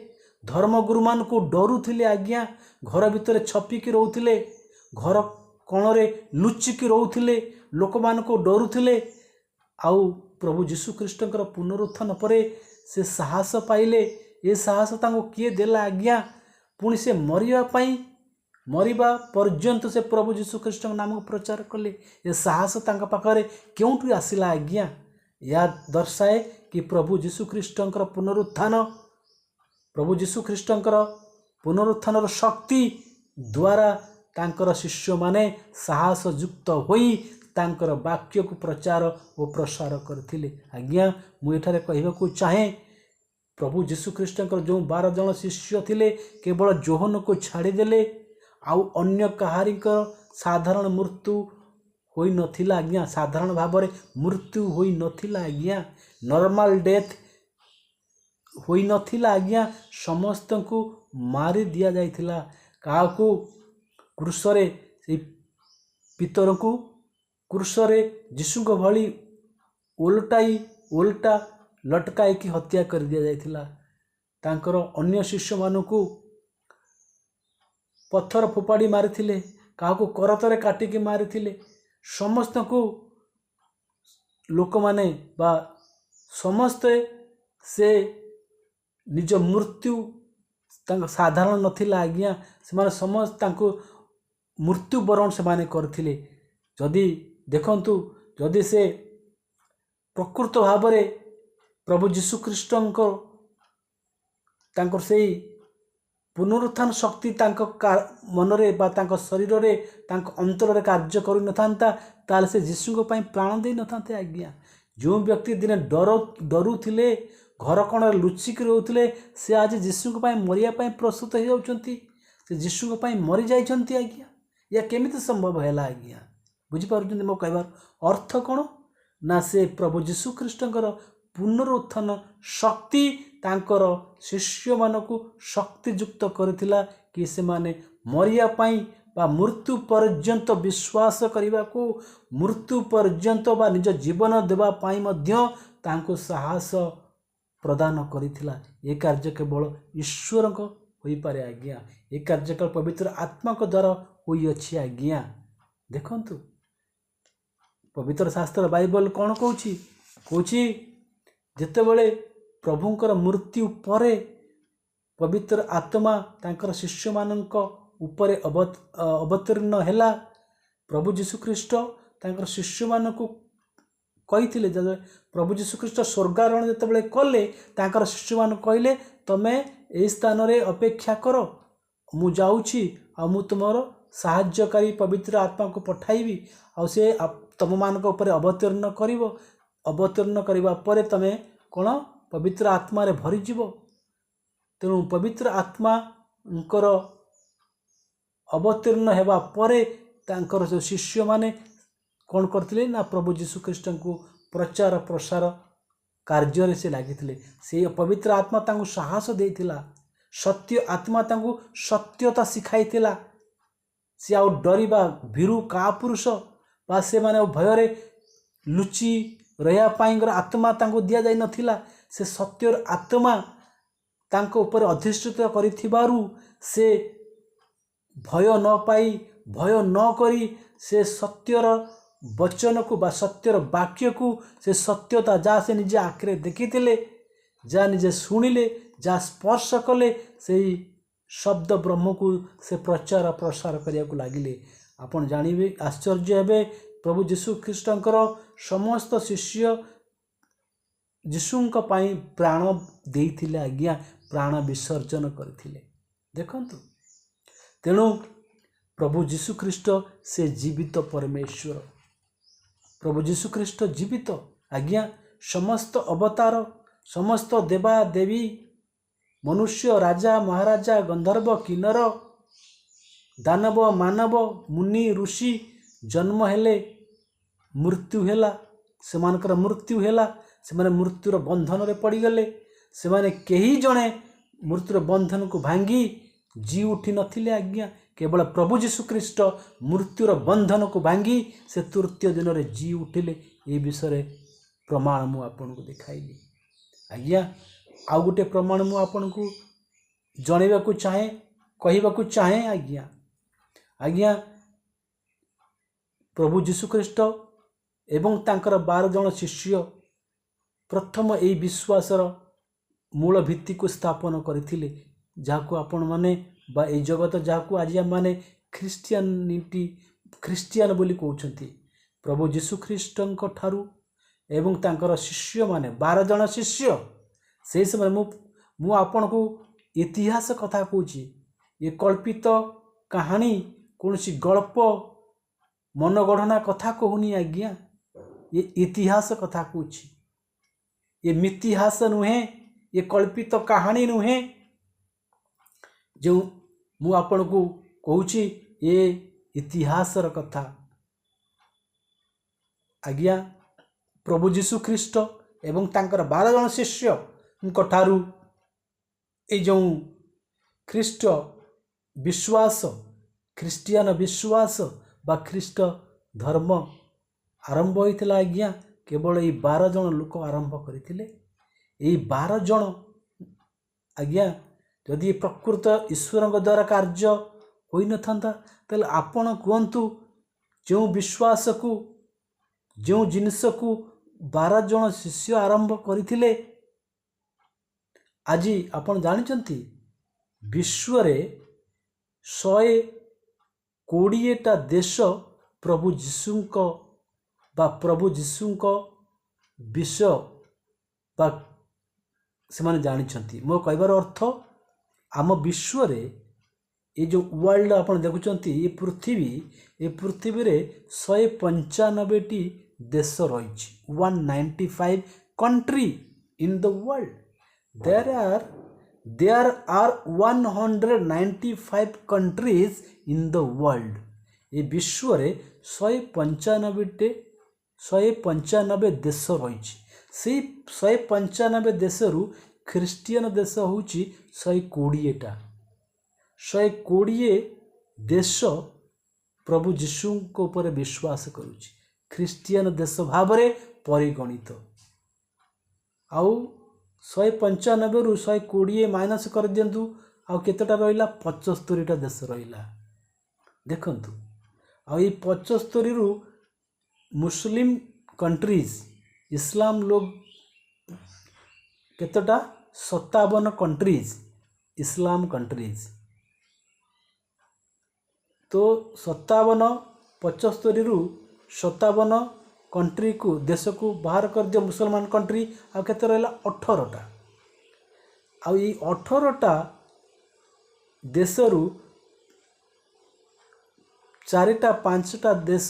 धर्मगुरु मान को डरू थिले, आज्ञा घर भितर छपिकी रोथिले, घर कोणरे लुचिकी रोथिले, लोक मान को डरू थिले। आउ प्रभु जीशु ख्रीष्टंकर पुनरुत्थान परे से साहस पाइले। ये साहस तांको किए देला आज्ञा, पुणी से मरिबा पर्यंत से प्रभु जीशु ख्रीष्ट नाम को प्रचार कले। ये साहस तांका पाखरे क्योंठु आसिला आज्ञा? या दर्शाए कि प्रभु जीशु ख्रीष्टंकर पुनरुत्थान, प्रभु जीशु ख्रीष्टंकर पुनरुत्थानर शक्ति द्वारा तांकर शिष्य माने साहस युक्त होई तांकर वाक्य को प्रचार और प्रसार करथिले। आज्ञा मु एठारे कहबाकू चाहे प्रभु जीशु ख्रीष्टंकर जो 12 जन शिष्य थिले केवल जोहन को छाड़ीदेले, आउ अन्य कहारिकर साधारण मृत्यु होई नथिला आज्ञा। साधारण भाव में मृत्यु होई नथिला आज्ञा, नॉर्मल डेथ होई नथिला आज्ञा। समस्त को मारी दिया जाइथिला। काहाकू क्रूसरे से पितर को क्रूसरे जीशु को भली उल्टा लटकाई की हत्या कर दिया जाइथिला। तांकर अन्य शिष्य मानकू पत्थर फोपाड़ी मारिथिले, काहाकू करतरे काटिकी मारिथिले। समस्त को लोक माने बा समस्ते से निज मृत्यु साधारण नथिला आज्ञा। से समस्त तांको मृत्यु बरण से माने करथिले। जदि देखंतु जदि से प्रकृत भाव में प्रभु जीशुख्रीष्ट से पुनरुत्थान शक्ति मनरे बा शरीर रे अंतर कार्य कर न से जीशु प्राण दे न था आज्ञा। जो व्यक्ति दिने डरुले घर कण लुचिक रोते से आज जीशु मरिया प्रस्तुत हो जाती, से जीशु मरी जाइछन्ति आज्ञा। या केमिति संभव है आज्ञा? बुझीपार मो कहबार अर्थ कौन ना से प्रभु जीशुख्रीष्ट पुनरुत्थान शक्ति तांकर शिष्य मानकु शक्तियुक्त करथिला कि से माने मरिया पाई बा मृत्यु पर्यंत विश्वास करने को, मृत्यु पर्यंत बा निज जीवन देवा पाई मध्य तांको साहस प्रदान करिथिला। ये कार्य केवल ईश्वर को होई पारे आज्ञा। ये कार्य केवल पवित्र आत्मा को द्वारा होई अछि आज्ञा। देखंतु पवित्र शास्त्र बाइबल कौन कहूची कहूची जेतेबेले प्रभुंकर मृत्यु परे पवित्र आत्मा तांकर शिष्य मानक उपरे अवतीर्ण हैला। प्रभु जीशुख्रीष्ट तांकर शिष्य मानक कही प्रभु जीशुख्रीष्ट स्वर्गारोहण जेतेबेले कले तांकर शिष्य मान कहले तमे ए स्थान रे अपेक्षा करो, मु जाउछि आ मु तुमर साहाय्यकारी पवित्र आत्मा को पठाइबी आ से तुम मानक ऊपर अवतीर्ण करिवो। अवतीर्ण करबा परे तमे कोन पवित्र आत्मा रे भरी जीवो। तेणु पवित्र आत्मा अवतीर्ण हेबा परे तांकर जो शिष्य माने कौन करथिले ना प्रभु जीशुख्रीष्ट को प्रचार प्रसार कार्य से लागिथिले। से पवित्र आत्मा तांको साहस देइथिला, सत्य आत्मा तांको सत्यता सिखाइथिला। से आउ डरिबा भीरु का पुरुष बा से माने भय रे लुचि रहा पाइंगर आत्मा तांको दिया जाय नथिला। से सत्यर आत्मा तांको ऊपर अधिष्ठित करिथिबारु से भय न पाई भय न करी से सत्यर वचन को बा सत्यर वाक्य को से सत्यता जा से निजे आखिरे देखिथिले, जा निजे सुनिले, जा स्पर्श कले से शब्द ब्रह्म को से प्रचार प्रसार करिया को लागिले। आपण जानिबे आश्चर्य हेबे प्रभु जीशुख्रीष्टंकर समस्त शिष्य जीशुंक पाई प्राण देइथिले आज्ञा, प्राण विसर्जन करथिले। देखंतु तेणु प्रभु जीशुख्रीष्ट से जीवित परमेश्वर, प्रभु जीशुख्रीष्ट जीवित आज्ञा। समस्त अवतार, समस्त देवा देवी, मनुष्य, राजा महाराजा, गंधर्व, किन्नर, दानव, मानव, मुनि, ऋषि जन्म हेले, मृत्यु हेला, सेमानकर मृत्यु हेला, सेमाने मृत्युर बंधन रे पड़ीगले। सेमाने केही जणे मृत्युर बंधन को भांगी जी उठी नथिले आज्ञा। केवल प्रभु जीशुख्रीष्ट मृत्युर बंधन को भांगी से तृतीय दिन रे जी उठिले। ये विषय प्रमाण मु आपन को दिखाइली आज्ञा। आ गोटे प्रमाण मु आपन को जणेबा को चाहे, कहबा को चाहे आज्ञा। आज्ञा प्रभु जीशुख्रीष्ट एवं तांकर 12 जन शिष्य प्रथम यही विश्वासर मूल भित्ति को स्थापन करथिले, जाको आपण माने बा ए जगत जाको आज माने ख्रिस्टियन बोली कहउछंती। प्रभु जीशुख्रीष्टंक ठारू एवं तांकर शिष्य माने 12 जन शिष्य से समय मु आपण को इतिहास कथा कहूची। ये कल्पित कहानी कौन सी गल्प मनगढ़ना कथा कहूनी आज्ञा। ये इतिहास कथा कहूची, ये मितिहास नुहे, ये कल्पित कहानी नुहे। जो मु आपण को कहूची ये इतिहासर कथा आज्ञा। प्रभु जीशुख्रीष्ट एवं तांकर 12 जन शिष्य ठारू ए जो ख्रीष्ट विश्वास, ख्रिस्टियन विश्वास बा ख्रीष्ट धर्म आरंभ होइतिला आज्ञा। केवल ये 12 जन लोक आरंभ करथिले। ये 12 जन आज्ञा यदि प्रकृत ईश्वर द्वारा कार्य होई न थांता तले आपण कहंतु जो विश्वास को, जो जिनिस को 12 जन शिष्य आरंभ करथिले। आज आपण जानिचंती विश्व रे 120टा देश प्रभु जीशुंक विश्व बा से जानी मो कहबार अर्थ आम विश्व ये जो वर्ल्ड आप देखुं ये पृथ्वी रे 195 देश रही 195 country in the world there are 195 countries in the world ये विश्व रे 195 देश रही से 195 देश रु ख्रीस्टियन देश हूँ 120टा 120 देश प्रभु जीशु को ऊपर विश्वास करुच्ची ख्रीस्टियन देश भाव में परिगणित आउ 195 रु 120 माइनस कर दिंतु आउ केतेटा रहिला 75टा देश रहिला देखंतु आ ये 75 रु मुस्लिम कंट्रीज इस्लाम लोग केतेटा 57 कंट्रीज इस्लाम कंट्रीज तो 57 75 रु 57 कंट्री को देश को बाहर कर दियो मुसलमान कंट्री आ केते रहला 18टा आ ये 18टा देश रु 4टा 5टा देश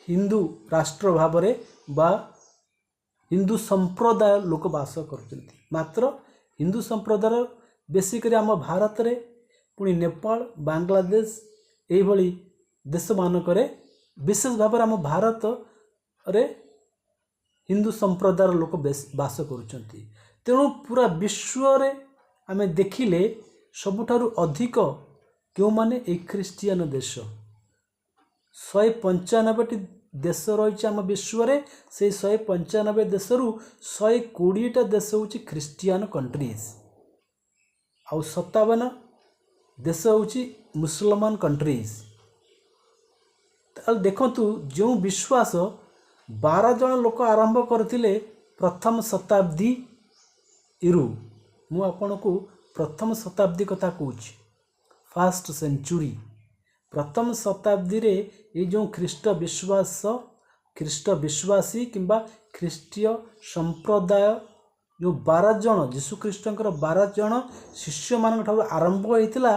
हिंदू राष्ट्र भाव रे बा हिंदू संप्रदाय लोक बास करछन्ति मात्र हिंदू संप्रदाय बेसिकली आम भारत रे पुणी नेपाल बांग्लादेश यही भली देश मानकरे विशेष भाव आम भारत रे हिंदू संप्रदाय लोक बास करुछन्ति तेणु पूरा विश्व रे आमे देखिले सबुठारु अधिक क्यों माने एक ख्रिस्टियन देश 195 देश रही आम विश्व रे से 195 देश रु 120टा देश हूँ ख्रिस्टियन कंट्रीज आउ 57 देश हूँ मुसलमान कंट्रीज देखंतु जो विश्वास 12 जन लोक आरंभ करथिले प्रथम शताब्दी इरु मु आपन को प्रथम शताब्दी कथा कहूँ फर्स्ट सेंचुरी प्रथम शताब्दी रे ये जो ख्रीष्ट विश्वासी किंबा ख्रीष्टीय संप्रदाय जो 12 जन जीशु ख्रीष्टंकर 12 जन शिष्य मान आरंभ होता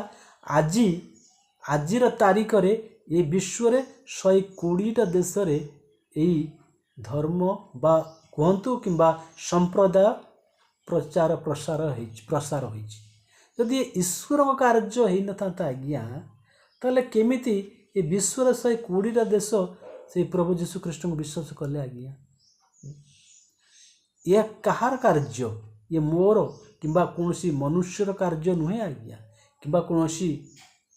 आजिर तारीख रे ये विश्व रे 120टा देश रे यही धर्म बा कहतु किंबा संप्रदाय प्रचार प्रसार होइछि यदि ईश्वर कार्य होई न था आज्ञा ताले केमिति ये विश्व 120टा देश से प्रभु जीशु कृष्ण को विश्वास कले आज्ञा यह कहार कार्य ये मोर किंबा कौनसी मनुष्यर कार्य नुहे आज्ञा किंबा कौनसी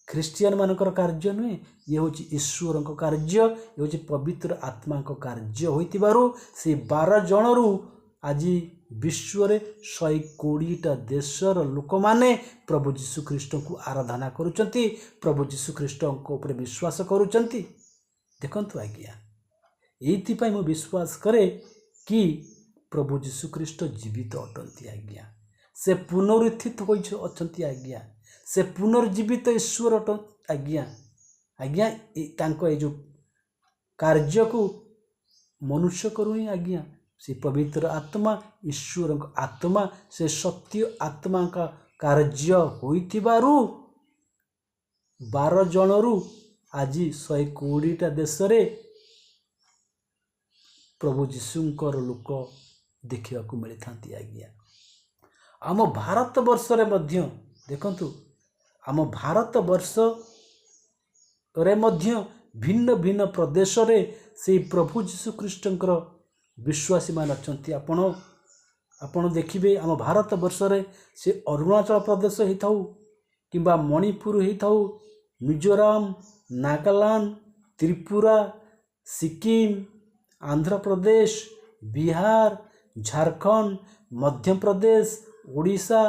ख्रिस्टियन मानकर कार्य नुहे ये हूँ ईश्वर कार्य ये हूँ पवित्र आत्मा कार्य होइतिबारु से 12 जन रु आज विश्व रे 120टा देशर लोक माने प्रभु जीशु ख्रीष्ट को आराधना करुचंती प्रभु जीशु ख्रीष्ट ऊपर विश्वास करुचंती देखंतु आज्ञा एइथिपाई मु विश्वास करे कि प्रभु जीशु ख्रीष्ट जीवित अटंती आज्ञा से पुनरुत्थित होई अछंती आज्ञा से पुनर्जीवित ईश्वर आज्ञा आज्ञा तांको ए जो कार्य को मनुष्य करूनी आज्ञा से पवित्र आत्मा ईश्वर आत्मा से सत्य आत्मा का कार्य होइतिबारु 12 जन रु आज 120टा देश रे प्रभु जीशुंकर लोक देखा मिली था आज्ञा आम भारत वर्ष रे मध्य देखंतु आम भारत वर्ष रे मध्य भिन्न भिन्न प्रदेश रे से प्रभु जीशु ख्रीष्टंकर विश्वासी मान अच्छी आपण देखिए आम भारत वर्ष रे से अरुणाचल प्रदेश होता किंबा मणिपुर होता मिजोराम नागालैंड त्रिपुरा सिक्किम आंध्र प्रदेश बिहार झारखंड मध्य प्रदेश ओडिशा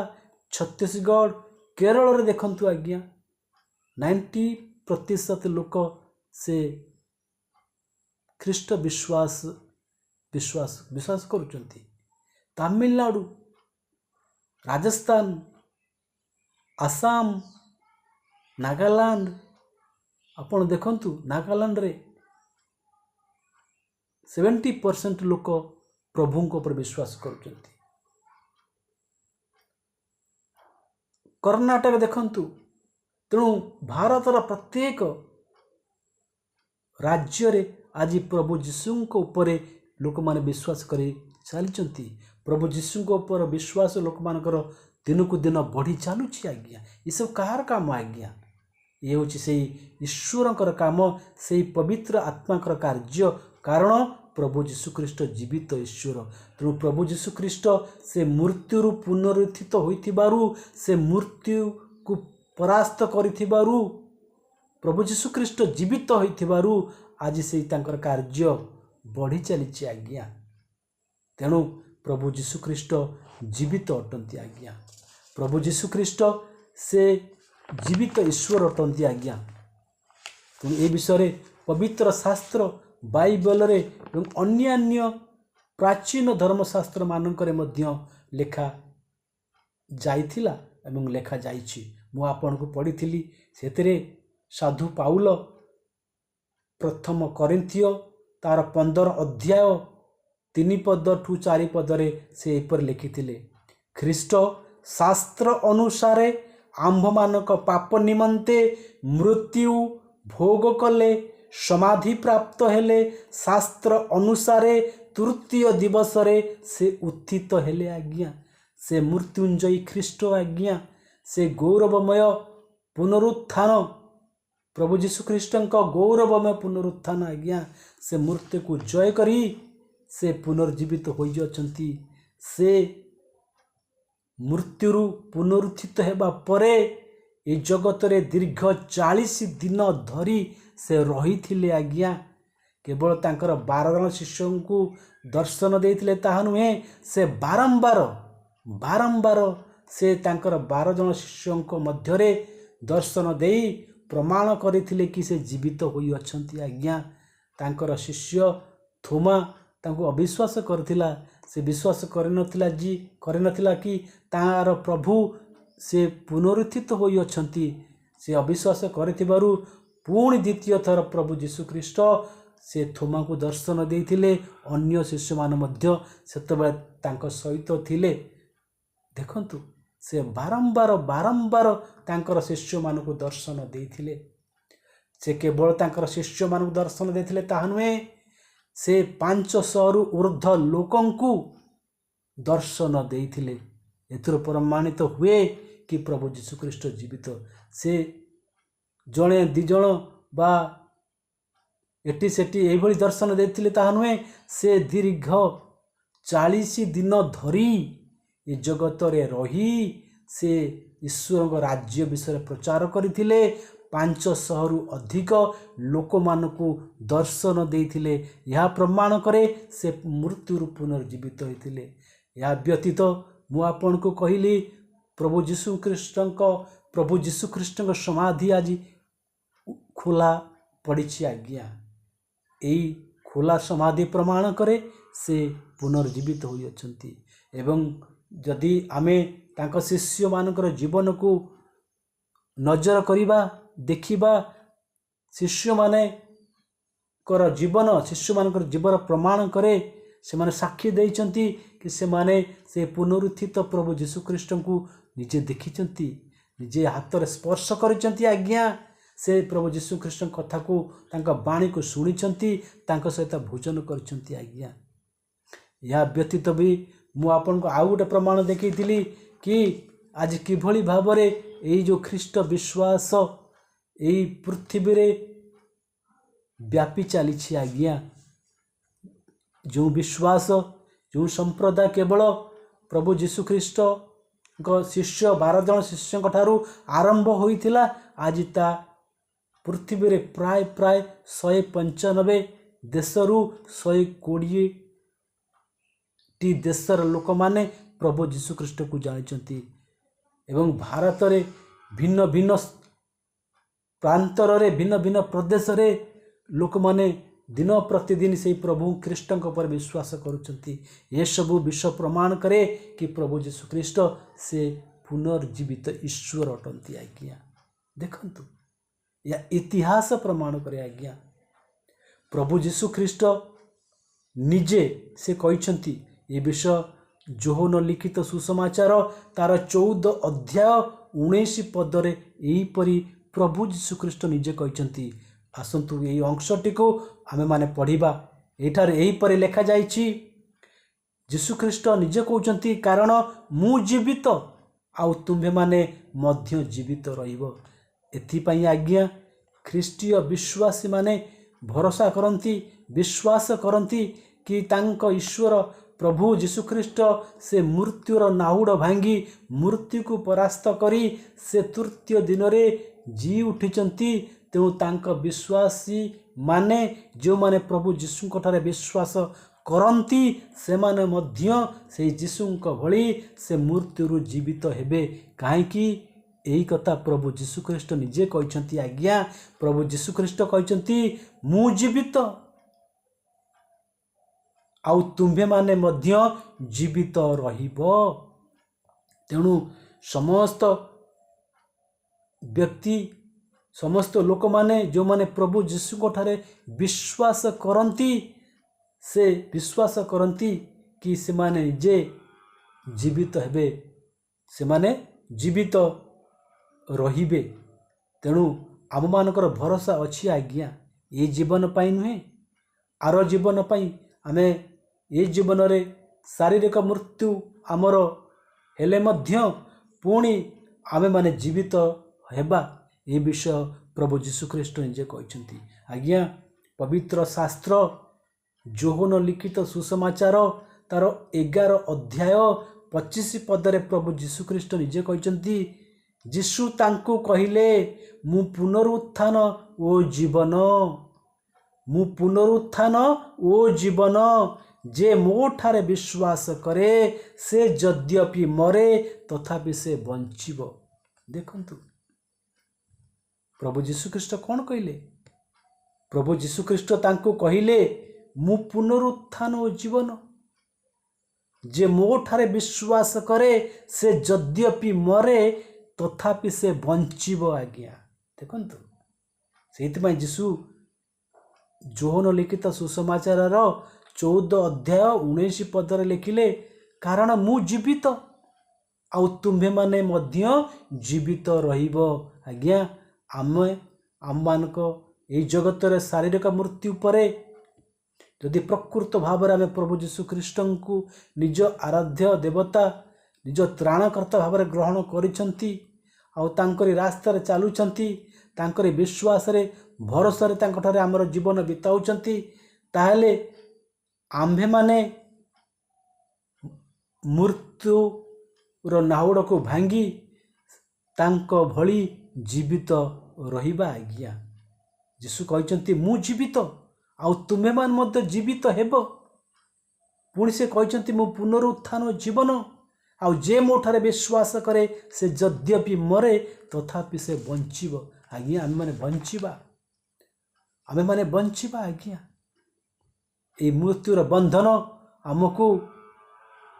छत्तीसगढ़ केरल रे देखंतु आज्ञा 90% लोक से ख्रीष्ट विश्वास करुचंती तमिलनाडु राजस्थान आसाम नागालैंड आपण देखंतु नागालैंड रे 70% लोक प्रभु पर विश्वास करुचंती। कर्णाटक देखंतु, तेणु भारतर प्रत्येक राज्य रे आज प्रभु जीशु ऊपर लोक माने विश्वास कर चलती। प्रभु जीशु ऊपर विश्वास लोक मानकर दिन को दिन बढ़ी चलुची आज्ञा। ये सब कहार काम आज्ञा? ये हूँ से ईश्वर काम, से पवित्र आत्माकर कार्य। कारण प्रभु जीशु ख्रीष्ट जीवित ईश्वर। तेणु प्रभु जीशु ख्रीष्ट से मृत्यु पुनरुत्थित होइथिबारु, से मृत्यु को परास्त करिथिबारु, प्रभु जीशु ख्रीष्ट जीवित होइथिबारु आज से तांकर कार्य बढ़ी चली आज्ञा। तेणु प्रभु जीशु ख्रीष्ट जीवित अटंती आज्ञा। प्रभु जीशु ख्रीष्ट से जीवित ईश्वर अटंती आज्ञा। तेणु ए विषय पवित्र शास्त्र बाइबल रे एवं अन्यान्य प्राचीन धर्मशास्त्र मानकरे मध्य लेखा जाइथिला एवं लेखा जाइछि। मु आपनको पढ़िथिली, सेतिरे साधु पाउल प्रथम करिन्थियो तार 15 अध्याय 3 पद ठू 4 पदरे से एपर लिखिथिले, ख्रीष्ट शास्त्र अनुसारे आम्भ मानक पाप निमंते मृत्यु भोग कले, समाधि प्राप्त हेले, शास्त्र अनुसारे तृतीय दिवस रे से उत्थित हेले आज्ञा। से मृत्युंजयी ख्रीष्ट आज्ञा, से गौरवमय पुनरुत्थान, प्रभु जीशु ख्रीष्टଙ୍କ गौरवमय पुनरुत्थान आज्ञा। से मृत्यु को जय करी से पुनर्जीवित हो जाती। से मृत्युरु पुनरुत्थित हेबा परे ए जगत रे दीर्घ 40 दिन धरी से रही आज्ञा। केवल तांकर 12 जन शिष्यों को दर्शन देइथिले ताहा नुहे, से बारंबार बारंबार से तांकर 12 जन शिष्यों को मध्यरे दर्शन देई प्रमाण करथिले कि से जीवित होई अछंती आज्ञा। तांकर शिष्य थोमा तांको अविश्वास करथिला, से विश्वास करनथिला कि तार प्रभु से पुनरुत्थित होई अछंती। से अविश्वास करथिबारु पुणी द्वितीय थर प्रभु जीशु ख्रीष्ट से थोमा को दर्शन देइथिले। अन्य शिष्य मान मध्य सेतबेले तांको सहित थिले। देखंतु, से बारंबार बारंबार तांकर शिष्य मान को दर्शन देइथिले। से केवल तांकर शिष्य मान को दर्शन देइथिले ताहा नुहे, से 500 रु ऊर्ध्व लोकं को दर्शन देइथिले। एथुर प्रमाणित हुए कि प्रभु जीशु ख्रीष्ट जीवित। से जणे दि जण बा एटी सेटी एभली दर्शन देइथिले ताहा नुहे, से दीर्घ 40 दिन धरी ए जगत रे रही से ईश्वर राज्य विषय प्रचार करथिले। 500 रु अधिक लोक मानकु दर्शन देइथिले। यह प्रमाण करे से मृत्यु पुनर्जीवित होइथिले। या व्यतीत मु आपन को कहिली, प्रभु जीशु ख्रीष्ट समाधि आज खोला पड़ी आज्ञा। यही खोला समाधि प्रमाण करे से पुनर्जीवित होई अछंती। एवं जदि आमे तांको शिष्य मानकर जीवन को नजर करिबा देखिबा, शिष्य मानकर जीवन प्रमाण करे। से माने साक्षी देइचंती कि से माने से पुनरुत्थित प्रभु जीशु ख्रीष्ट को निजे देखिचंती, निजे हाथ रे स्पर्श करिचंती आज्ञा। से प्रभु जीशु ख्रीष्ट कथा को तांका बाणी को शुणिचंती, तांका सहित भोजन करिचंती आज्ञा। या व्यतीत भी मु आपन को आउ गोटे प्रमाण देखैथिली कि आज किभली भाबरे एई जो ख्रीष्ट विश्वास एई पृथ्वी रे व्यापी चली आज्ञा। जो विश्वास जो संप्रदाय केवल प्रभु जीशु ख्रीष्ट शिष्य 12 जन शिष्य ठारू आरंभ होइथिला, आज ता पृथ्वी रे प्राय 195 देशरू 120 टी देशर लोक माने प्रभु जीशु ख्रीष्ट को जानिचंती। एवं भारत रे भिन्न भिन्न प्रांतर रे भिन्न भिन्न प्रदेश रे लोक माने दिन प्रतिदिन से प्रभु ख्रीष्ट पर विश्वास करुचंती। ये सबू विश्व प्रमाण करे कि प्रभु जीशु ख्रीष्ट से पुनर्जीवित ईश्वर अटंती आज्ञा। देखंतु, या इतिहास प्रमाण करे आज्ञा। प्रभु जीशु ख्रीष्ट ନିଜେ ସେ କହିଛନ୍ତି। ଏ ବିଷୟ ଯୋହନ ଲିଖିତ ସୁସମାଚାର ତାର 14 ଅଧ୍ୟାୟ 19 ପଦରେ ଏହିପରି ପ୍ରଭୁ ଯୀଶୁଖ୍ରୀଷ୍ଟ ନିଜେ କହିଛନ୍ତି। ଆସନ୍ତୁ ଏହି ଅଂଶଟିକୁ ଆମେମାନେ ପଢ଼ିବା। ଏଠାରେ ଏହିପରି ଲେଖାଯାଇଛି, ଯୀଶୁଖ୍ରୀଷ୍ଟ ନିଜେ କହୁଛନ୍ତି, କାରଣ ମୁଁ ଜୀବିତ ଆଉ ତୁମ୍ଭେମାନେ ମଧ୍ୟ ଜୀବିତ ରହିବ। ଏଥିପାଇଁ ଆଜ୍ଞା ଖ୍ରୀଷ୍ଟୀୟ ବିଶ୍ୱାସୀମାନେ ଭରସା କରନ୍ତି, ବିଶ୍ୱାସ କରନ୍ତି କି ତାଙ୍କ ଈଶ୍ୱର ପ୍ରଭୁ ଯୀଶୁଖ୍ରୀଷ୍ଟ ସେ ମୃତ୍ୟୁର ନାହୁଡ଼ ଭାଙ୍ଗି ମୃତ୍ୟୁକୁ ପରାସ୍ତ କରି ସେ ତୃତୀୟ ଦିନରେ ଜି ଉଠିଛନ୍ତି। ତେଣୁ ତାଙ୍କ ବିଶ୍ୱାସୀମାନେ ଯେଉଁମାନେ ପ୍ରଭୁ ଯୀଶୁଙ୍କଠାରେ ବିଶ୍ୱାସ କରନ୍ତି ସେମାନେ ମଧ୍ୟ ସେଇ ଯୀଶୁଙ୍କ ଭଳି ସେ ମୃତ୍ୟୁରୁ ଜୀବିତ ହେବେ। କାହିଁକି? ଏହି କଥା ପ୍ରଭୁ ଯୀଶୁଖ୍ରୀଷ୍ଟ ନିଜେ କହିଛନ୍ତି। ଆଜ୍ଞା ପ୍ରଭୁ ଯୀଶୁଖ୍ରୀଷ୍ଟ କହିଛନ୍ତି, ମୁଁ ଜୀବିତ ଆଉ ତୁମ୍ଭେମାନେ ମଧ୍ୟ ଜୀବିତ ରହିବ। ତେଣୁ ସମସ୍ତ ବ୍ୟକ୍ତି, ସମସ୍ତ ଲୋକମାନେ ଯେଉଁମାନେ ପ୍ରଭୁ ଯୀଶୁଙ୍କଠାରେ ବିଶ୍ୱାସ କରନ୍ତି, ସେ ବିଶ୍ୱାସ କରନ୍ତି କି ସେମାନେ ନିଜେ ଜୀବିତ ହେବେ, ସେମାନେ ଜୀବିତ ରହିବେ। ତେଣୁ ଆମମାନଙ୍କର ଭରସା ଅଛି ଆଜ୍ଞା ଏ ଜୀବନ ପାଇଁ ନୁହେଁ, ଆର ଜୀବନ ପାଇଁ। ଆମେ ଏ ଜୀବନରେ ଶାରୀରିକ ମୃତ୍ୟୁ ଆମର ହେଲେ ମଧ୍ୟ ପୁଣି ଆମେମାନେ ଜୀବିତ ହେବା, ଏ ବିଷୟ ପ୍ରଭୁ ଯୀଶୁଖ୍ରୀଷ୍ଟ ନିଜେ କହିଛନ୍ତି। ଆଜ୍ଞା ପବିତ୍ର ଶାସ୍ତ୍ର ଯୋହନ ଲିଖିତ ସୁସମାଚାର ତାର 11 ଅଧ୍ୟାୟ 25 ପଦରେ ପ୍ରଭୁ ଯୀଶୁଖ୍ରୀଷ୍ଟ ନିଜେ କହିଛନ୍ତି, ଯୀଶୁ ତାଙ୍କୁ କହିଲେ, ମୁଁ ପୁନରୁତ୍ଥାନ ଓ ଜୀବନ, ମୁଁ ପୁନରୁତ୍ଥାନ ଓ ଜୀବନ। ଯେ ମୋ ଠାରେ ବିଶ୍ୱାସ କରେ ସେ ଯଦ୍ୟପି ମରେ ତଥାପି ସେ ବଞ୍ଚିବ। ଦେଖନ୍ତୁ ପ୍ରଭୁ ଯୀଶୁଖ୍ରୀଷ୍ଟ କ'ଣ କହିଲେ? ପ୍ରଭୁ ଯୀଶୁଖ୍ରୀଷ୍ଟ ତାଙ୍କୁ କହିଲେ, ମୁଁ ପୁନରୁତ୍ଥାନ ଓ ଜୀବନ। ଯେ ମୋ ଠାରେ ବିଶ୍ୱାସ କରେ ସେ ଯଦ୍ୟପି ମରେ ତଥାପି ସେ ବଞ୍ଚିବ। ଆଜ୍ଞା ଦେଖନ୍ତୁ, ସେଇଥିପାଇଁ ଯୀଶୁ ଯୋହନ ଲିଖିତ ସୁସମାଚାରର 14 ଅଧ୍ୟାୟ 19 ପଦରେ ଲେଖିଲେ, କାରଣ ମୁଁ ଜୀବିତ ଆଉ ତୁମ୍ଭେମାନେ ମଧ୍ୟ ଜୀବିତ ରହିବ। ଆଜ୍ଞା ଆମମାନଙ୍କ ଏହି ଜଗତରେ ଶାରୀରିକ ମୃତ୍ୟୁ ପରେ ଯଦି ପ୍ରକୃତ ଭାବରେ ଆମେ ପ୍ରଭୁ ଯୀଶୁଖ୍ରୀଷ୍ଟଙ୍କୁ ନିଜ ଆରାଧ୍ୟ ଦେବତା, ନିଜ ତ୍ରାଣକର୍ତ୍ତା ଭାବରେ ଗ୍ରହଣ କରିଛନ୍ତି ଆଉ ତାଙ୍କରି ରାସ୍ତାରେ ଚାଲୁଛନ୍ତି, ତାଙ୍କରି ବିଶ୍ୱାସରେ ଭରସାରେ ତାଙ୍କଠାରେ ଆମର ଜୀବନ ବିତାଉଛନ୍ତି, ତାହେଲେ ଆମ୍ଭେମାନେ ମୃତ୍ୟୁର ନାହୁଡ଼କୁ ଭାଙ୍ଗି ତାଙ୍କ ଭଳି ଜୀବିତ ରହିବା। ଆଜ୍ଞା ଯୀଶୁ କହିଛନ୍ତି, ମୁଁ ଜୀବିତ ଆଉ ତୁମେମାନେ ମଧ୍ୟ ଜୀବିତ ହେବ। ପୁଣି ସେ କହିଛନ୍ତି, ମୁଁ ପୁନରୁତ୍ଥାନ ଜୀବନ, ଆଉ ଯେ ମୋ ଠାରେ ବିଶ୍ୱାସ କରେ ସେ ଯଦ୍ୟପି ମରେ ତଥାପି ସେ ବଞ୍ଚିବ। ଆଜ୍ଞା ଆମେମାନେ ବଞ୍ଚିବା। ଆଜ୍ଞା ଏହି ମୃତ୍ୟୁର ବନ୍ଧନ ଆମକୁ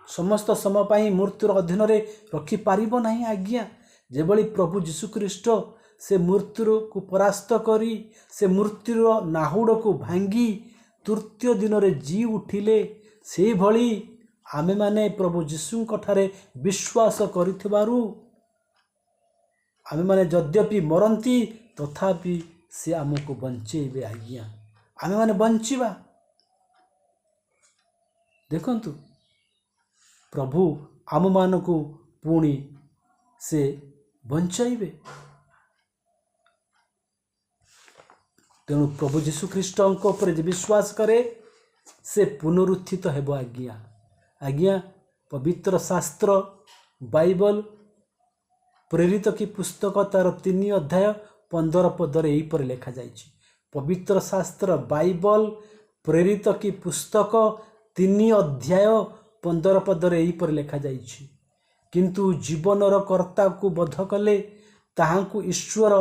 ସମସ୍ତ ସମୟ ପାଇଁ ମୃତ୍ୟୁର ଅଧୀନରେ ରଖିପାରିବ ନାହିଁ। ଆଜ୍ଞା ଯେଭଳି ପ୍ରଭୁ ଯୀଶୁଖ୍ରୀଷ୍ଟ ସେ ମୃତ୍ୟୁକୁ ପରାସ୍ତ କରି ସେ ମୃତ୍ୟୁର ନାହୁଡ଼କୁ ଭାଙ୍ଗି ତୃତୀୟ ଦିନରେ ଜି ଉଠିଲେ, ସେହିଭଳି ଆମେମାନେ ପ୍ରଭୁ ଯୀଶୁଙ୍କଠାରେ ବିଶ୍ୱାସ କରିଥିବାରୁ ଆମେମାନେ ଯଦ୍ୟପି ମରନ୍ତି ତଥାପି ସେ ଆମକୁ ବଞ୍ଚେଇବେ। ଆଜ୍ଞା ଆମେମାନେ ବଞ୍ଚିବା। ଦେଖନ୍ତୁ ପ୍ରଭୁ ଆମମାନଙ୍କୁ ପୁଣି ସେ ବଞ୍ଚାଇବେ। ତେଣୁ ପ୍ରଭୁ ଯୀଶୁଖ୍ରୀଷ୍ଟଙ୍କ ଉପରେ ଯେ ବିଶ୍ୱାସ କରେ ସେ ପୁନରୁତ୍ଥିତ ହେବ। ଆଜ୍ଞା ପବିତ୍ର ଶାସ୍ତ୍ର ବାଇବଲ ପ୍ରେରିତ କି ପୁସ୍ତକ ତାର 3 ଅଧ୍ୟାୟ 15 ପଦରେ ଏହିପରି ଲେଖାଯାଇଛି। ପବିତ୍ର ଶାସ୍ତ୍ର ବାଇବଲ ପ୍ରେରିତ କି ପୁସ୍ତକ 3 ଅଧ୍ୟାୟ 15 ପଦରେ ଏହିପରି ଲେଖାଯାଇଛି, କିନ୍ତୁ ଜୀବନର କର୍ତ୍ତାକୁ ବଧ କଲେ ତାହାଙ୍କୁ ଈଶ୍ୱର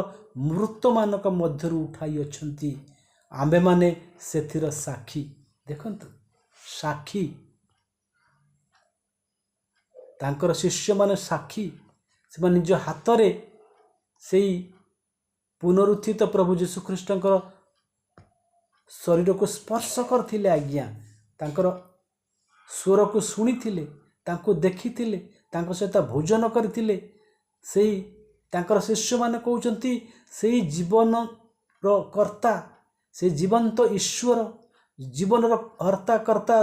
ମୃତମାନଙ୍କ ମଧ୍ୟରୁ ଉଠାଇଅଛନ୍ତି, ଆମ୍ଭେମାନେ ସେଥିର ସାକ୍ଷୀ। ଦେଖନ୍ତୁ ସାକ୍ଷୀ, ତାଙ୍କର ଶିଷ୍ୟମାନେ ସାକ୍ଷୀ, ସେମାନେ ନିଜ ହାତରେ ସେଇ ପୁନରୁତ୍ଥିତ ପ୍ରଭୁ ଯୀଶୁଖ୍ରୀଷ୍ଟଙ୍କର ଶରୀରକୁ ସ୍ପର୍ଶ କରିଥିଲେ। ଆଜ୍ଞା ତାଙ୍କର ସ୍ୱରକୁ ଶୁଣିଥିଲେ, ତାଙ୍କୁ ଦେଖିଥିଲେ, ତାଙ୍କ ସହିତ ଭୋଜନ କରିଥିଲେ। ସେଇ ତାଙ୍କର ଶିଷ୍ୟମାନେ କହୁଛନ୍ତି ସେଇ ଜୀବନର କର୍ତ୍ତା, ସେଇ ଜୀବନ୍ତ ଈଶ୍ୱର, ଜୀବନର କର୍ତ୍ତା,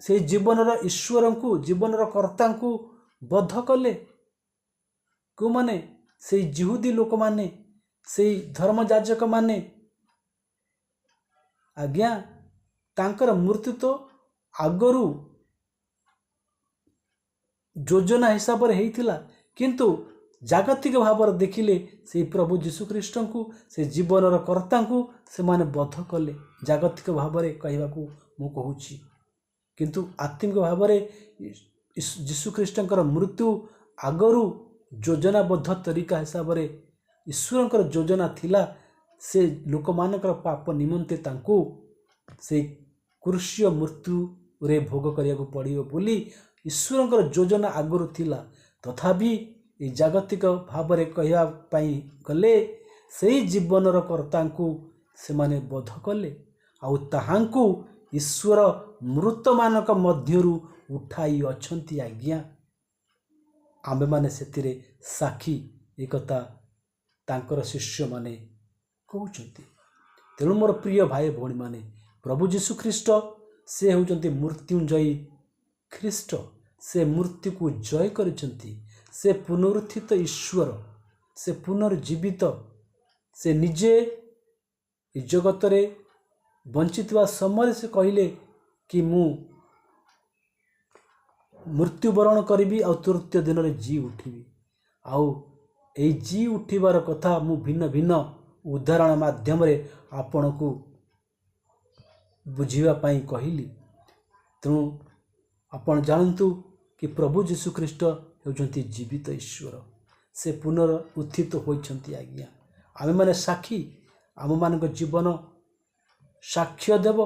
ସେଇ ଜୀବନର ଈଶ୍ୱରଙ୍କୁ, ଜୀବନର କର୍ତ୍ତାଙ୍କୁ ବଧ କଲେ। କେଉଁମାନେ? ସେଇ ଜିହୁଦୀ ଲୋକମାନେ, ସେଇ ଧର୍ମଯାଜକମାନେ। ଆଜ୍ଞା, ତାଙ୍କର ମୃତ୍ୟୁ ତ ଆଗରୁ ଯୋଜନା ହିସାବରେ ହେଇଥିଲା, କିନ୍ତୁ ଜାଗତିକ ଭାବରେ ଦେଖିଲେ ସେଇ ପ୍ରଭୁ ଯୀଶୁଖ୍ରୀଷ୍ଟଙ୍କୁ, ସେ ଜୀବନର କର୍ତ୍ତାଙ୍କୁ ସେମାନେ ବଧ କଲେ। ଜାଗତିକ ଭାବରେ କହିବାକୁ ମୁଁ କହୁଛି, କିନ୍ତୁ ଆତ୍ମିକ ଭାବରେ ଯୀଶୁଖ୍ରୀଷ୍ଟଙ୍କର ମୃତ୍ୟୁ ଆଗରୁ ଯୋଜନାବଦ୍ଧ ତରିକା ହିସାବରେ ଈଶ୍ୱରଙ୍କର ଯୋଜନା ଥିଲା। ସେ ଲୋକମାନଙ୍କର ପାପ ନିମନ୍ତେ ତାଙ୍କୁ ସେଇ କ୍ରୁଶୀୟ ମୃତ୍ୟୁରେ ଭୋଗ କରିବାକୁ ପଡ଼ିବ ବୋଲି ଈଶ୍ୱରଙ୍କର ଯୋଜନା ଆଗରୁ ଥିଲା। ତଥାପି ଏ ଜାଗତିକ ଭାବରେ କହିବା ପାଇଁ ଗଲେ ସେଇ ଜୀବନର କର୍ତ୍ତାଙ୍କୁ ସେମାନେ ବଧ କଲେ, ଆଉ ତାହାଙ୍କୁ ଈଶ୍ୱର ମୃତମାନଙ୍କ ମଧ୍ୟରୁ ଉଠାଇ ଅଛନ୍ତି। ଆଜ୍ଞା, ଆମ୍ଭେମାନେ ସେଥିରେ ସାକ୍ଷୀ। ଏକଥା ତାଙ୍କର ଶିଷ୍ୟମାନେ କହୁଛନ୍ତି। ତେଣୁ ମୋର ପ୍ରିୟ ଭାଇ ଭଉଣୀମାନେ, ପ୍ରଭୁ ଯୀଶୁଖ୍ରୀଷ୍ଟ ସେ ହେଉଛନ୍ତି ମୃତ୍ୟୁଞ୍ଜୟୀ ଖ୍ରୀଷ୍ଟ। ସେ ମୃତ୍ୟୁକୁ ଜୟ କରିଛନ୍ତି। ସେ ପୁନରୁତ୍ଥିତ ଈଶ୍ୱର, ସେ ପୁନର୍ଜୀବିତ। ସେ ନିଜେ ଏ ଜଗତରେ ବଞ୍ଚିଥିବା ସମୟରେ ସେ କହିଲେ କି ମୁଁ ମୃତ୍ୟୁବରଣ କରିବି ଆଉ ତୃତୀୟ ଦିନରେ ଜି ଉଠିବି। ଆଉ ଏଇ ଜି ଉଠିବାର କଥା ମୁଁ ଭିନ୍ନ ଭିନ୍ନ ଉଦାହରଣ ମାଧ୍ୟମରେ ଆପଣଙ୍କୁ ବୁଝିବା ପାଇଁ କହିଲି। ତେଣୁ ଆପଣ ଜାଣନ୍ତୁ କି ପ୍ରଭୁ ଯୀଶୁଖ୍ରୀଷ୍ଟ ହେଉଛନ୍ତି ଜୀବିତ ଈଶ୍ୱର। ସେ ପୁନରୁତ୍ଥିତ ହୋଇଛନ୍ତି। ଆଜ୍ଞା, ଆମେମାନେ ସାକ୍ଷୀ। ଆମମାନଙ୍କ ଜୀବନ ସାକ୍ଷ୍ୟ ଦେବ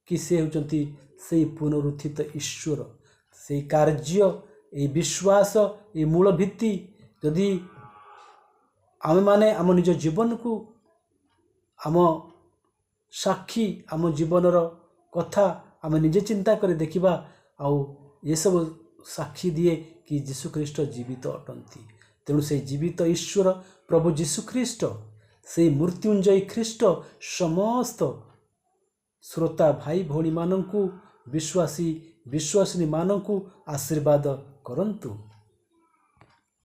କି ସେ ହେଉଛନ୍ତି ସେଇ ପୁନରୁତ୍ଥିତ ଈଶ୍ୱର। ସେଇ କାର୍ଯ୍ୟ, ଏଇ ବିଶ୍ୱାସ, ଏଇ ମୂଳ ଭିତ୍ତି ଯଦି ଆମେମାନେ ଆମ ନିଜ ଜୀବନକୁ, ଆମ ସାକ୍ଷୀ, ଆମ ଜୀବନର କଥା ଆମେ ନିଜେ ଚିନ୍ତା କରି ଦେଖିବା, ଆଉ ଏସବୁ ସାକ୍ଷୀ ଦିଏ କି ଯୀଶୁଖ୍ରୀଷ୍ଟ ଜୀବିତ ଅଟନ୍ତି। ତେଣୁ ସେଇ ଜୀବିତ ଈଶ୍ୱର ପ୍ରଭୁ ଯୀଶୁଖ୍ରୀଷ୍ଟ, ସେଇ ମୃତ୍ୟୁଞ୍ଜୟୀ ଖ୍ରୀଷ୍ଟ ସମସ୍ତ ଶ୍ରୋତା ଭାଇ ଭଉଣୀମାନଙ୍କୁ, ବିଶ୍ୱାସୀ ବିଶ୍ୱାସିନୀମାନଙ୍କୁ ଆଶୀର୍ବାଦ କରନ୍ତୁ।